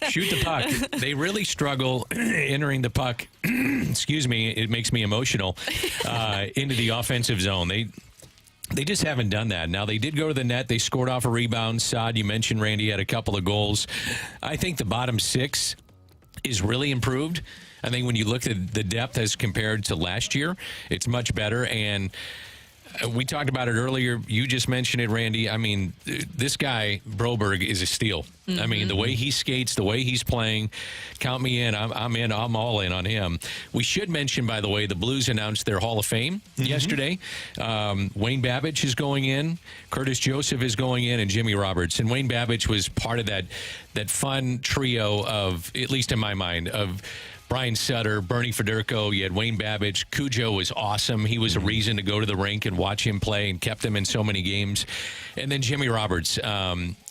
Shoot the puck. They really struggle entering the puck. Excuse me, it makes me emotional, into the offensive zone. They just haven't done that. Now, they did go to the net. They scored off a rebound. Saad, you mentioned Randy had a couple of goals. I think the bottom six is really improved. I think when you look at the depth as compared to last year, it's much better. And we talked about it earlier. You just mentioned it, Randy. I mean, this guy, Broberg, is a steal. Mm-hmm. I mean, the way he skates, the way he's playing, count me in. I'm in. I'm all in on him. We should mention, by the way, the Blues announced their Hall of Fame yesterday. Wayne Babbage is going in. Curtis Joseph is going in, and Jimmy Roberts. And Wayne Babbage was part of that fun trio of, at least in my mind, of Brian Sutter, Bernie Federko, you had Wayne Babbage. Cujo was awesome. He was a reason to go to the rink and watch him play and kept him in so many games. And then Jimmy Roberts,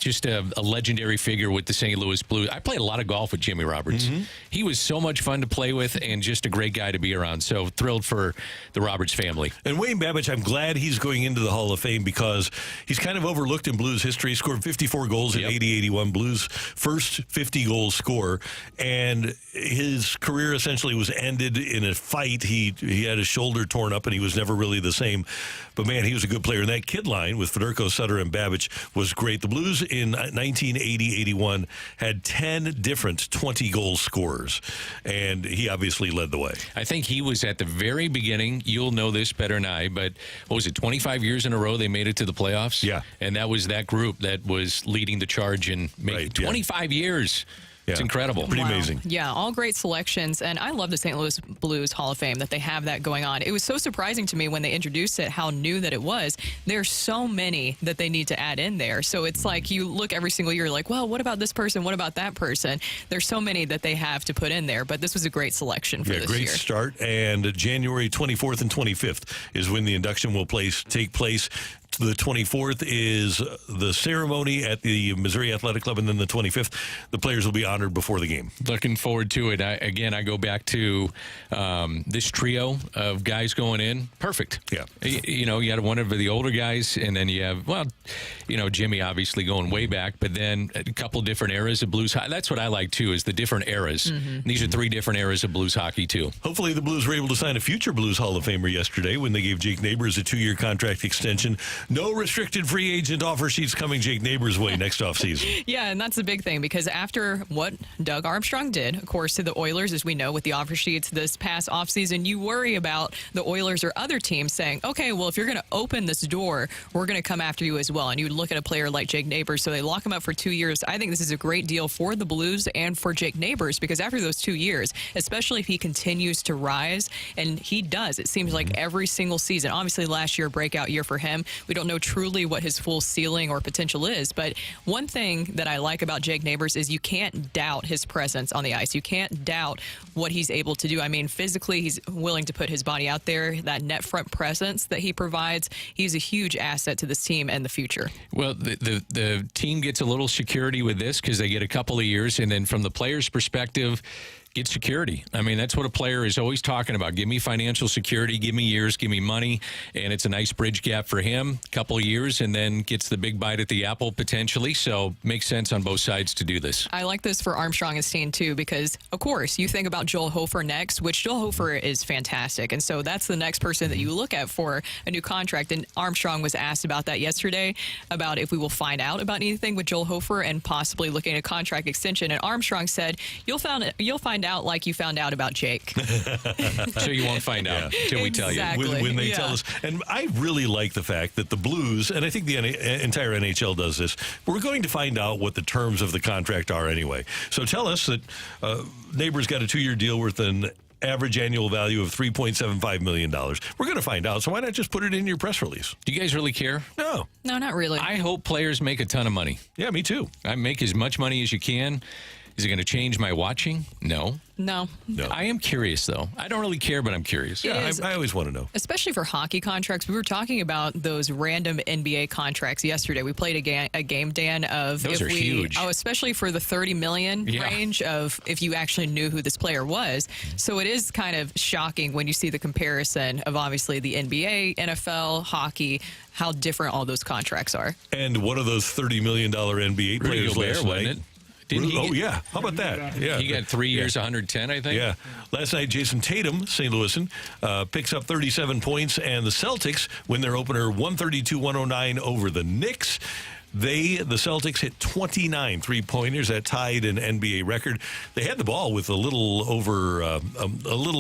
just a legendary figure with the St. Louis Blues. I played a lot of golf with Jimmy Roberts. He was so much fun to play with and just a great guy to be around. So thrilled for the Roberts family. And Wayne Babbage, I'm glad he's going into the Hall of Fame because he's kind of overlooked in Blues history. He scored 54 goals in 80-81. Blues' first 50-goal scorer. And his career essentially was ended in a fight. He had his shoulder torn up, and he was never really the same. But, man, he was a good player. And that kid line with Federico, Sutter, and Babbage was great. The Blues in 1980-81 had 10 different 20-goal scorers, and he obviously led the way. I think he was at the very beginning. You'll know this better than I, but what was it, 25 years in a row they made it to the playoffs? Yeah. And that was that group that was leading the charge in 25 years. It's incredible. Pretty amazing. Yeah, all great selections. And I love the St. Louis Blues Hall of Fame that they have that going on. It was so surprising to me when they introduced it, how new that it was. There's so many that they need to add in there. So it's like you look every single year like, well, what about this person? What about that person? There's so many that they have to put in there. But this was a great selection for this great year. Start. And January 24th and 25th is when the induction will take place. The 24th is the ceremony at the Missouri Athletic Club, and then the 25th, the players will be honored before the game. Looking forward to it. I go back to this trio of guys going in. Perfect. Yeah. You had one of the older guys, and then you have, Jimmy obviously going way back, but then a couple different eras of Blues hockey. That's what I like, too, is the different eras. Mm-hmm. These are 3 different eras of Blues hockey, too. Hopefully the Blues were able to sign a future Blues Hall of Famer yesterday when they gave Jake Neighbours a 2-year contract extension. No restricted free agent offer sheets coming Jake Neighbours' way next offseason. Yeah, and that's the big thing, because after what Doug Armstrong did, of course, to the Oilers, as we know, with the offer sheets this past offseason, you worry about the Oilers or other teams saying, okay, well, if you're going to open this door, we're going to come after you as well. And you look at a player like Jake Neighbours, so they lock him up for 2 years. I think this is a great deal for the Blues and for Jake Neighbours, because after those 2 years, especially if he continues to rise, and he does, it seems like every single season. Obviously, last year, breakout year for him. We don't know truly what his full ceiling or potential is. But one thing that I like about Jake Neighbours is you can't doubt his presence on the ice. You can't doubt what he's able to do. I mean, physically, he's willing to put his body out there. That net front presence that he provides, he's a huge asset to this team and the future. Well, the team gets a little security with this because they get a couple of years, and then from the player's perspective, get security. I mean, that's what a player is always talking about. Give me financial security, give me years, give me money, and it's a nice bridge gap for him. A couple of years, and then gets the big bite at the apple potentially. So makes sense on both sides to do this. I like this for Armstrong and Steen too, because of course you think about Joel Hofer next, which Joel Hofer is fantastic, and so that's the next person that you look at for a new contract. And Armstrong was asked about that yesterday, about if we will find out about anything with Joel Hofer and possibly looking at a contract extension. And Armstrong said, "You'll find out like you found out about Jake." So you won't find out until we tell you. When they tell us. And I really like the fact that the Blues, and I think the entire NHL does this, we're going to find out what the terms of the contract are anyway. So tell us that Neighbours got a 2-year deal worth an average annual value of $3.75 million. We're going to find out, so why not just put it in your press release? Do you guys really care? No, not really. I hope players make a ton of money. Yeah, me too. I make as much money as you can. Is it going to change my watching? No. I am curious, though. I don't really care, but I'm curious. Yeah, I always want to know. Especially for hockey contracts. We were talking about those random NBA contracts yesterday. We played a game, Dan, of... Those are huge. Oh, especially for the $30 million range of if you actually knew who this player was. So it is kind of shocking when you see the comparison of obviously the NBA, NFL, hockey, how different all those contracts are. And one of those $30 million NBA players last night... yeah. How about that? Yeah. He got 3 years, 110, I think. Yeah. Last night, Jason Tatum, St. Louisan, picks up 37 points, and the Celtics win their opener 132-109 over the Knicks. The Celtics hit 29 3-pointers. That tied an NBA record. They had the ball with a little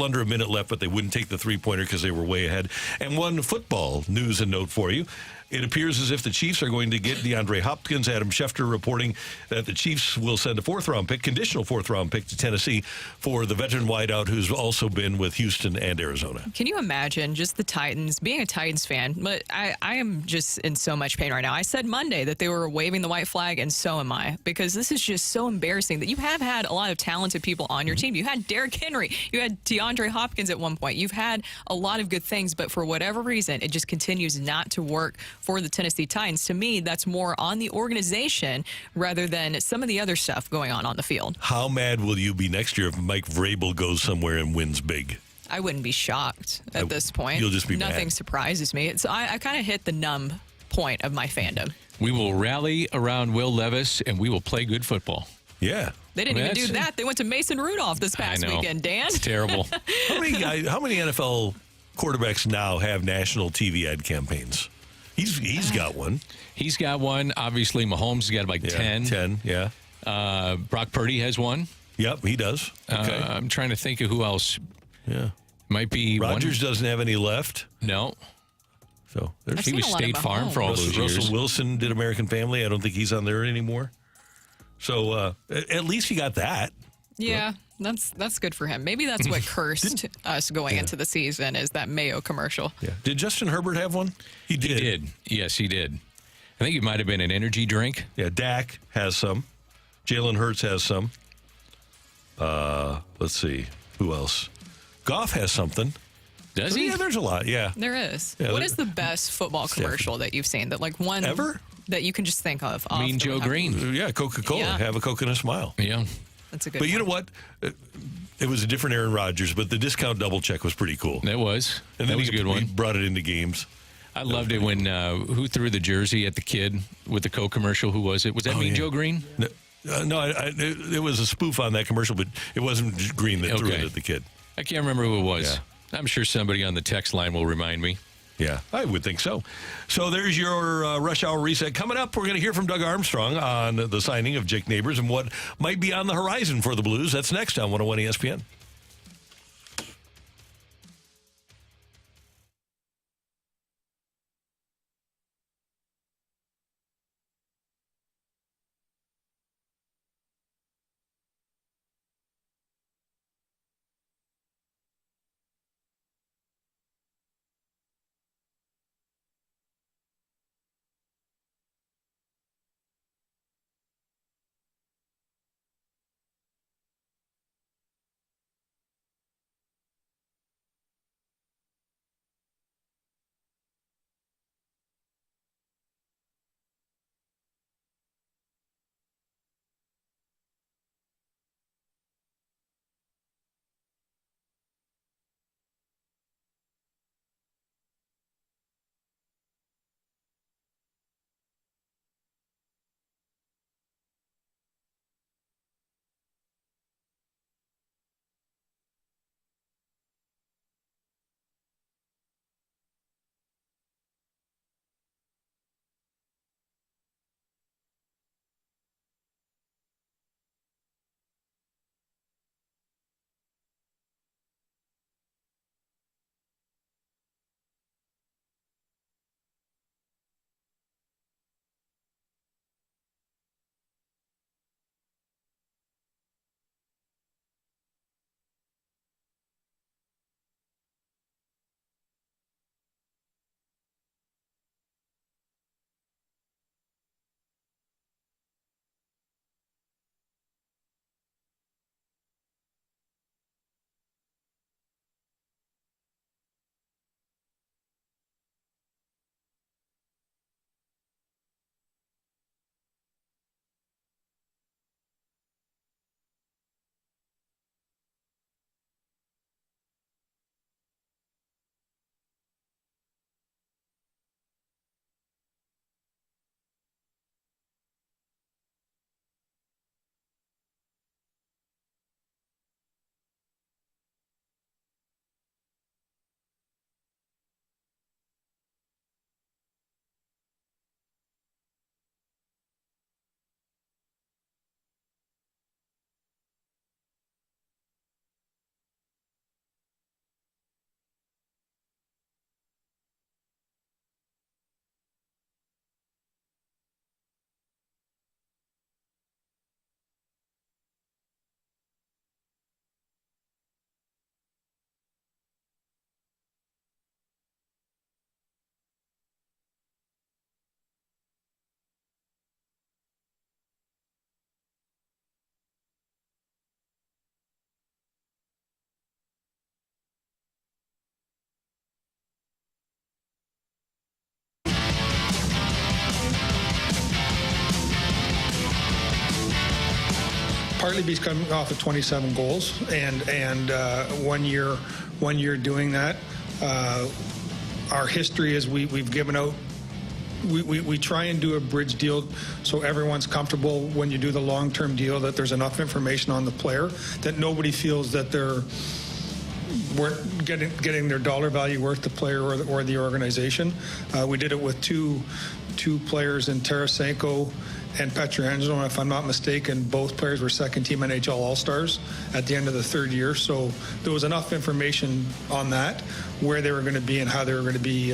under a minute left, but they wouldn't take the 3-pointer because they were way ahead. And one football news and note for you. It appears as if the Chiefs are going to get DeAndre Hopkins. Adam Schefter reporting that the Chiefs will send a conditional fourth-round pick to Tennessee for the veteran wideout who's also been with Houston and Arizona. Can you imagine just the Titans, being a Titans fan, but I am just in so much pain right now. I said Monday that they were waving the white flag, and so am I, because this is just so embarrassing that you have had a lot of talented people on your team. You had Derrick Henry. You had DeAndre Hopkins at one point. You've had a lot of good things, but for whatever reason, it just continues not to work for the Tennessee Titans. To me, that's more on the organization rather than some of the other stuff going on the field. How mad will you be next year if Mike Vrabel goes somewhere and wins big? I wouldn't be shocked at this point. You'll just be Nothing mad. surprises me. So I kind of hit the numb point of my fandom. We will rally around Will Levis, and we will play good football. Yeah. They didn't even do that. They went to Mason Rudolph this past weekend, Dan. It's terrible. How many NFL quarterbacks now have national TV ad campaigns? He's got one. He's got one. Obviously, Mahomes has got like 10. 10, yeah. Brock Purdy has one. Yep, he does. Okay. I'm trying to think of who else. Yeah. Might be Rodgers doesn't have any left. No. So he was State Farm for all those years. Russell Wilson did American Family. I don't think he's on there anymore. So at least he got that. Yeah, that's good for him. Maybe that's what cursed us going into the season is that Mayo commercial. Yeah. Did Justin Herbert have one? He did. He did. Yes, he did. I think it might have been an energy drink. Yeah, Dak has some. Jalen Hurts has some. Let's see. Who else? Goff has something. Does he? Yeah, there's a lot. Yeah. There is. Yeah, what is the best football commercial that you've seen? That like one ever that you can just think of? Mean Joe Green. Yeah, Coca-Cola. Yeah. Have a Coke and a smile. Yeah. That's a good But you know what? It was a different Aaron Rodgers, but the discount double check was pretty cool. That was. And that was a good one. He brought it into games. I loved it when who threw the jersey at the kid with the Coke commercial? Who was it? Was that Mean Joe Green? No, it was a spoof on that commercial, but it wasn't Green that threw it at the kid. I can't remember who it was. Yeah. I'm sure somebody on the text line will remind me. Yeah, I would think so. So there's your Rush Hour Reset. Coming up, we're going to hear from Doug Armstrong on the signing of Jake Neighbours and what might be on the horizon for the Blues. That's next on 101 ESPN. partly because coming off of 27 goals, and one year doing that. Our history is we've given out we try and do a bridge deal so everyone's comfortable when you do the long-term deal, that there's enough information on the player that nobody feels that they're weren't getting their dollar value worth, the player or the organization. We did it with two players in Tarasenko and Pietrangelo, and if I'm not mistaken, both players were second-team NHL All-Stars at the end of the third year. So there was enough information on that, where they were going to be and how they were going to be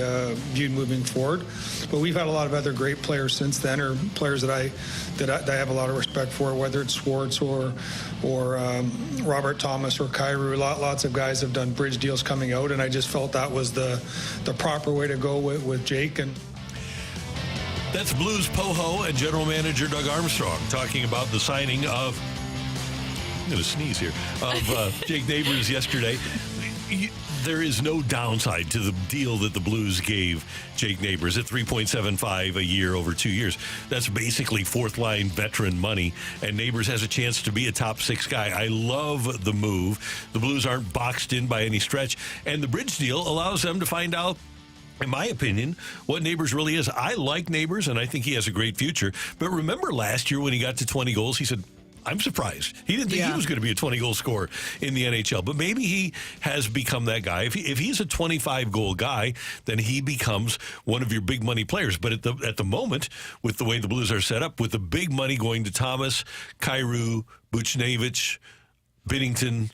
viewed moving forward. But we've had a lot of other great players since then, or players that I have a lot of respect for, whether it's Schwartz or Robert Thomas or Kyrou. Lots of guys have done bridge deals coming out, and I just felt that was the proper way to go with Jake. And that's Blues Poho and General Manager Doug Armstrong talking about the signing of, I'm going to sneeze here, of Jake Neighbours yesterday. There is no downside to the deal that the Blues gave Jake Neighbours at $3.75 a year over 2 years. That's basically fourth-line veteran money, and Neighbours has a chance to be a top-6 guy. I love the move. The Blues aren't boxed in by any stretch, and the bridge deal allows them to find out, in my opinion, what Neighbours really is. I like Neighbours, and I think he has a great future. But remember last year when he got to 20 goals, he said, I'm surprised. He didn't think he was going to be a 20-goal scorer in the NHL. But maybe he has become that guy. If he's a 25-goal guy, then he becomes one of your big money players. But at the moment, with the way the Blues are set up, with the big money going to Thomas, Kyrou, Buchnevich, Binnington,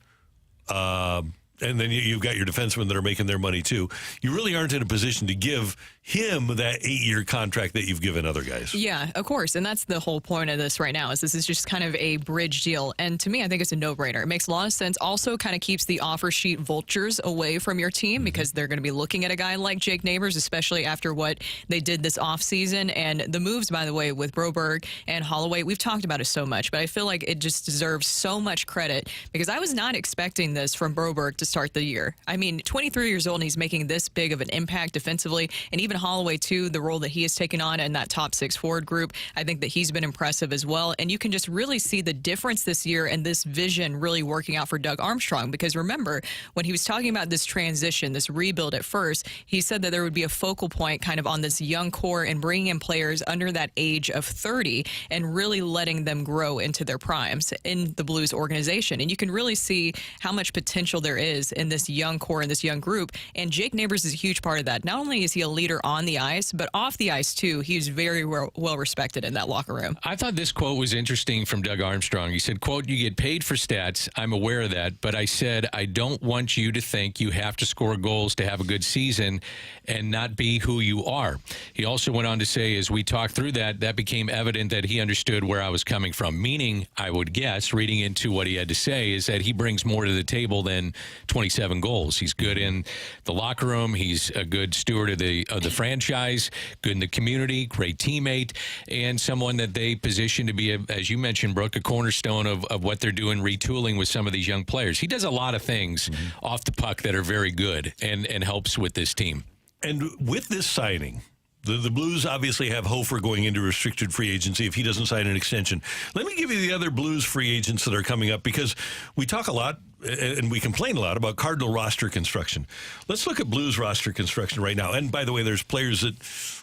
and then you've got your defensemen that are making their money too. You really aren't in a position to give him that 8-year contract that you've given other guys. Yeah, of course. And that's the whole point of this right now, is this is just kind of a bridge deal. And to me, I think it's a no-brainer. It makes a lot of sense. Also kind of keeps the offer sheet vultures away from your team, because they're going to be looking at a guy like Jake Neighbours, especially after what they did this offseason. And the moves, by the way, with Broberg and Holloway, we've talked about it so much, but I feel like it just deserves so much credit, because I was not expecting this from Broberg to start the year. I mean, 23 years old, and he's making this big of an impact defensively, and even Holloway too, the role that he has taken on in that top 6 forward group, I think that he's been impressive as well. And you can just really see the difference this year and this vision really working out for Doug Armstrong, because remember, when he was talking about this transition, this rebuild at first, he said that there would be a focal point kind of on this young core and bringing in players under that age of 30 and really letting them grow into their primes in the Blues organization. And you can really see how much potential there is in this young core and this young group. And Jake Neighbours is a huge part of that. Not only is he a leader on the ice, but off the ice too, he's very well respected in that locker room. I thought this quote was interesting from Doug Armstrong. He said, quote, "You get paid for stats. I'm aware of that, but I said, I don't want you to think you have to score goals to have a good season and not be who you are." He also went on to say, as we talked through that became evident that he understood where I was coming from, meaning, I would guess, reading into what he had to say, is that he brings more to the table than 27 goals. He's good in the locker room. He's a good steward of the franchise, good in the community, great teammate, and someone that they position to be, as you mentioned, Brooke, a cornerstone of what they're doing, retooling with some of these young players. He does a lot of things off the puck that are very good and helps with this team. And with this signing, the Blues obviously have Hofer going into restricted free agency if he doesn't sign an extension. Let me give you the other Blues free agents that are coming up, because we talk a lot and we complain a lot about Cardinal roster construction. Let's look at Blues roster construction right now. And by the way, there's players that,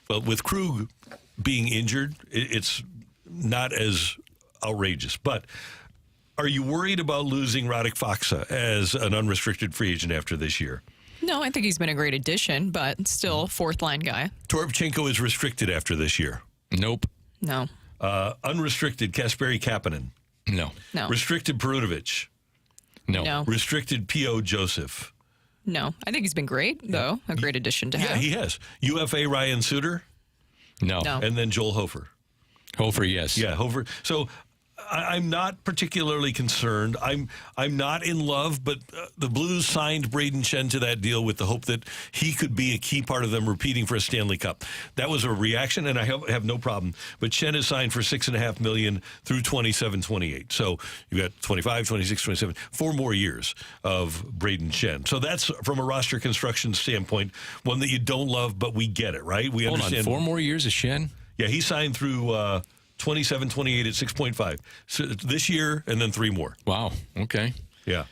well, with Krug being injured, it's not as outrageous. But are you worried about losing Radek Faksa as an unrestricted free agent after this year? No, I think he's been a great addition, but still fourth-line guy. Toropchenko is restricted after this year. Nope. No. Unrestricted Kasperi Kapanen. No. No. Restricted Perunovic. No. No. Restricted P.O. Joseph. No. I think he's been great, though. A great addition to have. Yeah, he has. UFA Ryan Suter. No. And then Joel Hofer. Hofer, yes. Yeah, Hofer. So I'm not particularly concerned. I'm not in love, but the Blues signed Braden Shen to that deal with the hope that he could be a key part of them repeating for a Stanley Cup. That was a reaction, and I have no problem. But Shen is signed for $6.5 million through 27-28. So you got 25, 26, 27, 4 more years of Braden Shen. So that's, from a roster construction standpoint, one that you don't love, but we get it, right? We understand. 4 more years of Shen? Yeah, he signed through 27-28 at 6.5. So this year, and then 3 more. Wow. Okay. Yeah.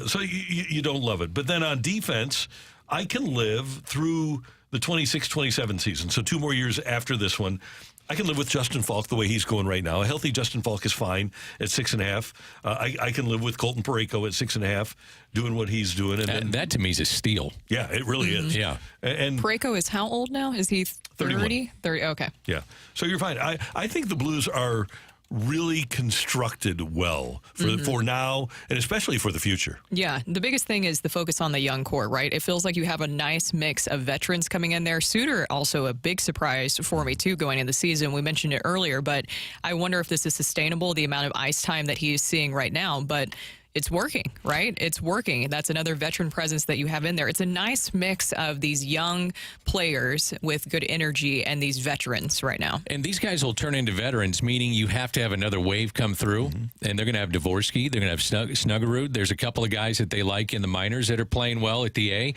So you don't love it. But then on defense, I can live through the 26-27 season, so 2 more years after this one. I can live with Justin Falk the way he's going right now. A healthy Justin Falk is fine at 6.5. I can live with Colton Parayko at 6.5, doing what he's doing. And that to me is a steal. Yeah, it really is. Yeah. And Parayko is how old now? Is he 30? 30. Okay. Yeah. So you're fine. I think the Blues are really constructed well for now and especially for the future. Yeah, the biggest thing is the focus on the young core, right? It feels like you have a nice mix of veterans coming in there. Suter, also a big surprise for me, too, going into the season. We mentioned it earlier, but I wonder if this is sustainable, the amount of ice time that he is seeing right now. But it's working, right? It's working. That's another veteran presence that you have in there. It's a nice mix of these young players with good energy and these veterans right now. And these guys will turn into veterans, meaning you have to have another wave come through, and they're going to have Dvorsky, they're going to have Snuggerud. There's a couple of guys that they like in the minors that are playing well at the A,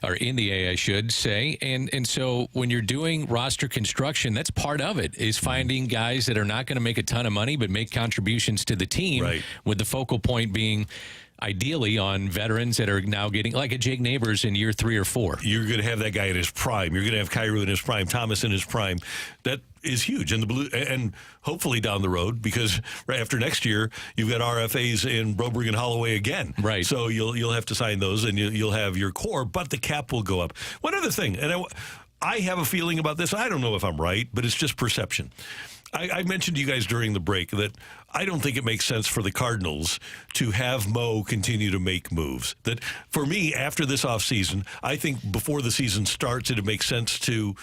or in the A, I should say. And so when you're doing roster construction, that's part of it, is finding guys that are not going to make a ton of money but make contributions to the team, with the focal point being ideally on veterans that are now getting, like a Jake Neighbours in year 3 or 4. You're going to have that guy in his prime. You're going to have Kyrou in his prime, Thomas in his prime. That is huge. And the Blue, and hopefully down the road, because right after next year, you've got RFAs in Broberg and Holloway again. Right. So you'll have to sign those, and you'll have your core, but the cap will go up. One other thing, and I have a feeling about this. I don't know if I'm right, but it's just perception. I mentioned to you guys during the break that I don't think it makes sense for the Cardinals to have Mo continue to make moves. That for me, after this offseason, I think before the season starts, it would make sense to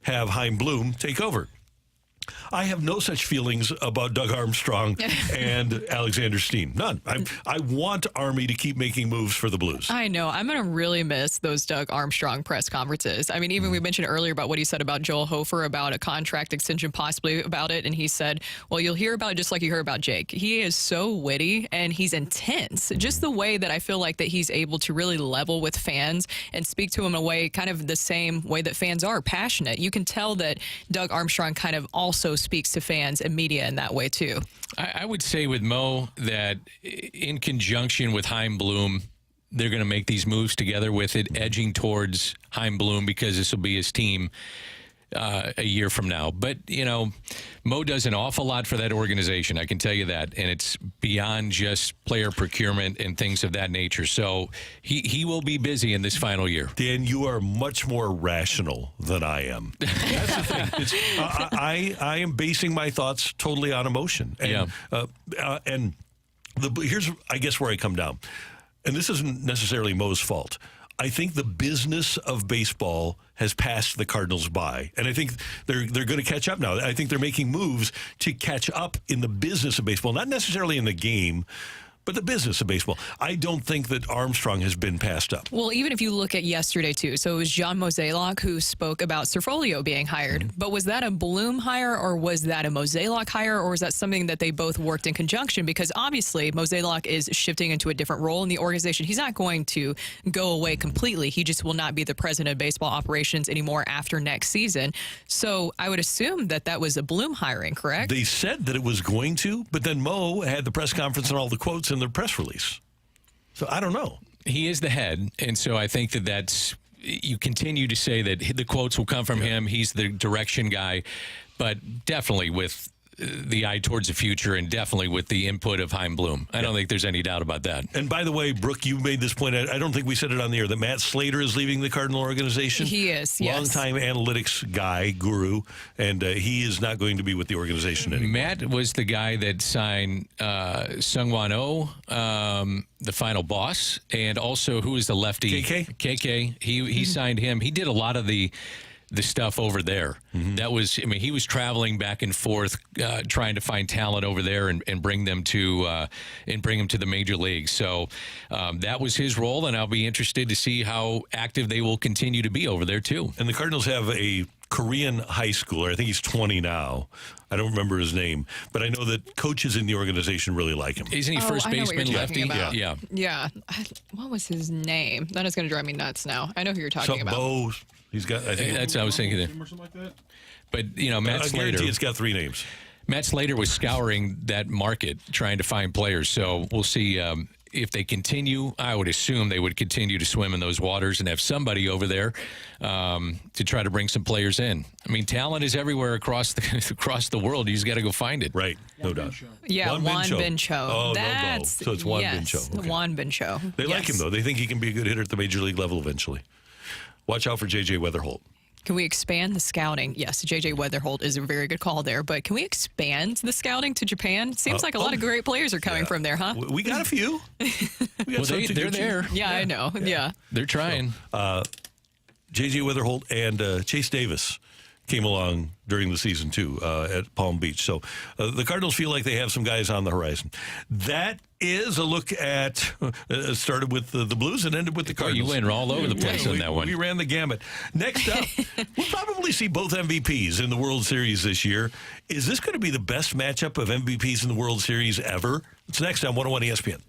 have Chaim Bloom take over. I have no such feelings about Doug Armstrong and Alexander Steen. None. I want Army to keep making moves for the Blues. I know. I'm going to really miss those Doug Armstrong press conferences. I mean, even we mentioned earlier about what he said about Joel Hofer, about a contract extension possibly about it. And he said, well, you'll hear about it just like you heard about Jake. He is so witty and he's intense. Just the way that I feel like that he's able to really level with fans and speak to them in a way, kind of the same way that fans are, passionate. You can tell that Doug Armstrong kind of also speaks to fans and media in that way too. I would say with Mo that in conjunction with Chaim Bloom, they're going to make these moves together with it, edging towards Chaim Bloom because this will be his team a year from now. But, you know, Mo does an awful lot for that organization, I can tell you that. And it's beyond just player procurement and things of that nature. So he will be busy in this final year. Dan, you are much more rational than I am. That's the thing. I am basing my thoughts totally on emotion. And, here's, I guess, where I come down. And this isn't necessarily Mo's fault. I think the business of baseball has passed the Cardinals by. And I think they're going to catch up now. I think they're making moves to catch up in the business of baseball, not necessarily in the game, but the business of baseball. I don't think that Armstrong has been passed up. Well, even if you look at yesterday, too. So it was John Mozeliak who spoke about Cerfolio being hired. But was that a Bloom hire or was that a Mozeliak hire or was that something that they both worked in conjunction? Because obviously Mozeliak is shifting into a different role in the organization. He's not going to go away completely. He just will not be the president of baseball operations anymore after next season. So I would assume that that was a Bloom hiring, correct? They said that it was going to, but then Mo had the press conference and all the quotes in the press release. So I don't know. He is the head, and so I think that's you continue to say that the quotes will come from him. He's the direction guy, but definitely with the eye towards the future and definitely with the input of Chaim Bloom. I don't think there's any doubt about that. And by the way, Brooke, you made this point. I don't think we said it on the air that Matt Slater is leaving the Cardinal organization. He is, yes. Longtime analytics guy, guru, and he is not going to be with the organization anymore. Matt was the guy that signed Sungwon Oh, the final boss, and also who is the lefty? KK. He signed him. He did a lot of the stuff over there. That was, I mean, he was traveling back and forth, trying to find talent over there and bring them to the major leagues. So that was his role, and I'll be interested to see how active they will continue to be over there too. And the Cardinals have a Korean high schooler. I think he's 20 now. I don't remember his name, but I know that coaches in the organization really like him. Isn't he first baseman, lefty? Yeah. What was his name? That is going to drive me nuts now. I know who you're talking about. Bo. He's got. I think that's what I was thinking. But you know, Matt Slater. I guarantee it's got 3 names. Matt Slater was scouring that market, trying to find players. So we'll see if they continue, I would assume they would continue to swim in those waters and have somebody over there to try to bring some players in. I mean, talent is everywhere across the world. You just got to go find it. Right, no doubt. Yeah, Juan Bencho. Oh, That's, no. So it's Juan yes, Bencho. Okay. Juan Bencho. They like him, though. They think he can be a good hitter at the major league level eventually. Watch out for J.J. Weatherholt. Can we expand the scouting? Yes, J.J. Weatherholt is a very good call there, but can we expand the scouting to Japan? Seems like a lot of great players are coming from there, huh? We got a few. They're there. Yeah, I know. Yeah. They're trying. J.J. Weatherholt and Chase Davis came along during the season, too, at Palm Beach. So the Cardinals feel like they have some guys on the horizon. That is a look at, started with the Blues and ended with the Cardinals. You went all over the place on that one. We ran the gamut. Next up, we'll probably see both MVPs in the World Series this year. Is this going to be the best matchup of MVPs in the World Series ever? It's next on 101 ESPN.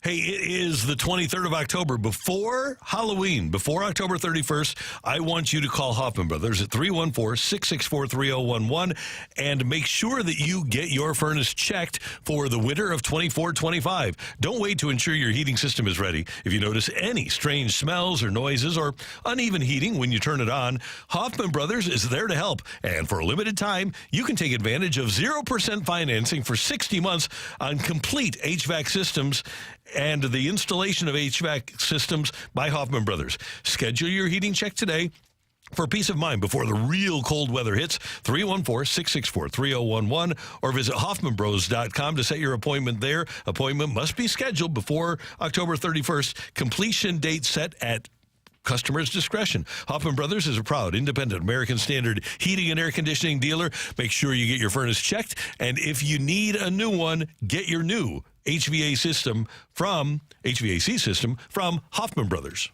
Hey, it is the 23rd of October. Before Halloween, before October 31st, I want you to call Hoffman Brothers at 314-664-3011 and make sure that you get your furnace checked for the winter of 24-25. Don't wait to ensure your heating system is ready. If you notice any strange smells or noises or uneven heating when you turn it on, Hoffman Brothers is there to help. And for a limited time, you can take advantage of 0% financing for 60 months on complete HVAC systems and the installation of HVAC systems by Hoffman Brothers. Schedule your heating check today for peace of mind before the real cold weather hits. 314-664-3011 or visit hoffmanbros.com to set your appointment there. Appointment must be scheduled before October 31st. Completion date set at customer's discretion. Hoffman Brothers is a proud, independent, American Standard heating and air conditioning dealer. Make sure you get your furnace checked, and if you need a new one, get your new HVAC system from Hoffman Brothers.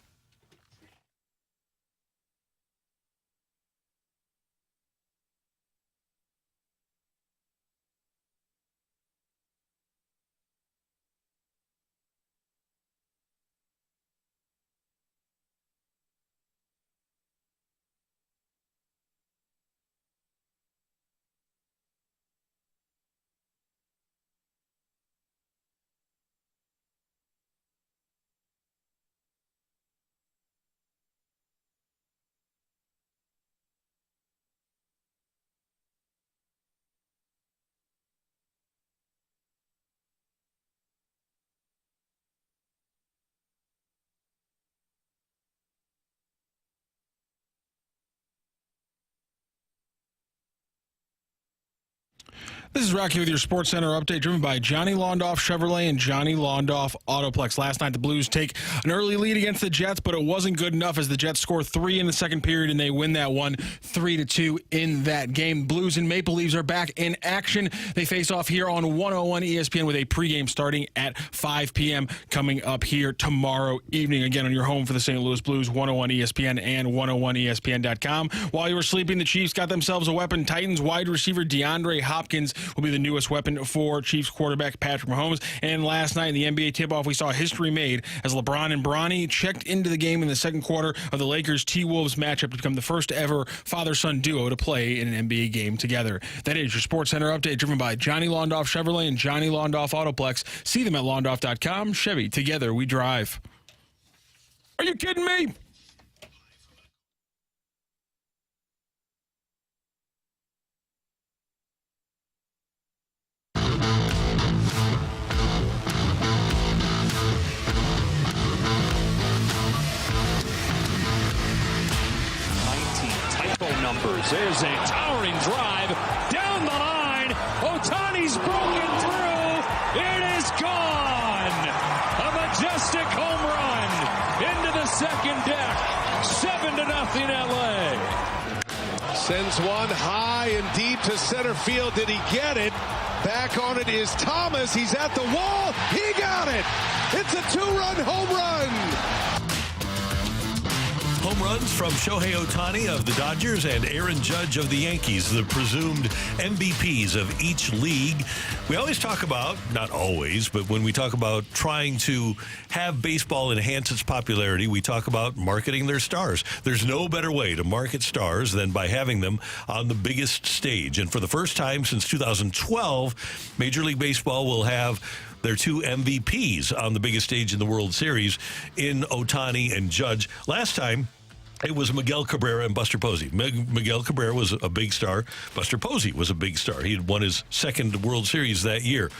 This is Rocky with your Sports Center update, driven by Johnny Londoff Chevrolet and Johnny Londoff Autoplex. Last night, the Blues take an early lead against the Jets, but it wasn't good enough as the Jets score 3 in the second period, and they win that one 3-2 in that game. Blues and Maple Leafs are back in action. They face off here on 101 ESPN with a pregame starting at 5 p.m. coming up here tomorrow evening. Again, on your home for the St. Louis Blues, 101 ESPN and 101ESPN.com. While you were sleeping, the Chiefs got themselves a weapon. Titans wide receiver DeAndre Hopkins will be the newest weapon for Chiefs quarterback Patrick Mahomes. And last night in the NBA tip-off, we saw history made as LeBron and Bronny checked into the game in the second quarter of the Lakers T-Wolves matchup to become the first ever father-son duo to play in an NBA game together. That is your Sports Center update, driven by Johnny Londoff Chevrolet and Johnny Londoff Autoplex. See them at londoff.com. Chevy, together we drive. Are you kidding me? Numbers. There's a towering drive down the line. Ohtani's broken through. It is gone. A majestic home run into the second deck. 7-0 LA. Sends one high and deep to center field. Did he get it? Back on it is Thomas. He's at the wall. He got it. It's a 2-run home run. Home runs from Shohei Ohtani of the Dodgers and Aaron Judge of the Yankees, the presumed MVPs of each league. We always talk about, not always, but when we talk about trying to have baseball enhance its popularity, we talk about marketing their stars. There's no better way to market stars than by having them on the biggest stage. And for the first time since 2012, Major League Baseball will have their two MVPs on the biggest stage in the World Series in Ohtani and Judge. Last time, it was Miguel Cabrera and Buster Posey. Miguel Cabrera was a big star. Buster Posey was a big star. He had won his second World Series that year.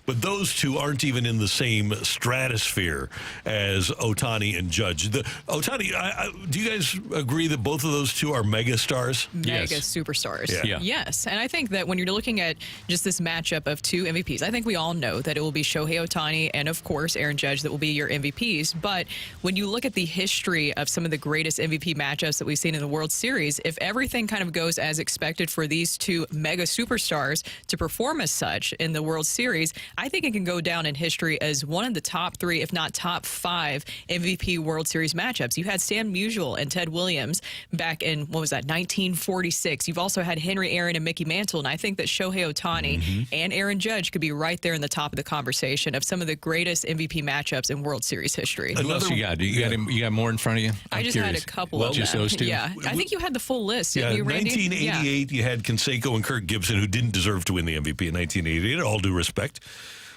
But those two aren't even in the same stratosphere as Ohtani and Judge. Ohtani, do you guys agree that both of those two are mega stars? Mega superstars. Yeah. Yes. And I think that when you're looking at just this matchup of two MVPs, I think we all know that it will be Shohei Ohtani and, of course, Aaron Judge that will be your MVPs. But when you look at the history of some of the greatest MVP matchups that we've seen in the World Series, if everything kind of goes as expected for these two mega superstars to perform as such in the World Series, I think it can go down in history as one of the top 3, if not top 5 MVP World Series matchups. You had Stan Musial and Ted Williams back in, 1946. You've also had Henry Aaron and Mickey Mantle, and I think that Shohei Ohtani and Aaron Judge could be right there in the top of the conversation of some of the greatest MVP matchups in World Series history. Who else you got? You got more in front of you? I just had a couple of just them. those two? Yeah, I think you had the full list, didn't you, Randy? 1988, you had Canseco and Kirk Gibson, who didn't deserve to win the MVP in 1988, all due respect.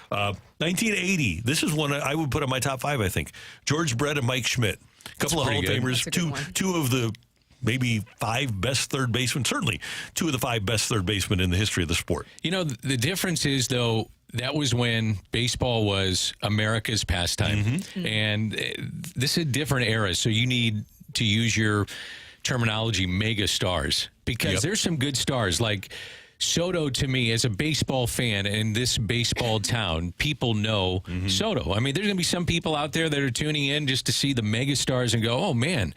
1980, this is one I would put on my top 5, I think. George Brett and Mike Schmidt. A couple of Hall of Famers, two of the maybe 5 best third basemen, certainly 2 of the 5 best third basemen in the history of the sport. You know, the difference is, though, that was when baseball was America's pastime. And this is a different era, so you need to use your terminology, mega stars, because there's some good stars like Soto. To me, as a baseball fan in this baseball town, people know Soto. I mean, there's going to be some people out there that are tuning in just to see the mega stars and go, oh, man,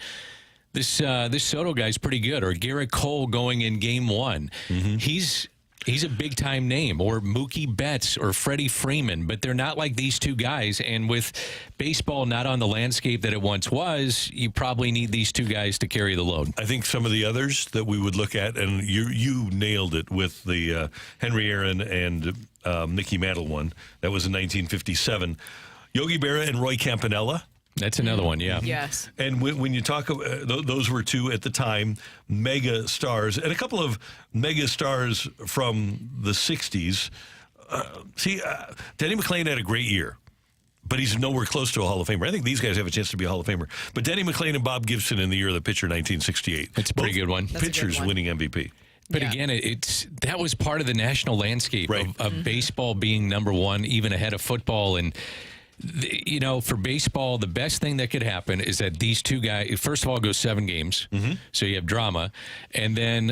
this Soto guy's pretty good. Or Garrett Cole going in game 1. He's He's a big-time name, or Mookie Betts or Freddie Freeman, but they're not like these two guys. And with baseball not on the landscape that it once was, you probably need these two guys to carry the load. I think some of the others that we would look at, and you nailed it with the Henry Aaron and Mickey Mantle one. That was in 1957. Yogi Berra and Roy Campanella. That's another one, yeah. Yes. And when you talk about those were two at the time mega stars, and a couple of mega stars from the 60s. Denny McLain had a great year, but he's nowhere close to a Hall of Famer. I think these guys have a chance to be a Hall of Famer. But Denny McLain and Bob Gibson in the year of the pitcher, 1968. It's a pretty good one. Pitchers winning MVP. But again, that was part of the national landscape of baseball being number one, even ahead of football. And for baseball, the best thing that could happen is that these two guys, first of all, go 7 games. So you have drama. And then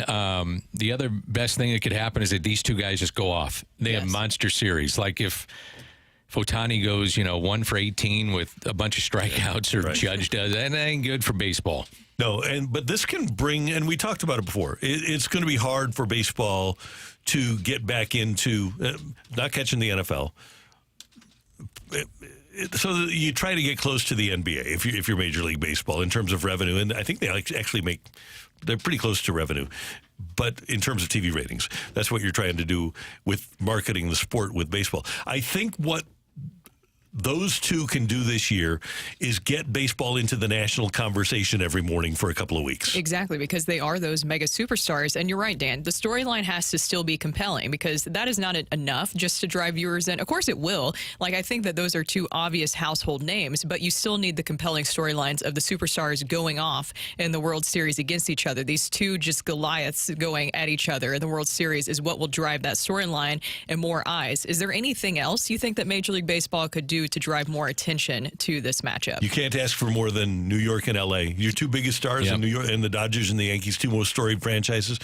the other best thing that could happen is that these two guys just go off. They have monster series. Like if Otani goes, 1 for 18 with a bunch of strikeouts, or Judge does, that ain't good for baseball. No, but this can bring, and we talked about it before, it's going to be hard for baseball to get back into not catching the NFL. So you try to get close to the NBA if you're Major League Baseball in terms of revenue, and I think they actually they're pretty close to revenue. But in terms of TV ratings, that's what you're trying to do with marketing the sport with baseball. I think what those two can do this year is get baseball into the national conversation every morning for a couple of weeks. Exactly, because they are those mega superstars. And you're right, Dan. The storyline has to still be compelling, because that is not enough just to drive viewers in. Of course it will. I think that those are two obvious household names, but you still need the compelling storylines of the superstars going off in the World Series against each other. These two just Goliaths going at each other in the World Series is what will drive that storyline and more eyes. Is there anything else you think that Major League Baseball could do to drive more attention to this matchup? You can't ask for more than New York and LA. Your two biggest stars in New York, and the Dodgers and the Yankees, two most storied franchises.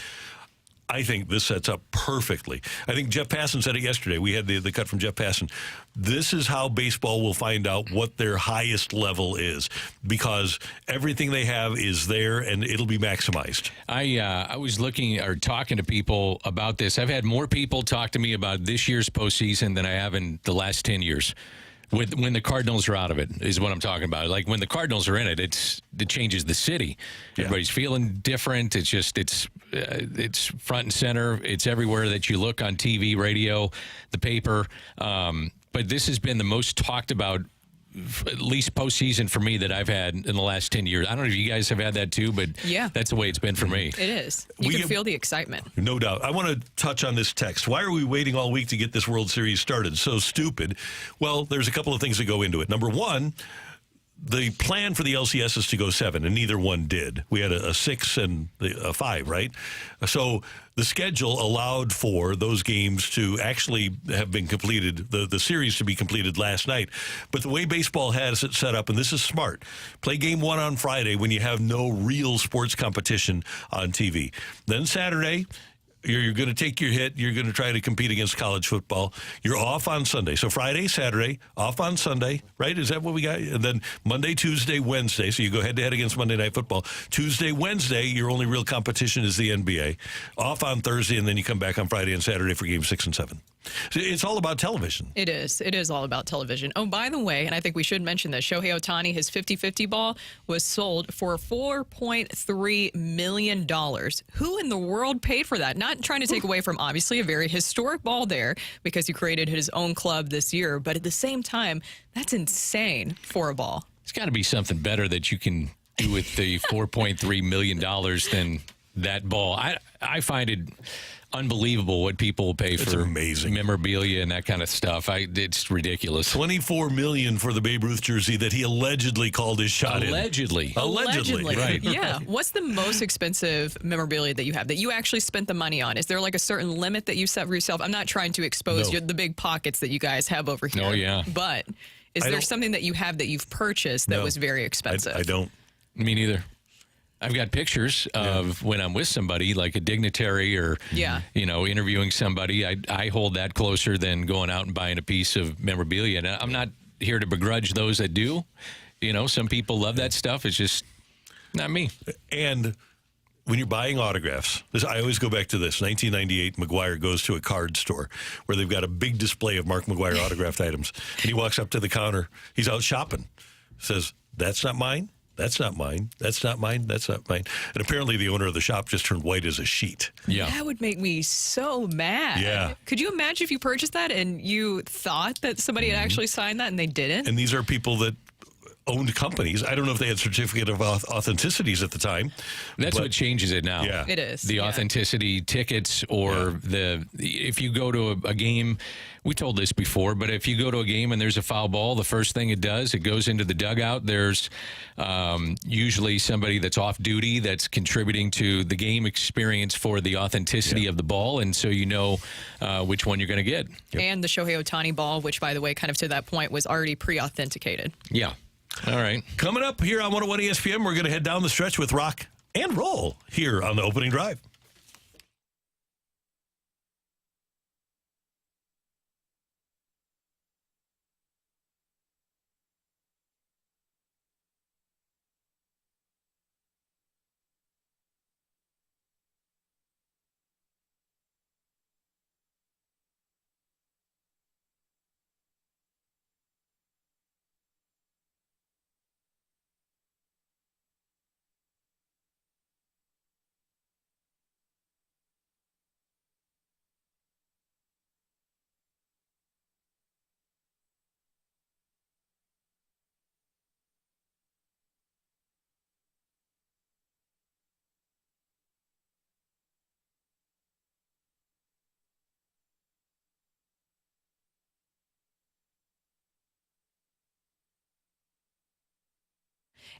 I think this sets up perfectly. I think Jeff Passan said it yesterday. We had the cut from Jeff Passan. This is how baseball will find out what their highest level is, because everything they have is there and it'll be maximized. I was looking or talking to people about this. I've had more people talk to me about this year's postseason than I have in the last 10 years. When the Cardinals are out of it is what I'm talking about. Like when the Cardinals are in it, it changes the city. Everybody's feeling different. It's just it's front and center. It's everywhere that you look on TV, radio, the paper. But this has been the most talked about, at least postseason for me, that I've had in the last 10 years. I don't know if you guys have had that too, but that's the way it's been for me. It is. You can feel the excitement. No doubt. I want to touch on this text. Why are we waiting all week to get this World Series started? So stupid. Well, there's a couple of things that go into it. Number one, the plan for the LCS is to go 7, and neither one did. We had a 6 and a 5, right? So the schedule allowed for those games to actually have been completed, the series to be completed last night. But the way baseball has it set up, and this is smart, play game 1 on Friday when you have no real sports competition on TV. Then Saturday, you're going to take your hit. You're going to try to compete against college football. You're off on Sunday. So Friday, Saturday, off on Sunday, right? Is that what we got? And then Monday, Tuesday, Wednesday. So you go head-to-head against Monday Night Football. Tuesday, Wednesday, your only real competition is the NBA. Off on Thursday, and then you come back on Friday and Saturday for Games 6 and 7. So it's all about television. It is. It is all about television. Oh, by the way, and I think we should mention this, Shohei Ohtani, his 50-50 ball was sold for $4.3 million. Who in the world paid for that? Not trying to take away from, obviously, a very historic ball there, because he created his own club this year. But at the same time, that's insane for a ball. It's got to be something better that you can do with the $4.3 million than that ball. I find it unbelievable what people will pay for memorabilia and that kind of stuff. It's ridiculous. $24 million for the Babe Ruth jersey that he allegedly called his shot Allegedly. Right. Yeah. What's the most expensive memorabilia that you have that you actually spent the money on? Is there like a certain limit that you set for yourself? I'm not trying to expose the big pockets that you guys have over here. Oh, yeah. But is there something that you have that you've purchased that was very expensive? I don't. Me neither. I've got pictures of when I'm with somebody, like a dignitary or, interviewing somebody. I hold that closer than going out and buying a piece of memorabilia. And I'm not here to begrudge those that do. Some people love that stuff. It's just not me. And when you're buying autographs, I always go back to this. 1998, McGuire goes to a card store where they've got a big display of Mark McGuire autographed items. And he walks up to the counter. He's out shopping. Says, "That's not mine. That's not mine. That's not mine. That's not mine." And apparently the owner of the shop just turned white as a sheet. Yeah. That would make me so mad. Yeah. Could you imagine if you purchased that and you thought that somebody had actually signed that and they didn't? And these are people that owned companies. I don't know if they had certificate of authenticities at the time. That's what changes it now. Yeah. It is. The authenticity tickets or if you go to a game, we told this before, but if you go to a game and there's a foul ball, the first thing it does, it goes into the dugout. There's usually somebody that's off duty that's contributing to the game experience for the authenticity of the ball, and so you know which one you're going to get. And the Shohei Ohtani ball, which, by the way, kind of to that point, was already pre-authenticated. Yeah. All right. Coming up here on 101 ESPN, we're going to head down the stretch with Rocc and Roll here on the opening drive.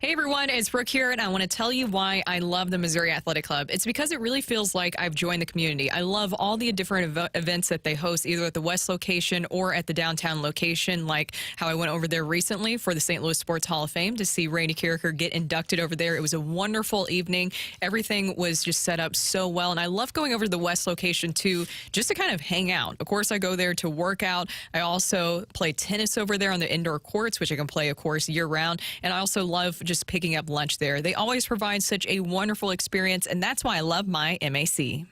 Hey everyone, it's Brooke here, and I want to tell you why I love the Missouri Athletic Club. It's because it really feels like I've joined the community. I love all the different events that they host, either at the West location or at the downtown location, like how I went over there recently for the St. Louis Sports Hall of Fame to see Randy Carricker get inducted over there. It was a wonderful evening. Everything was just set up so well, and I love going over to the West location too, just to kind of hang out. Of course, I go there to work out. I also play tennis over there on the indoor courts, which I can play, of course, year-round, and I also love just picking up lunch there. They always provide such a wonderful experience, and that's why I love my MAC.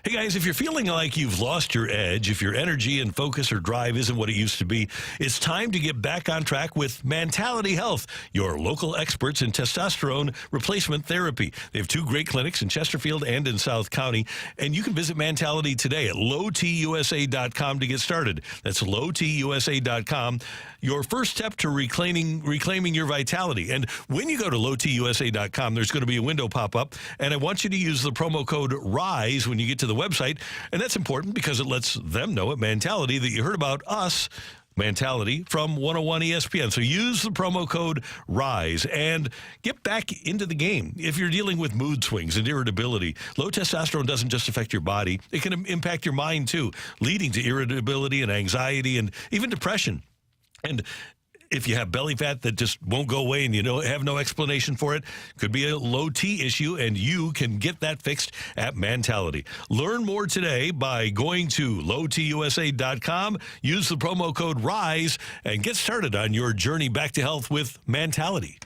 Hey, guys, if you're feeling like you've lost your edge, if your energy and focus or drive isn't what it used to be, it's time to get back on track with Mentality Health, your local experts in testosterone replacement therapy. They have 2 great clinics in Chesterfield and in South County, and you can visit Mentality today at lowtusa.com to get started. That's lowtusa.com. Your first step to reclaiming your vitality. And when you go to lowtusa.com, there's going to be a window pop up, and I want you to use the promo code RISE when you get to the website. And that's important because it lets them know at Mentality that you heard about us, Mentality, from 101 ESPN. So use the promo code RISE and get back into the game. If you're dealing with mood swings and irritability, low testosterone doesn't just affect your body. It can impact your mind too, leading to irritability and anxiety and even depression. And if you have belly fat that just won't go away and you have no explanation for it, could be a low T issue, and you can get that fixed at Mentality. Learn more today by going to lowtusa.com, use the promo code RISE, and get started on your journey back to health with Mentality.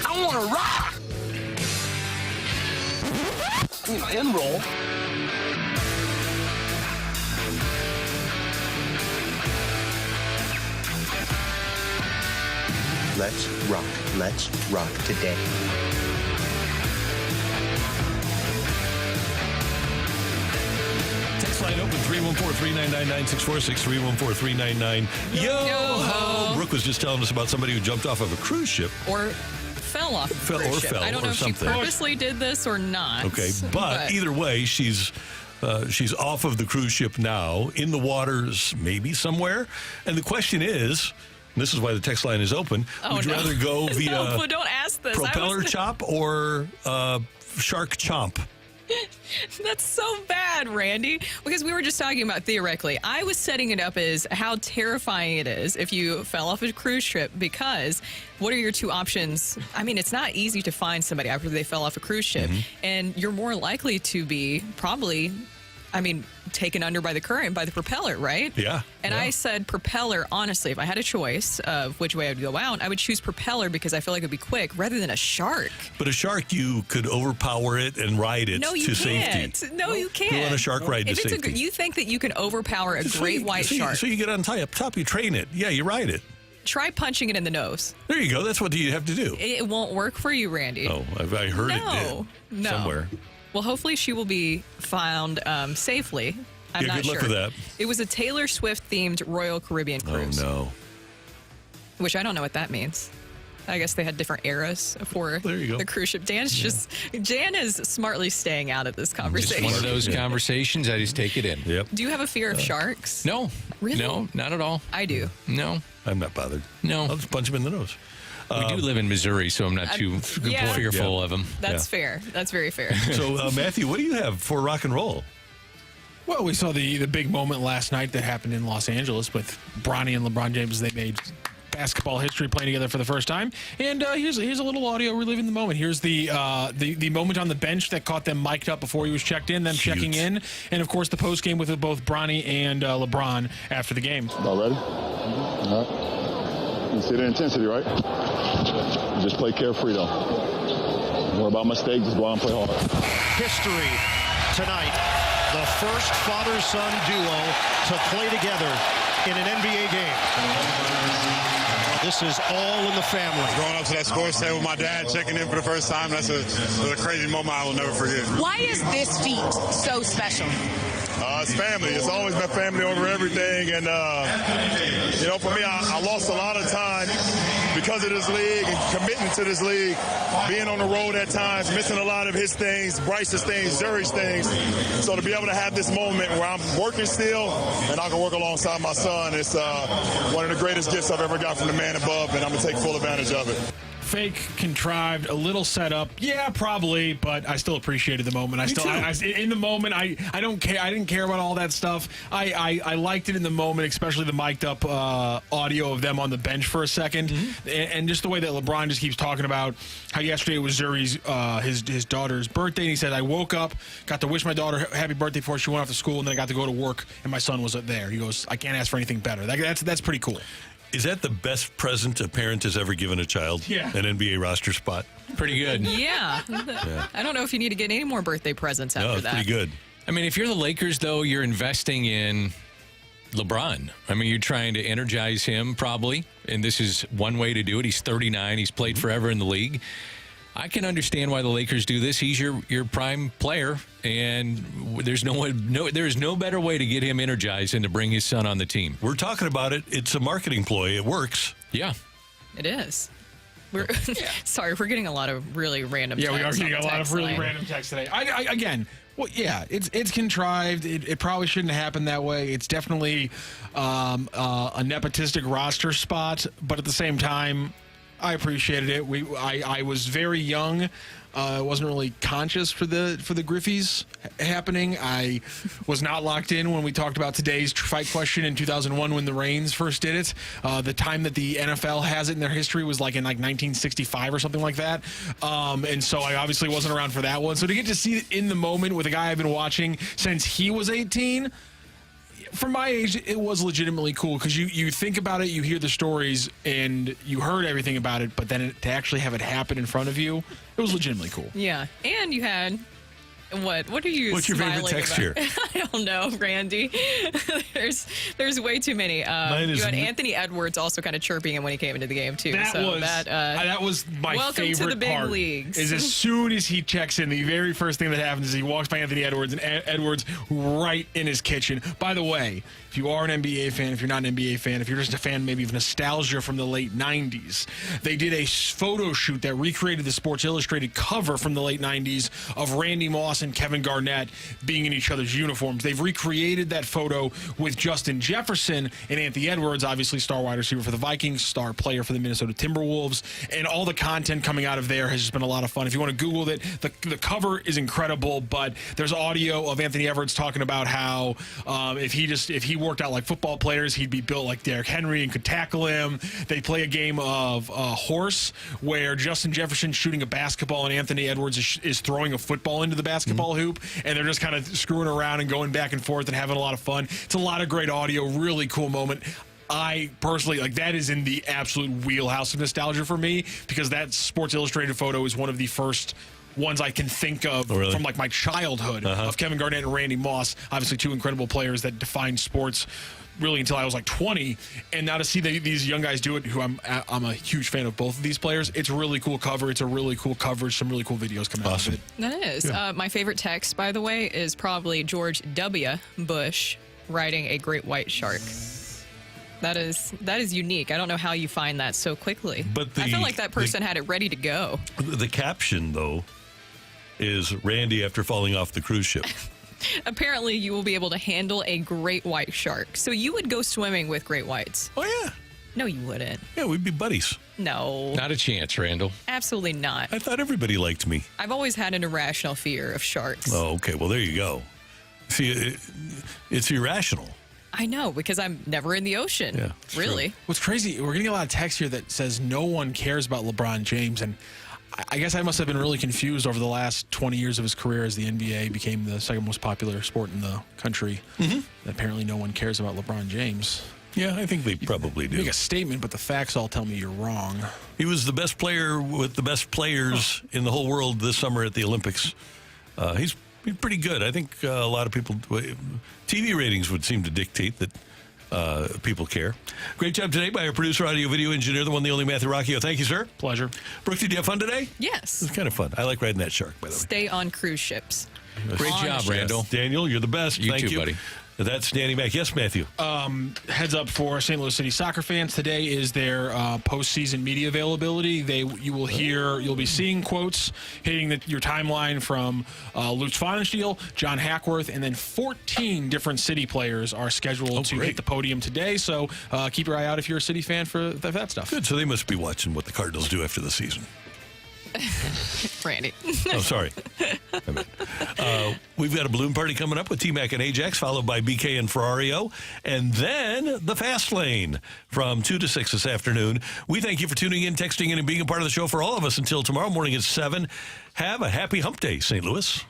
I want to rock. I need my end roll. Let's rock. Let's rock today. Text line open 314-399-9646, 314-399. Yo-ho! Brooke was just telling us about somebody who jumped off of a cruise ship. Or fell off a cruise ship. I don't know if she purposely did this or not. Okay, but either way, she's off of the cruise ship now, in the waters maybe somewhere. And the question is, and this is why the text line is open, would you rather go via no, don't ask this. propeller chop or shark chomp? That's so bad, Randy, because we were just talking about theoretically. I was setting it up as how terrifying it is if you fell off a cruise ship, because what are your 2 options? I mean, it's not easy to find somebody after they fell off a cruise ship, and you're more likely to be probably, taken under by the current, by the propeller, right? Yeah. And I said propeller, honestly, if I had a choice of which way I would go out, I would choose propeller because I feel like it would be quick rather than a shark. But a shark, you could overpower it and ride it to can't. safety. No, you can't. Go on a shark ride to safety. You think that you can overpower a great white shark. So you get on top, you train it. Yeah, you ride it. Try punching it in the nose. There you go. That's what you have to do. It won't work for you, Randy. Oh, I heard it did. No. Somewhere. Well, hopefully she will be found safely. I'm not good luck sure. with that. It was a Taylor Swift-themed Royal Caribbean cruise. Oh, no. Which I don't know what that means. I guess they had different eras for the cruise ship. Jan is smartly staying out of this conversation. Just one of those conversations, I just take it in. Yep. Do you have a fear of sharks? No. Really? No, not at all. I do. No. I'm not bothered. No. I'll just punch him in the nose. We do live in Missouri, so I'm not too fearful of them. That's fair. That's very fair. So, Matthew, what do you have for rock and roll? Well, we saw the big moment last night that happened in Los Angeles with Bronny and LeBron James. They made basketball history playing together for the first time. And here's a little audio reliving the moment. Here's the moment on the bench that caught them mic'd up before he was checked in, them checking in, and of course the post game with both Bronny and LeBron after the game. All ready? All right. You see the intensity, right? You just play carefree though. worry about mistakes, just go out and play hard. History tonight. The first father-son duo to play together in an NBA game. This is all in the family. Going up to that sports table with my dad, checking in for the first time, that's a crazy moment I will never forget. Why is this feat so special? It's family. It's always been family over everything. And, for me, I lost a lot of time because of this league and committing to this league, being on the road at times, missing a lot of his things, Bryce's things, Zuri's things. So to be able to have this moment where I'm working still and I can work alongside my son, it's one of the greatest gifts I've ever got from the man above, and I'm going to take full advantage of it. Fake, contrived, a little set up. Yeah, probably, but I still appreciated the moment. In the moment, I don't care. I didn't care about all that stuff. I liked it in the moment, especially the mic'd up audio of them on the bench for a second, and just the way that LeBron just keeps talking about how yesterday was Zuri's his daughter's birthday, and he said, I woke up, got to wish my daughter happy birthday before she went off to school, and then I got to go to work, and my son was there. He goes, I can't ask for anything better. That's pretty cool. Is that the best present a parent has ever given a child? Yeah. An NBA roster spot? Pretty good. Yeah. I don't know if you need to get any more birthday presents after that. No, it's pretty good. I mean, if you're the Lakers, though, you're investing in LeBron. I mean, you're trying to energize him probably, and this is one way to do it. He's 39. He's played forever in the league. I can understand why the Lakers do this. He's your prime player, and there's no better way to get him energized than to bring his son on the team. We're talking about it. It's a marketing ploy. It works. Yeah. It is. We're sorry, we're getting a lot of really random texts. Yeah, we are getting a lot of really random texts today. It's contrived. It probably shouldn't happen that way. It's definitely a nepotistic roster spot, but at the same time, I appreciated it. I was very young. I wasn't really conscious for the Griffies happening. I was not locked in when we talked about today's fight question in 2001 when the Reigns first did it. The time that the NFL has it in their history was in 1965 or something like that. And so I obviously wasn't around for that one. So to get to see it in the moment with a guy I've been watching since he was 18, from my age, it was legitimately cool because you think about it, you hear the stories, and you heard everything about it, but then to actually have it happen in front of you, it was legitimately cool. Yeah, and you had what are you? What's your favorite text here? I don't know, Randy. There's way too many. You had Anthony Edwards also kind of chirping him when he came into the game too. That was my welcome favorite to the big part. leagues. Is as soon as he checks in, the very first thing that happens is he walks by Anthony Edwards, and Edwards right in his kitchen. By the way, if you are an NBA fan, if you're not an NBA fan, if you're just a fan maybe of nostalgia from the late 90s, they did a photo shoot that recreated the Sports Illustrated cover from the late 90s of Randy Moss and Kevin Garnett being in each other's uniforms. They've recreated that photo with Justin Jefferson and Anthony Edwards, obviously star wide receiver for the Vikings, star player for the Minnesota Timberwolves, and all the content coming out of there has just been a lot of fun. If you want to Google it, the cover is incredible, but there's audio of Anthony Edwards talking about how if he worked out like football players, he'd be built like Derrick Henry and could tackle him. They play a game of horse where Justin Jefferson's shooting a basketball and Anthony Edwards is throwing a football into the basketball hoop, and they're just kind of screwing around and going back and forth and having a lot of fun. It's a lot of great audio, really cool moment. I personally, that is in the absolute wheelhouse of nostalgia for me because that Sports Illustrated photo is one of the first ones I can think of from my childhood of Kevin Garnett and Randy Moss. Obviously, two incredible players that defined sports really until I was 20. And now to see these young guys do it, who I'm a huge fan of both of these players, it's a really cool cover. It's a really cool coverage. Some really cool videos coming out of it. That is. Yeah. My favorite text, by the way, is probably George W. Bush riding a great white shark. That is unique. I don't know how you find that so quickly. But I feel like that person had it ready to go. The caption, though, is Randy after falling off the cruise ship. Apparently, you will be able to handle a great white shark. So you would go swimming with great whites. Oh, yeah. No, you wouldn't. Yeah, we'd be buddies. No. Not a chance, Randall. Absolutely not. I thought everybody liked me. I've always had an irrational fear of sharks. Oh, okay. Well, there you go. See, it's irrational. I know, because I'm never in the ocean. Yeah, really. True. What's crazy, we're getting a lot of text here that says no one cares about LeBron James, and I guess I must have been really confused over the last 20 years of his career as the NBA became the second most popular sport in the country. Mm-hmm. Apparently no one cares about LeBron James. Yeah, I think they probably do. Make a statement, but the facts all tell me you're wrong. He was the best player with the best players in the whole world this summer at the Olympics. He's pretty good. I think a lot of people, TV ratings would seem to dictate that people care. Great job today by our producer, audio, video engineer, the one, the only Matthew Rocchio. Thank you, sir. Pleasure. Brooke, did you have fun today? Yes. It was kind of fun. I like riding that shark, by the way. Stay on cruise ships. Great job, Randall. Daniel, you're the best. You Thank too, you, buddy. That's Danny Mac. Yes, Matthew. Heads up for St. Louis City soccer fans. Today is their postseason media availability. You'll be seeing quotes hitting your timeline from Lutz Pfannenstiel, John Hackworth, and then 14 different City players are scheduled to hit the podium today. So keep your eye out if you're a City fan for that stuff. Good. So they must be watching what the Cardinals do after the season. Randy. Oh, sorry. We've got a balloon party coming up with T-Mac and Ajax, followed by BK and Ferrario, and then the Fast Lane from 2 to 6 this afternoon. We thank you for tuning in, texting in, and being a part of the show for all of us until tomorrow morning at 7. Have a happy hump day, St. Louis.